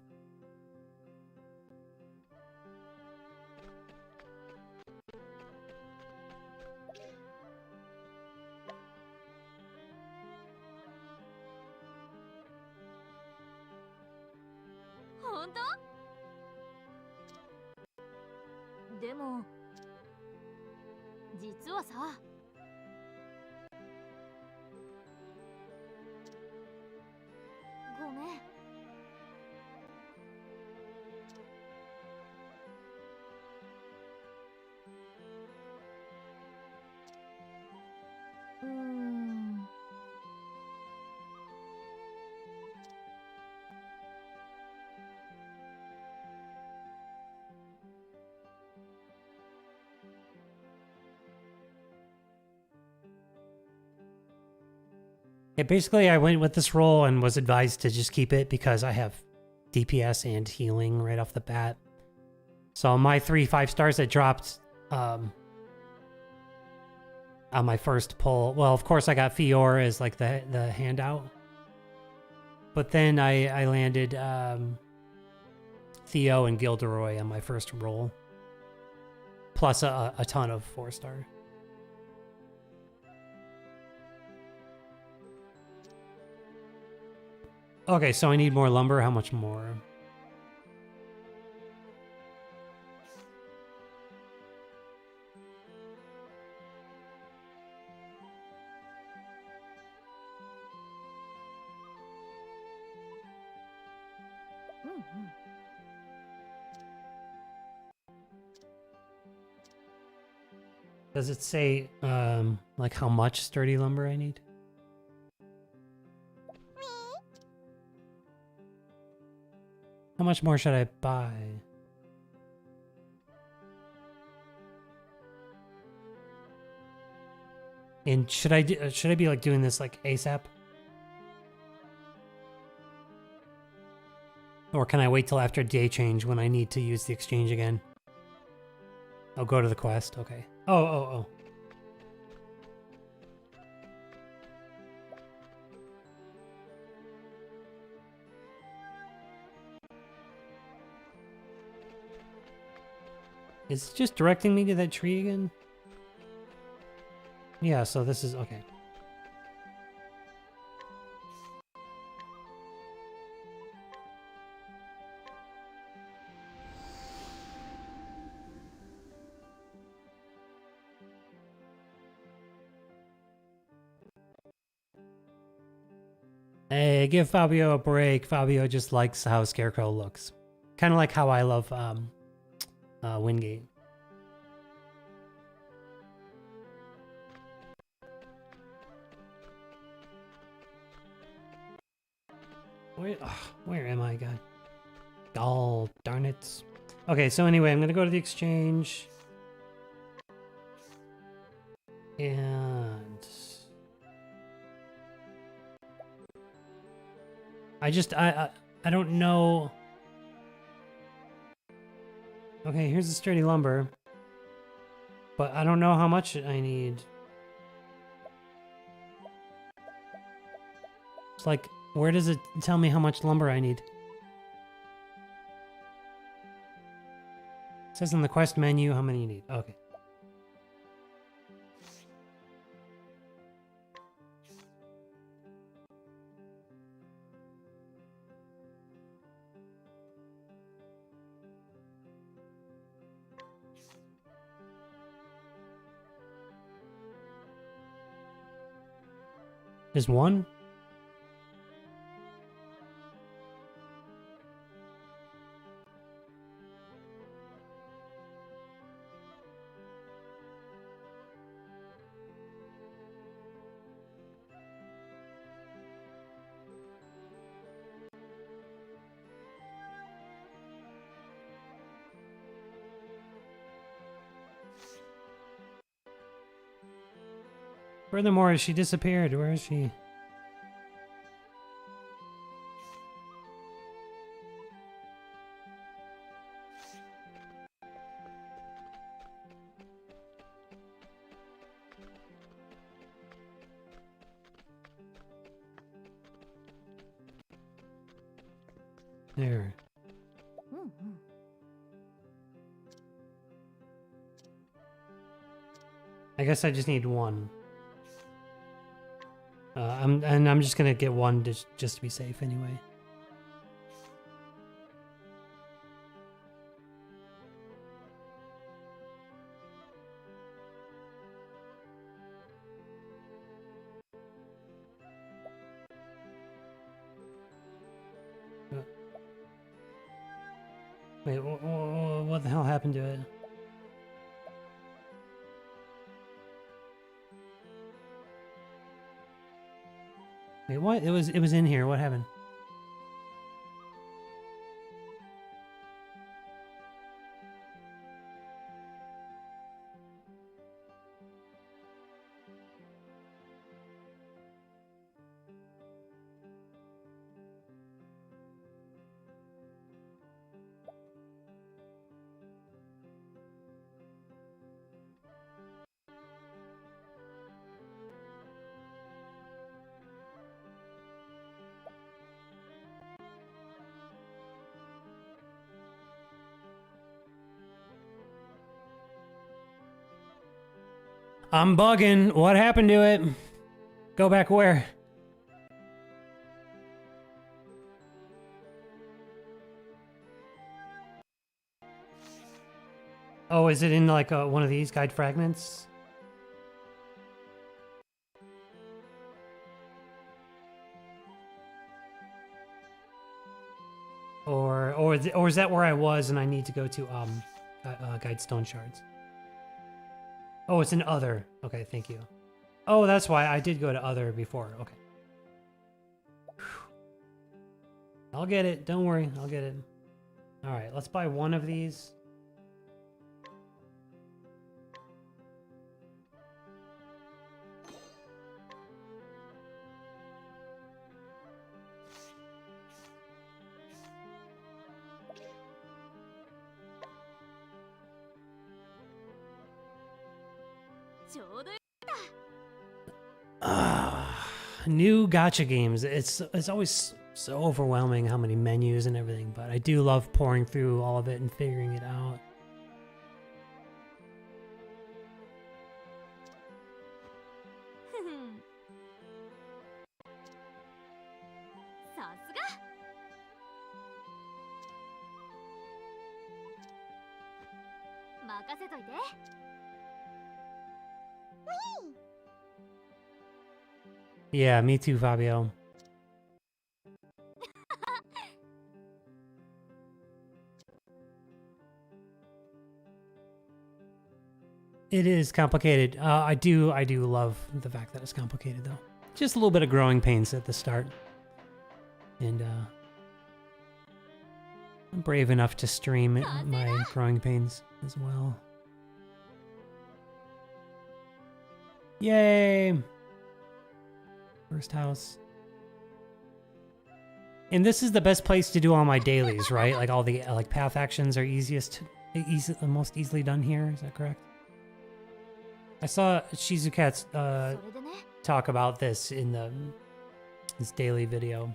Yeah, basically I went with this roll and was advised to just keep it because I have DPS and healing right off the bat. So my 3 5 stars that dropped on my first pull. Well, of course I got Fior as like the handout. But then I landed Theo and Gilderoy on my first roll. Plus a ton of 4-star. Okay, so I need more lumber. How much more? Does it say like how much sturdy lumber I need? How much more should I buy? And should I be like doing this like ASAP? Or can I wait till after day change when I need to use the exchange again? I'll go to the quest. Okay. Oh. Is it just directing me to that tree again? Yeah, so this is okay. Hey, give Fabio a break. Fabio just likes how Scarecrow looks. Kind of like how I love Wingate. Where am I, God? Oh, darn it. Okay, so anyway, I'm gonna go to the exchange. And I don't know. Okay, here's the sturdy lumber. But I don't know how much I need. It's like, where does it tell me how much lumber I need? It says in the quest menu how many you need. Okay. Is one? Furthermore, she disappeared. Where is she? There. I guess I just need one. I'm just gonna get one just to be safe anyway. Wait, what the hell happened to it? Wait, what? It was in here. What happened? I'm bugging. What happened to it? Go back where? Oh, is it in like one of these guide fragments? Or is that where I was and I need to go to guide stone shards? Oh, it's in other. Okay, thank you. Oh, that's why I did go to other before. Okay. I'll get it. Don't worry. I'll get it. All right, let's buy one of these. New gacha games. It's always so overwhelming how many menus and everything, but I do love pouring through all of it and figuring it out. Yeah, me too, Fabio. It is complicated. I do love the fact that it's complicated, though. Just a little bit of growing pains at the start. And I'm brave enough to stream my growing pains as well. Yay! First house. And this is the best place to do all my dailies, right? Like all the path actions are most easily done here. Is that correct? I saw Shizukat's talk about this in this daily video,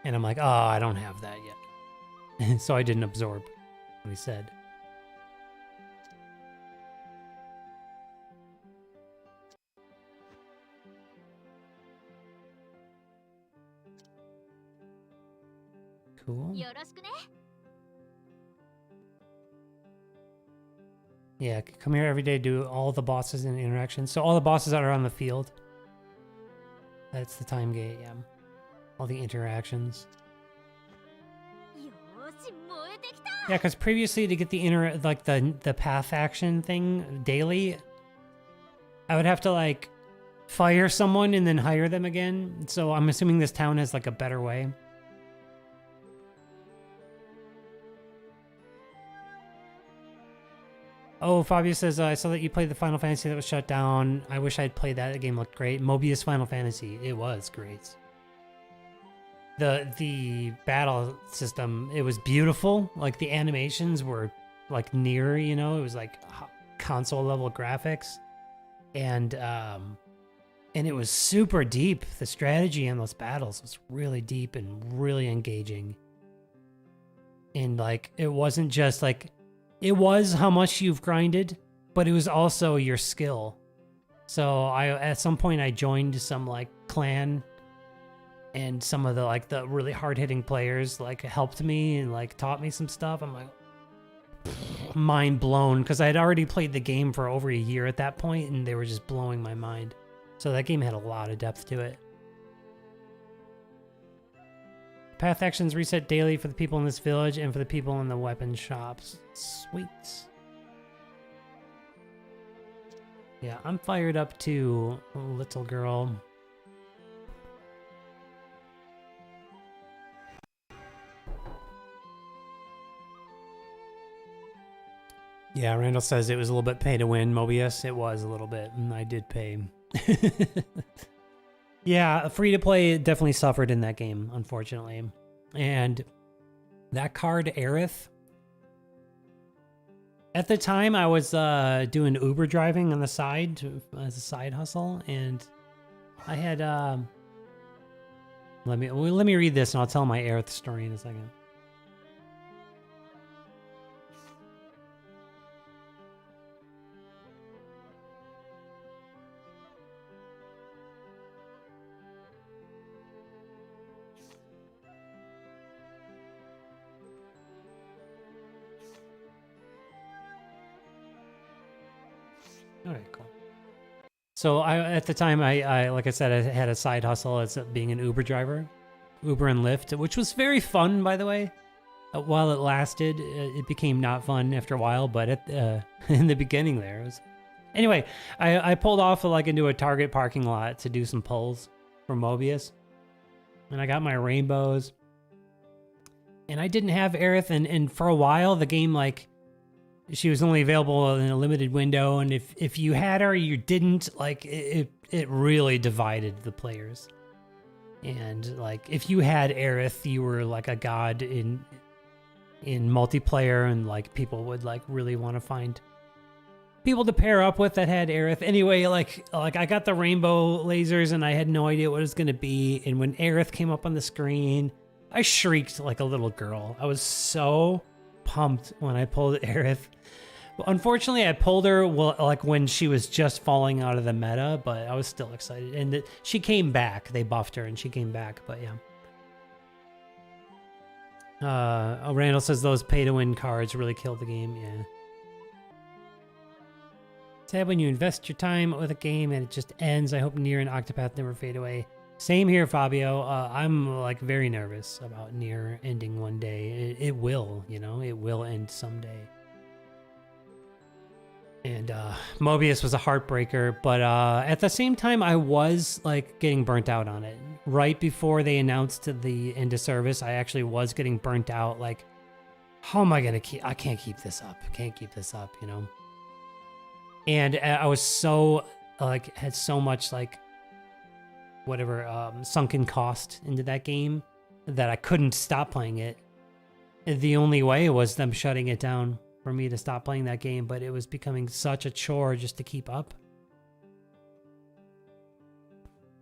and I'm like, oh, I don't have that yet, so I didn't absorb what he said. Cool. Yeah, come here every day, do all the bosses and interactions. So all the bosses that are on the field. That's the time gate, yeah. All the interactions. Yeah, because previously to get the path action thing daily, I would have to like fire someone and then hire them again. So I'm assuming this town has like a better way. Oh, Fabio says, I saw that you played the Final Fantasy that was shut down. I wish I'd played that. The game looked great. Mobius Final Fantasy. It was great. The battle system, it was beautiful. Like, the animations were, like, near, you know? It was, like, console-level graphics. And it was super deep. The strategy in those battles was really deep and really engaging. And, like, it wasn't just, like... It was how much you've grinded, but it was also your skill. So at some point I joined some like clan, and some of the really hard-hitting players like helped me and like taught me some stuff. I'm like mind blown, because I had already played the game for over a year at that point, and they were just blowing my mind. So that game had a lot of depth to it. Path actions reset daily for the people in this village and for the people in the weapon shops. Sweet. Yeah, I'm fired up too, little girl. Yeah, Randall says it was a little bit pay to win, Mobius. It was a little bit, and I did pay. Yeah, free to play definitely suffered in that game, unfortunately. And that card, Aerith. At the time, I was doing Uber driving on the side as a side hustle, and I had let me read this, and I'll tell my Aerith story in a second. All right, cool. So at the time, I like I said, I had a side hustle as being an Uber driver, Uber and Lyft, which was very fun, by the way. While it lasted, it became not fun after a while, but in the beginning there, it was... Anyway, I pulled off like into a Target parking lot to do some pulls for Mobius. And I got my rainbows. And I didn't have Aerith, and for a while, the game, like, she was only available in a limited window, and if you had her, you didn't, like, it really divided the players. And, like, if you had Aerith, you were, like, a god in multiplayer, and, like, people would, like, really want to find people to pair up with that had Aerith. Anyway, like I got the rainbow lasers, and I had no idea what it was going to be, and when Aerith came up on the screen, I shrieked like a little girl. I was so pumped when I pulled Aerith. Unfortunately, I pulled her like when she was just falling out of the meta, but I was still excited. And she came back. They buffed her, and she came back, but yeah. Randall says those pay-to-win cards really killed the game. Yeah. Sad when you invest your time with a game and it just ends. I hope Nier and Octopath never fade away. Same here, Fabio. I'm like very nervous about Nier ending one day. It will, you know, it will end someday. And Mobius was a heartbreaker, but at the same time, I was like getting burnt out on it. Right before they announced the end of service, I actually was getting burnt out. Like, how am I gonna keep? I can't keep this up. Can't keep this up, you know. And I was so like had so much like whatever sunken cost into that game that I couldn't stop playing it. The only way was them shutting it down for me to stop playing that game, but it was becoming such a chore just to keep up.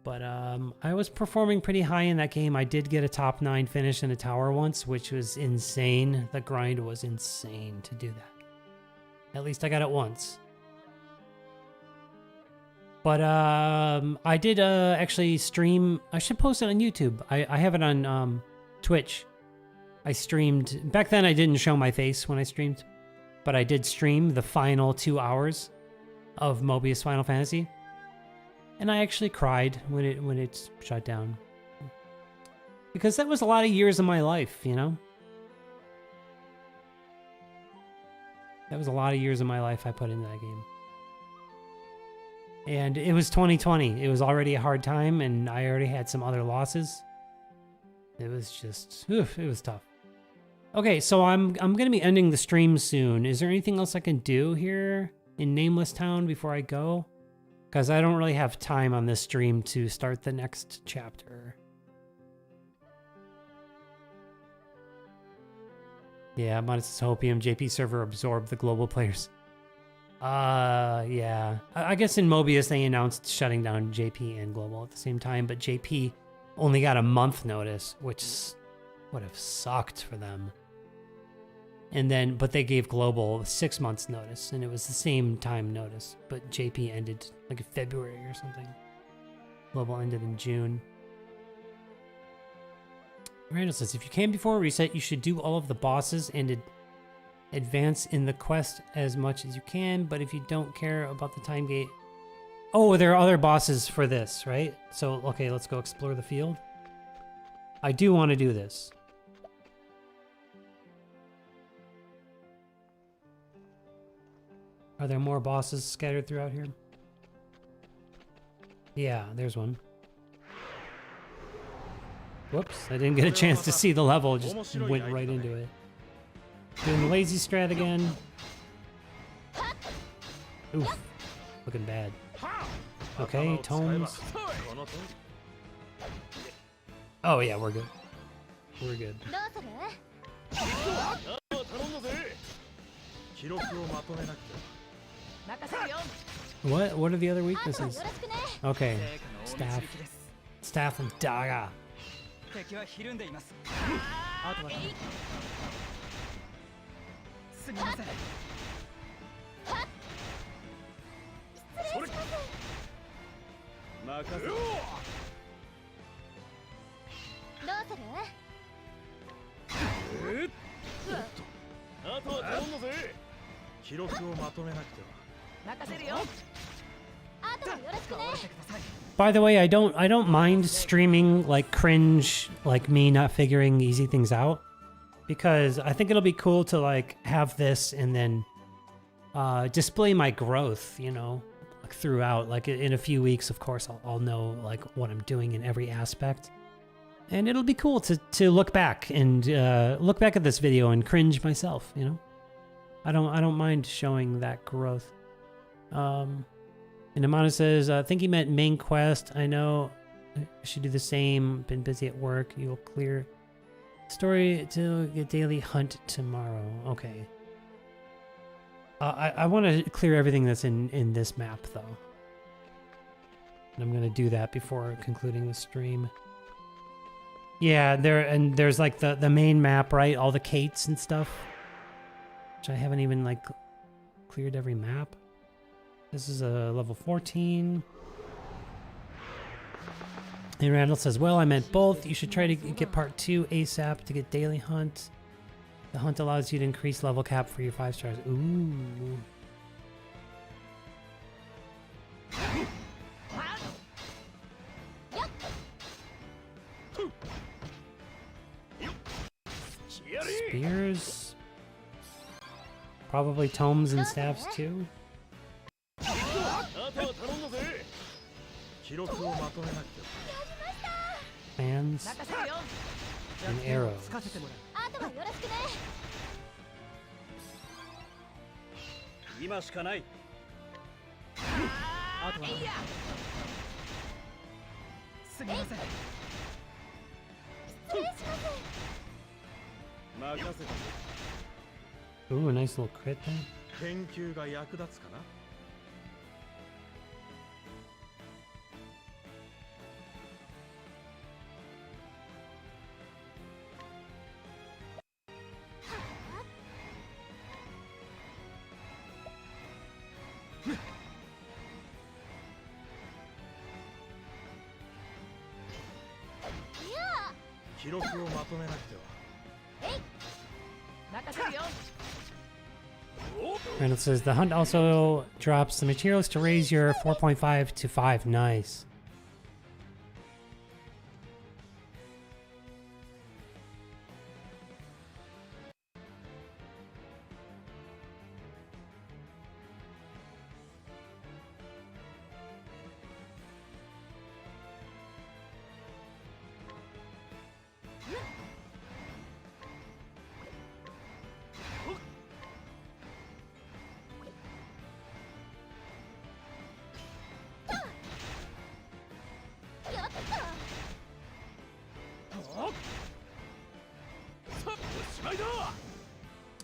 But I was performing pretty high in that game. I did get a top 9 finish in a tower once, which was insane. The grind was insane to do that. At least I got it once. But I did actually stream. I should post it on YouTube. I have it on Twitch. I streamed. Back then I didn't show my face when I streamed. But I did stream the final 2 hours of Mobius Final Fantasy. And I actually cried when it shut down. Because that was a lot of years of my life, you know? That was a lot of years of my life I put into that game. And it was 2020. It was already a hard time, and I already had some other losses. It was just, oof, it was tough. Okay, so I'm going to be ending the stream soon. Is there anything else I can do here in Nameless Town before I go? Because I don't really have time on this stream to start the next chapter. Yeah, Modest Hopium, JP server absorbed the global players. Yeah. I guess in Mobius they announced shutting down JP and Global at the same time, but JP only got a month notice, which would have sucked for them. And then, but they gave Global 6 months notice, and it was the same time notice, but JP ended like in February or something. Global ended in June. Randall says, if you can before reset, you should do all of the bosses and advance in the quest as much as you can, but if you don't care about the time gate... Oh, there are other bosses for this, right? So, okay, let's go explore the field. I do want to do this. Are there more bosses scattered throughout here? Yeah, there's one. Whoops, I didn't get a chance to see the level, just went right into it. Doing the lazy strat again. Oof, looking bad. Okay, tomes. Oh yeah, we're good. We're good. What are the other weaknesses? Okay, staff. Staff and dagger. By the way, I don't mind streaming like cringe, like me not figuring easy things out, because I think it'll be cool to like have this and then display my growth, you know, like throughout. Like in a few weeks, of course, I'll know like what I'm doing in every aspect, and it'll be cool to look back and look back at this video and cringe myself, you know. I don't mind showing that growth. And Amanda says, I think he meant main quest. I know I should do the same. Been busy at work. You'll clear story to get daily hunt tomorrow. Okay. I want to clear everything that's in this map, though. And I'm going to do that before concluding the stream. Yeah, there's like the main map, right? All the Kates and stuff. Which I haven't even, like, cleared every map. This is a level 14. And Randall says, well, I meant both. You should try to get part 2 ASAP to get daily hunt. The hunt allows you to increase level cap for your 5 stars. Ooh. Spears. Probably tomes and staffs too. Fans and arrows. Ooh, a nice little crit there. Randall says the hunt also drops the materials to raise your 4.5 to 5. Nice.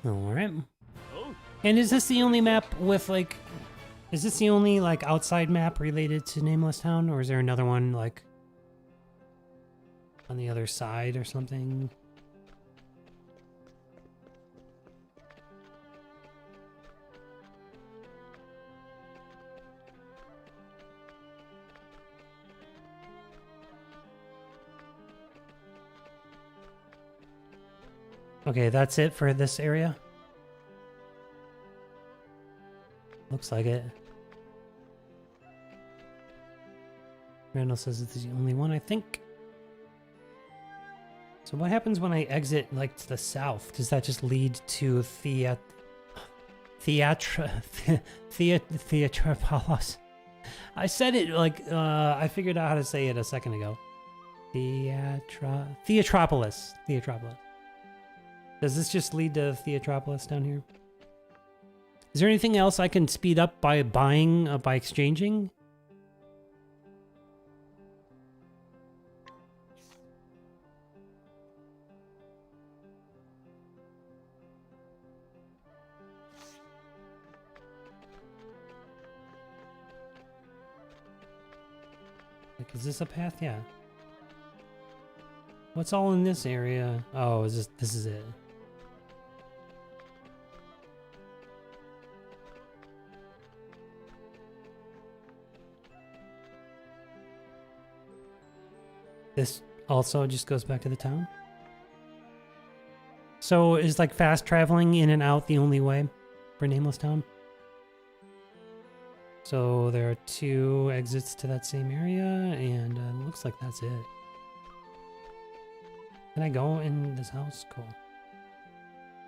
Alright. And is this the only map with, like... Is this the only, like, outside map related to Nameless Town? Or is there another one, like... on the other side or something? Okay, that's it for this area. Looks like it. Randall says it's the only one, I think. So what happens when I exit, like, to the south? Does that just lead to Theatropolis? I said it, like, I figured out how to say it a second ago. Theatropolis. Theatropolis. Does this just lead to Theatropolis down here? Is there anything else I can speed up by buying, by exchanging? Like, is this a path? Yeah. What's all in this area? Oh, this is it. This also just goes back to the town. So is like fast traveling in and out the only way for Nameless Town? So there are 2 exits to that same area, and looks like that's it. Can I go in this house? Cool.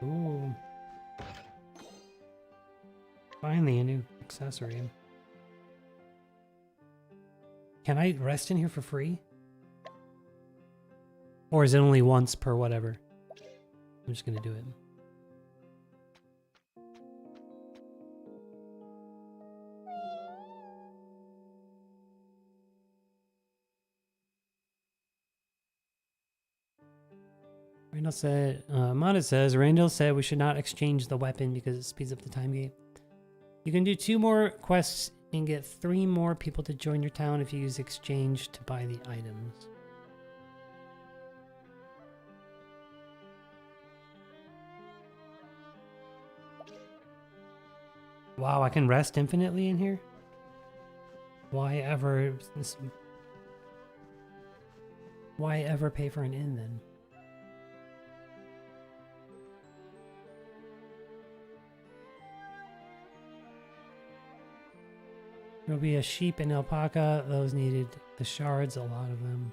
Ooh. Finally, a new accessory. Can I rest in here for free? Or is it only once per whatever? I'm just gonna do it. Randall said, Amanda says, Randall said we should not exchange the weapon because it speeds up the time gate. You can do 2 more quests and get 3 more people to join your town if you use exchange to buy the items. Wow, I can rest infinitely in here? Why ever pay for an inn then? There'll be a sheep and alpaca. Those needed the shards, a lot of them.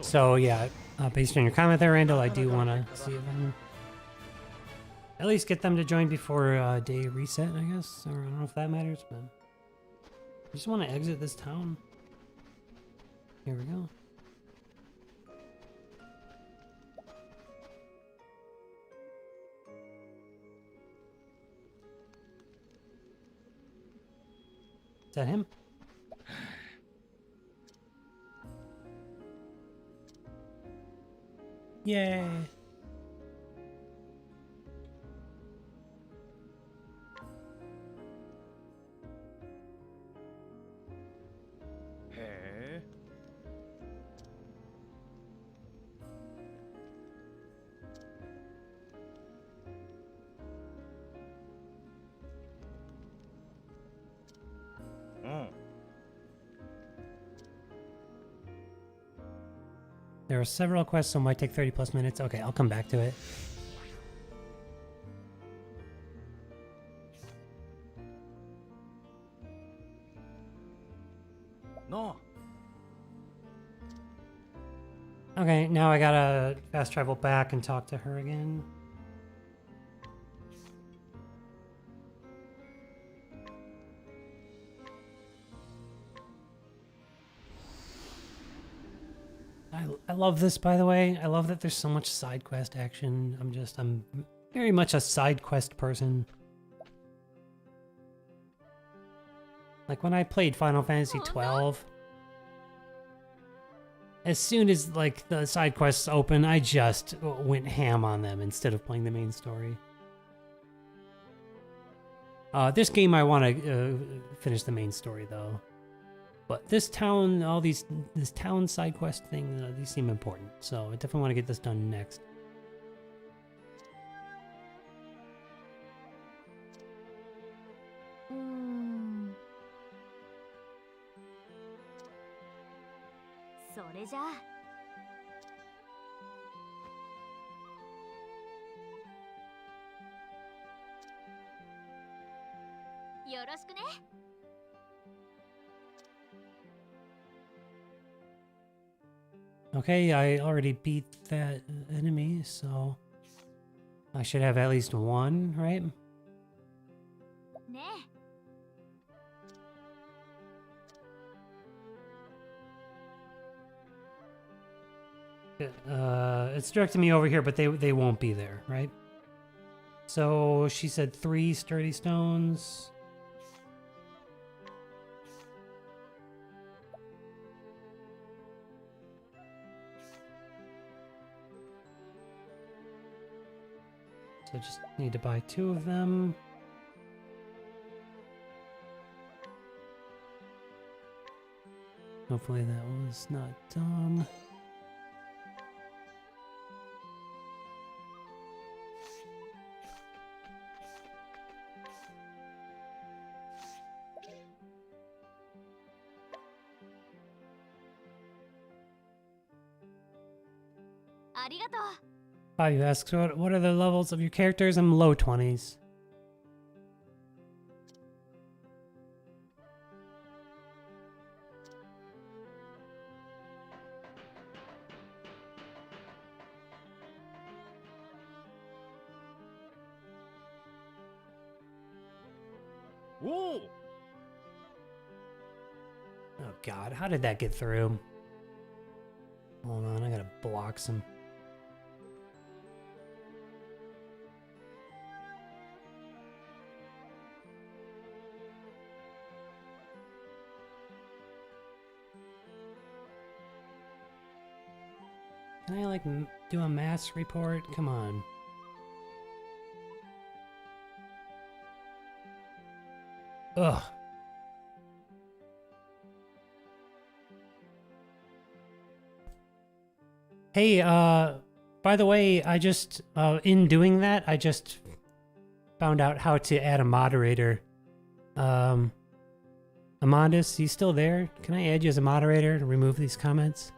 So yeah, based on your comment there, Randall, I do want to see if I can at least get them to join before day reset, I guess. Or I don't know if that matters, but I just want to exit this town. Here we go. Is that him? Yay! There are several quests, so it might take 30 plus minutes. Okay, I'll come back to it. No. Okay, now I gotta fast travel back and talk to her again. I love this, by the way. I love that there's so much side quest action. I'm very much a side quest person. Like when I played Final Fantasy 12, as soon as like the side quests open, I just went ham on them instead of playing the main story. This game I want to finish the main story though. But this town, this town side quest thing, these seem important. So I definitely want to get this done next. よろしくね。 Okay, I already beat that enemy, so I should have at least one, right? ね It's directing me over here, but they won't be there, right? So she said 3 sturdy stones. So I just need to buy 2 of them. Hopefully that was not dumb. Bobby asks, what are the levels of your characters? I'm low 20s. Whoa! Oh god, how did that get through? Hold on, I gotta block some. Can I like do a mass report? Come on. Ugh. Hey, by the way, I just, in doing that, I just found out how to add a moderator. Amandus, you still there? Can I add you as a moderator to remove these comments?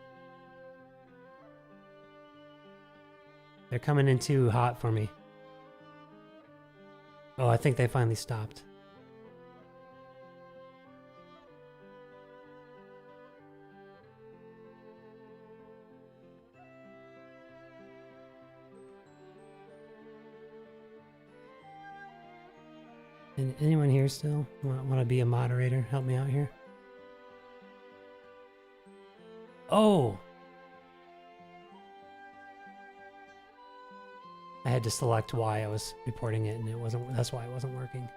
They're coming in too hot for me. Oh, I think they finally stopped. Anyone here still want to be a moderator? Help me out here. Oh! I had to select why I was reporting it, and it wasn't. That's why it wasn't working.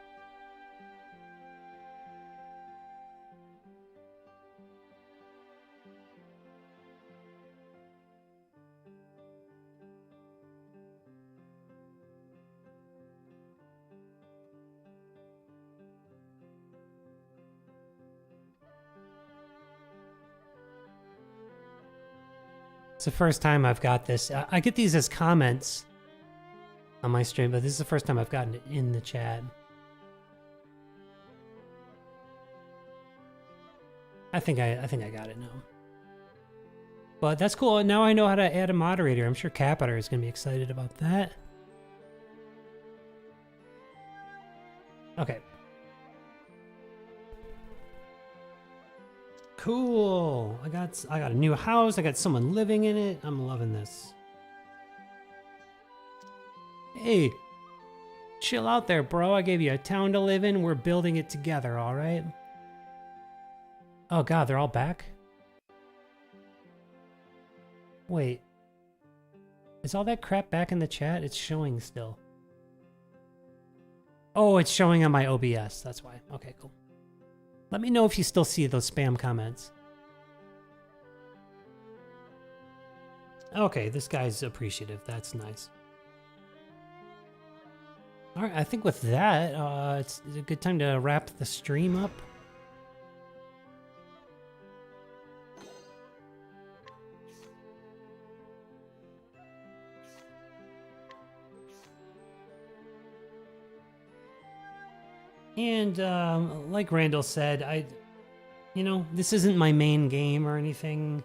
It's the first time I've got this. I get these as comments on my stream, but this is the first time I've gotten it in the chat. I think I got it now. But that's cool. Now I know how to add a moderator. I'm sure Capiter is going to be excited about that. Okay. Cool. I got a new house. I got someone living in it. I'm loving this. Hey, chill out there, bro. I gave you a town to live in. We're building it together, all right? Oh god, they're all back? Wait. Is all that crap back in the chat? It's showing still. Oh, it's showing on my OBS. That's why. Okay, cool. Let me know if you still see those spam comments. Okay, this guy's appreciative. That's nice. All right, I think with that, it's a good time to wrap the stream up. And like Randall said, you know, this isn't my main game or anything.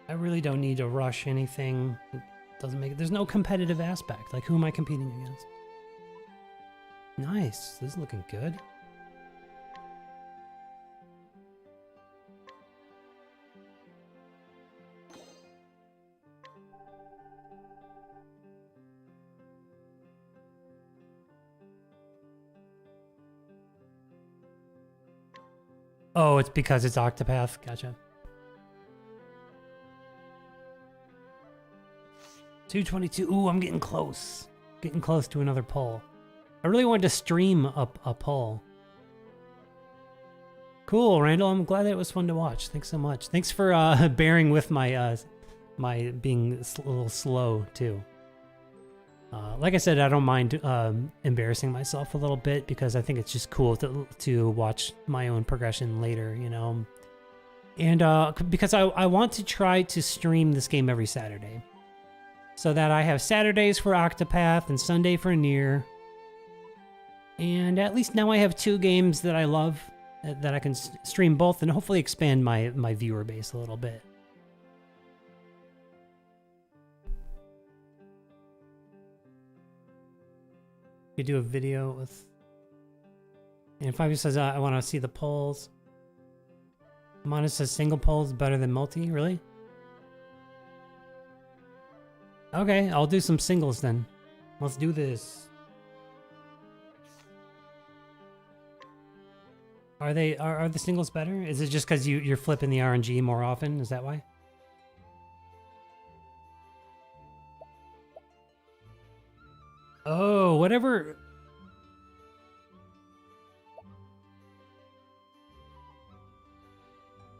I really don't need to rush anything. It doesn't make it. There's no competitive aspect. Like, who am I competing against? Nice. This is looking good. Oh, it's because it's Octopath. Gotcha. 222. Ooh, I'm getting close. Getting close to another poll. I really wanted to stream up a poll. Cool, Randall. I'm glad that it was fun to watch. Thanks so much. Thanks for bearing with my my being a little slow too. Like I said, I don't mind embarrassing myself a little bit because I think it's just cool to watch my own progression later, you know. And because I want to try to stream this game every Saturday, so that I have Saturdays for Octopath and Sunday for Nier. And at least now I have 2 games that I love that I can stream both and hopefully expand my viewer base a little bit. You do a video with... And Fabio says, I want to see the polls. Amanda says single polls better than multi. Really? Okay, I'll do some singles then. Let's do this. Are the singles better? Is it just because you're flipping the RNG more often? Is that why? Oh, whatever.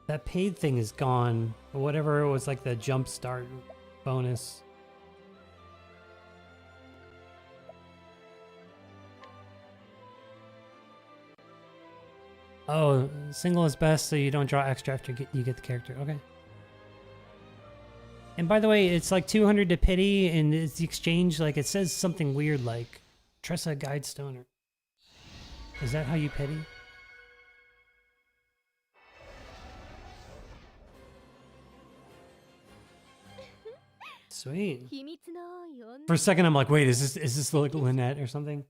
That paid thing is gone. Whatever it was, like the jump start bonus. Oh, single is best, so you don't draw extra after you get the character. Okay. And by the way, it's like 200 to pity, and it's the exchange. Like it says something weird, like Tressa Guidestoner. Is that how you pity? Sweet. For a second, I'm like, wait, is this like Lynette or something?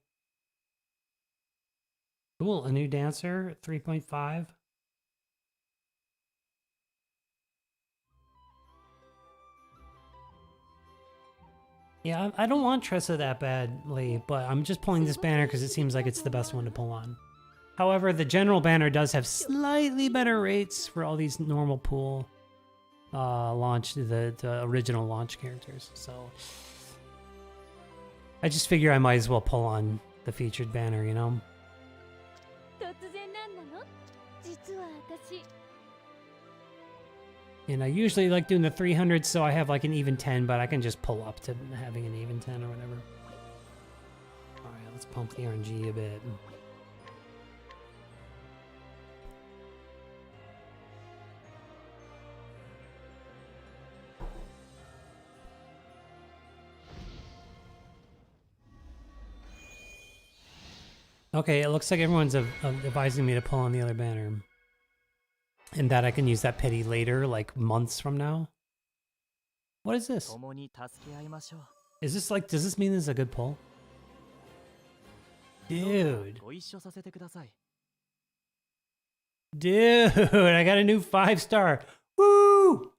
Cool, a new dancer, 3.5. Yeah, I don't want Tressa that badly, but I'm just pulling this banner because it seems like it's the best one to pull on. However, the general banner does have slightly better rates for all these normal pool launch, the original launch characters. So I just figure I might as well pull on the featured banner, you know? And I usually like doing the 300, so I have like an even 10, but I can just pull up to having an even 10 or whatever. Alright, let's pump the RNG a bit. Okay, it looks like everyone's advising me to pull on the other banner. And that I can use that pity later, like months from now. What is this? Is this like, does this mean this is a good pull? Dude. Dude, I got a new 5-star. Woo!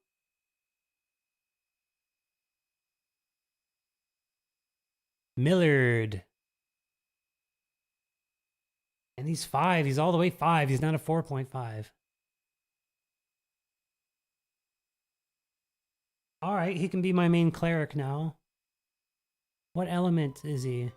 Millard. And he's 5. He's all the way 5. He's not a 4.5. Alright, he can be my main cleric now. What element is he?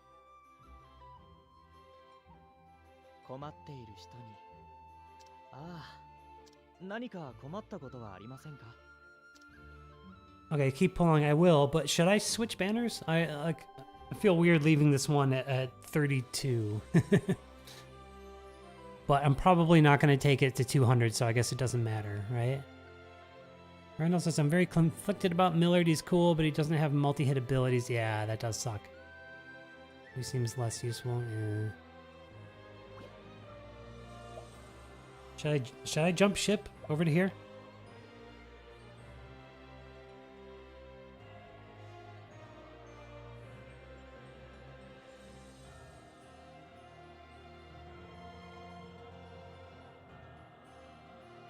Okay, keep pulling. I will, but should I switch banners? I feel weird leaving this one at 32. But I'm probably not going to take it to 200, so I guess it doesn't matter, right? Randall says, I'm very conflicted about Millard. He's cool, but he doesn't have multi-hit abilities. Yeah, that does suck. He seems less useful. Yeah. Should I jump ship over to here?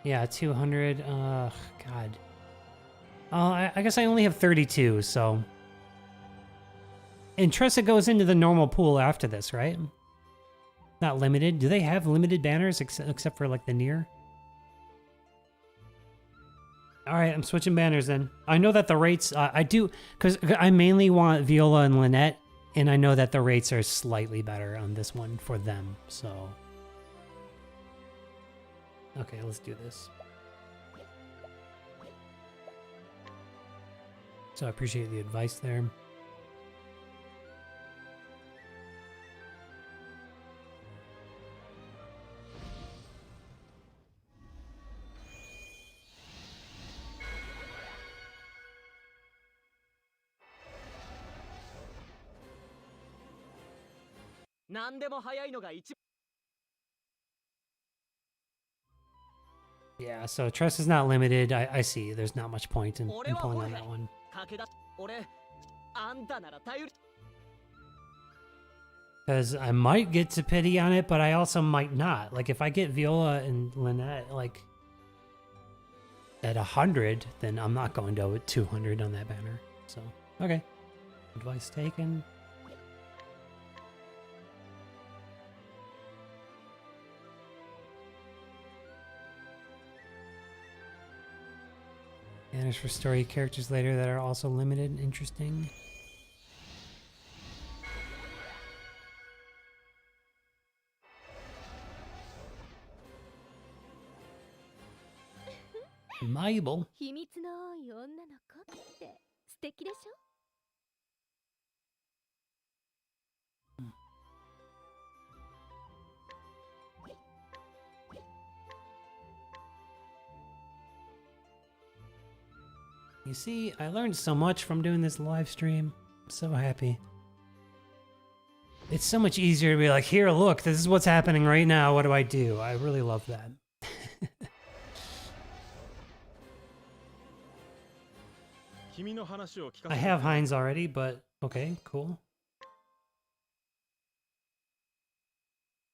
Yeah, 200. God. Oh, I guess I only have 32, so. And Tressa goes into the normal pool after this, right? Not limited. Do they have limited banners except for like the near? All right, I'm switching banners then. I know that the rates, I do, because I mainly want Viola and Lynette, and I know that the rates are slightly better on this one for them, so. Okay, let's do this. So I appreciate the advice there. Yeah, so Tress is not limited. I see. There's not much point in pulling on that one. Because I might get to pity on it, but I also might not. Like, if I get Viola and Lynette, like, at 100, then I'm not going to go with 200 on that banner. So, okay. Advice taken. Banners for story characters later that are also limited. Interesting. Mabel. 秘密の多い女の子って素敵でしょ You see, I learned so much from doing this live stream. I'm so happy. It's so much easier to be like, here, look, this is what's happening right now. What do I do? I really love that. I have Heinz already, but okay, cool.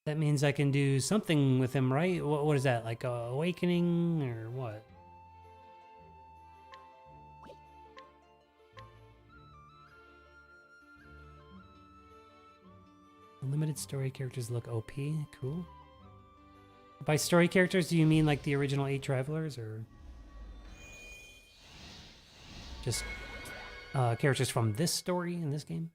That means I can do something with him, right? What is that, like awakening or what? Limited story characters look OP. Cool. By story characters, do you mean like the original 8 Travelers, or just characters from this story in this game?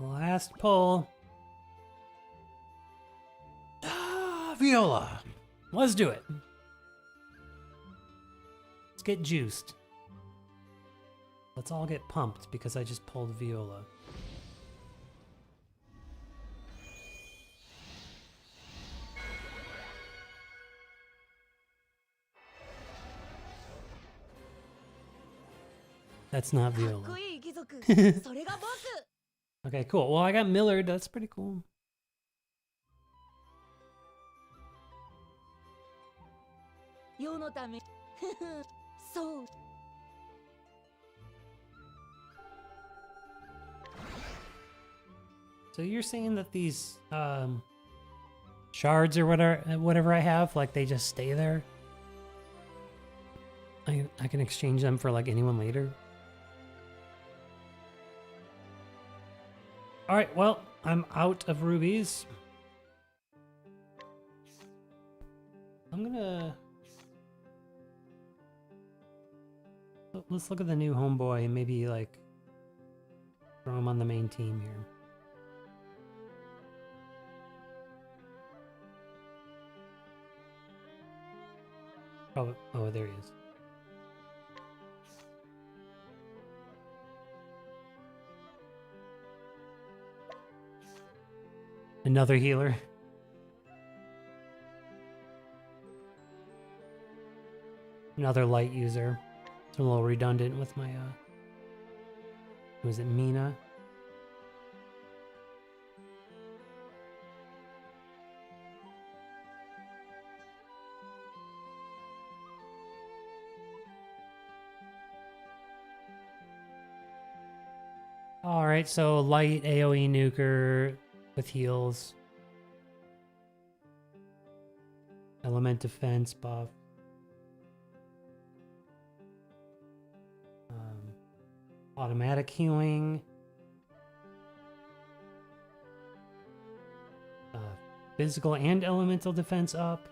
Last pull. Viola. Let's do it. Let's get juiced. Let's all get pumped because I just pulled Viola. That's not Viola. Okay, cool. Well, I got Millard. That's pretty cool. So you're saying that these shards or whatever I have, like they just stay there? I can exchange them for like anyone later? Alright, well, I'm out of rubies. I'm gonna... Let's look at the new homeboy and maybe like throw him on the main team here. Probably, oh, there he is. Another healer. Another light user. It's a little redundant with my, was it Mina? Alright, so light AoE nuker with heals. Element defense buff. Automatic healing. Physical and elemental defense up.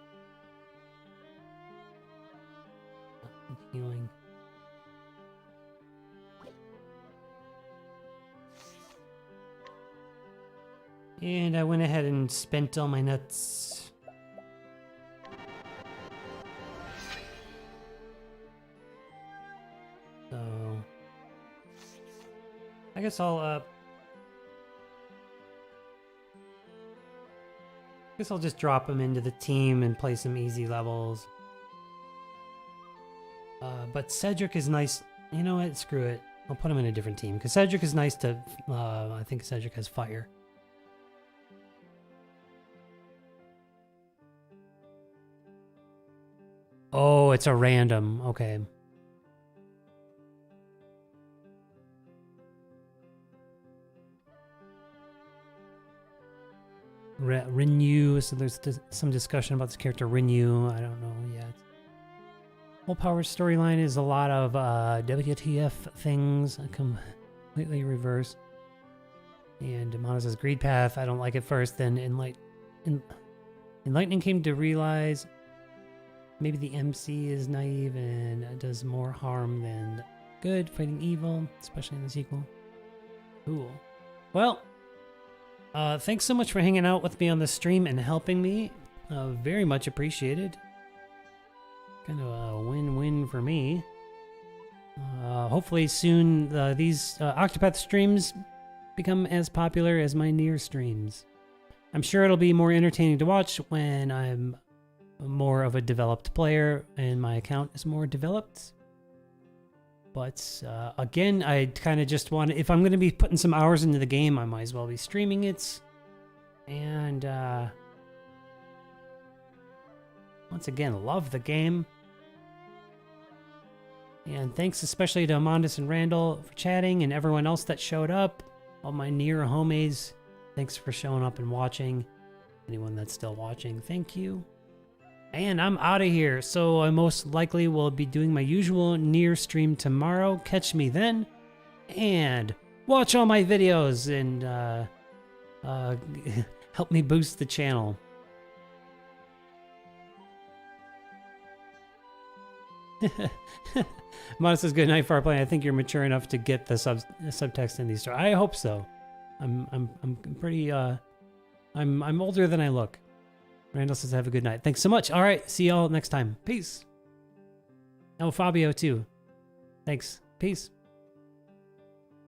Healing. And I went ahead and spent all my nuts. So I guess I'll just drop him into the team and play some easy levels. But Cedric is nice. You know what? Screw it. I'll put him in a different team because Cedric is nice to. I think Cedric has fire. Oh, it's a random. Okay. Rinyu. So there's some discussion about this character Rinyu. I don't know yet. Whole Power storyline is a lot of WTF things, completely reversed. And Mono says Greed Path. I don't like it first. Then Enlightening came to realize maybe the MC is naive and does more harm than good, fighting evil, especially in the sequel. Cool. Well, thanks so much for hanging out with me on the stream and helping me. Very much appreciated. Kind of a win-win for me. Hopefully soon these Octopath streams become as popular as my Nier streams. I'm sure it'll be more entertaining to watch when I'm more of a developed player and my account is more developed. But again, I kind of just want to, if I'm going to be putting some hours into the game, I might as well be streaming it. And once again, love the game. And thanks especially to Amandus and Randall for chatting and everyone else that showed up. All my Nier homies, thanks for showing up and watching. Anyone that's still watching, thank you. And I'm out of here, so I most likely will be doing my usual Nier stream tomorrow. Catch me then, and watch all my videos and help me boost the channel. Modest says good night for our playing. I think you're mature enough to get the subtext in these stories. I hope so. I'm pretty I'm older than I look. Randall says have a good night. Thanks so much. All right, see y'all next time. Peace. Oh, Fabio too. Thanks. Peace.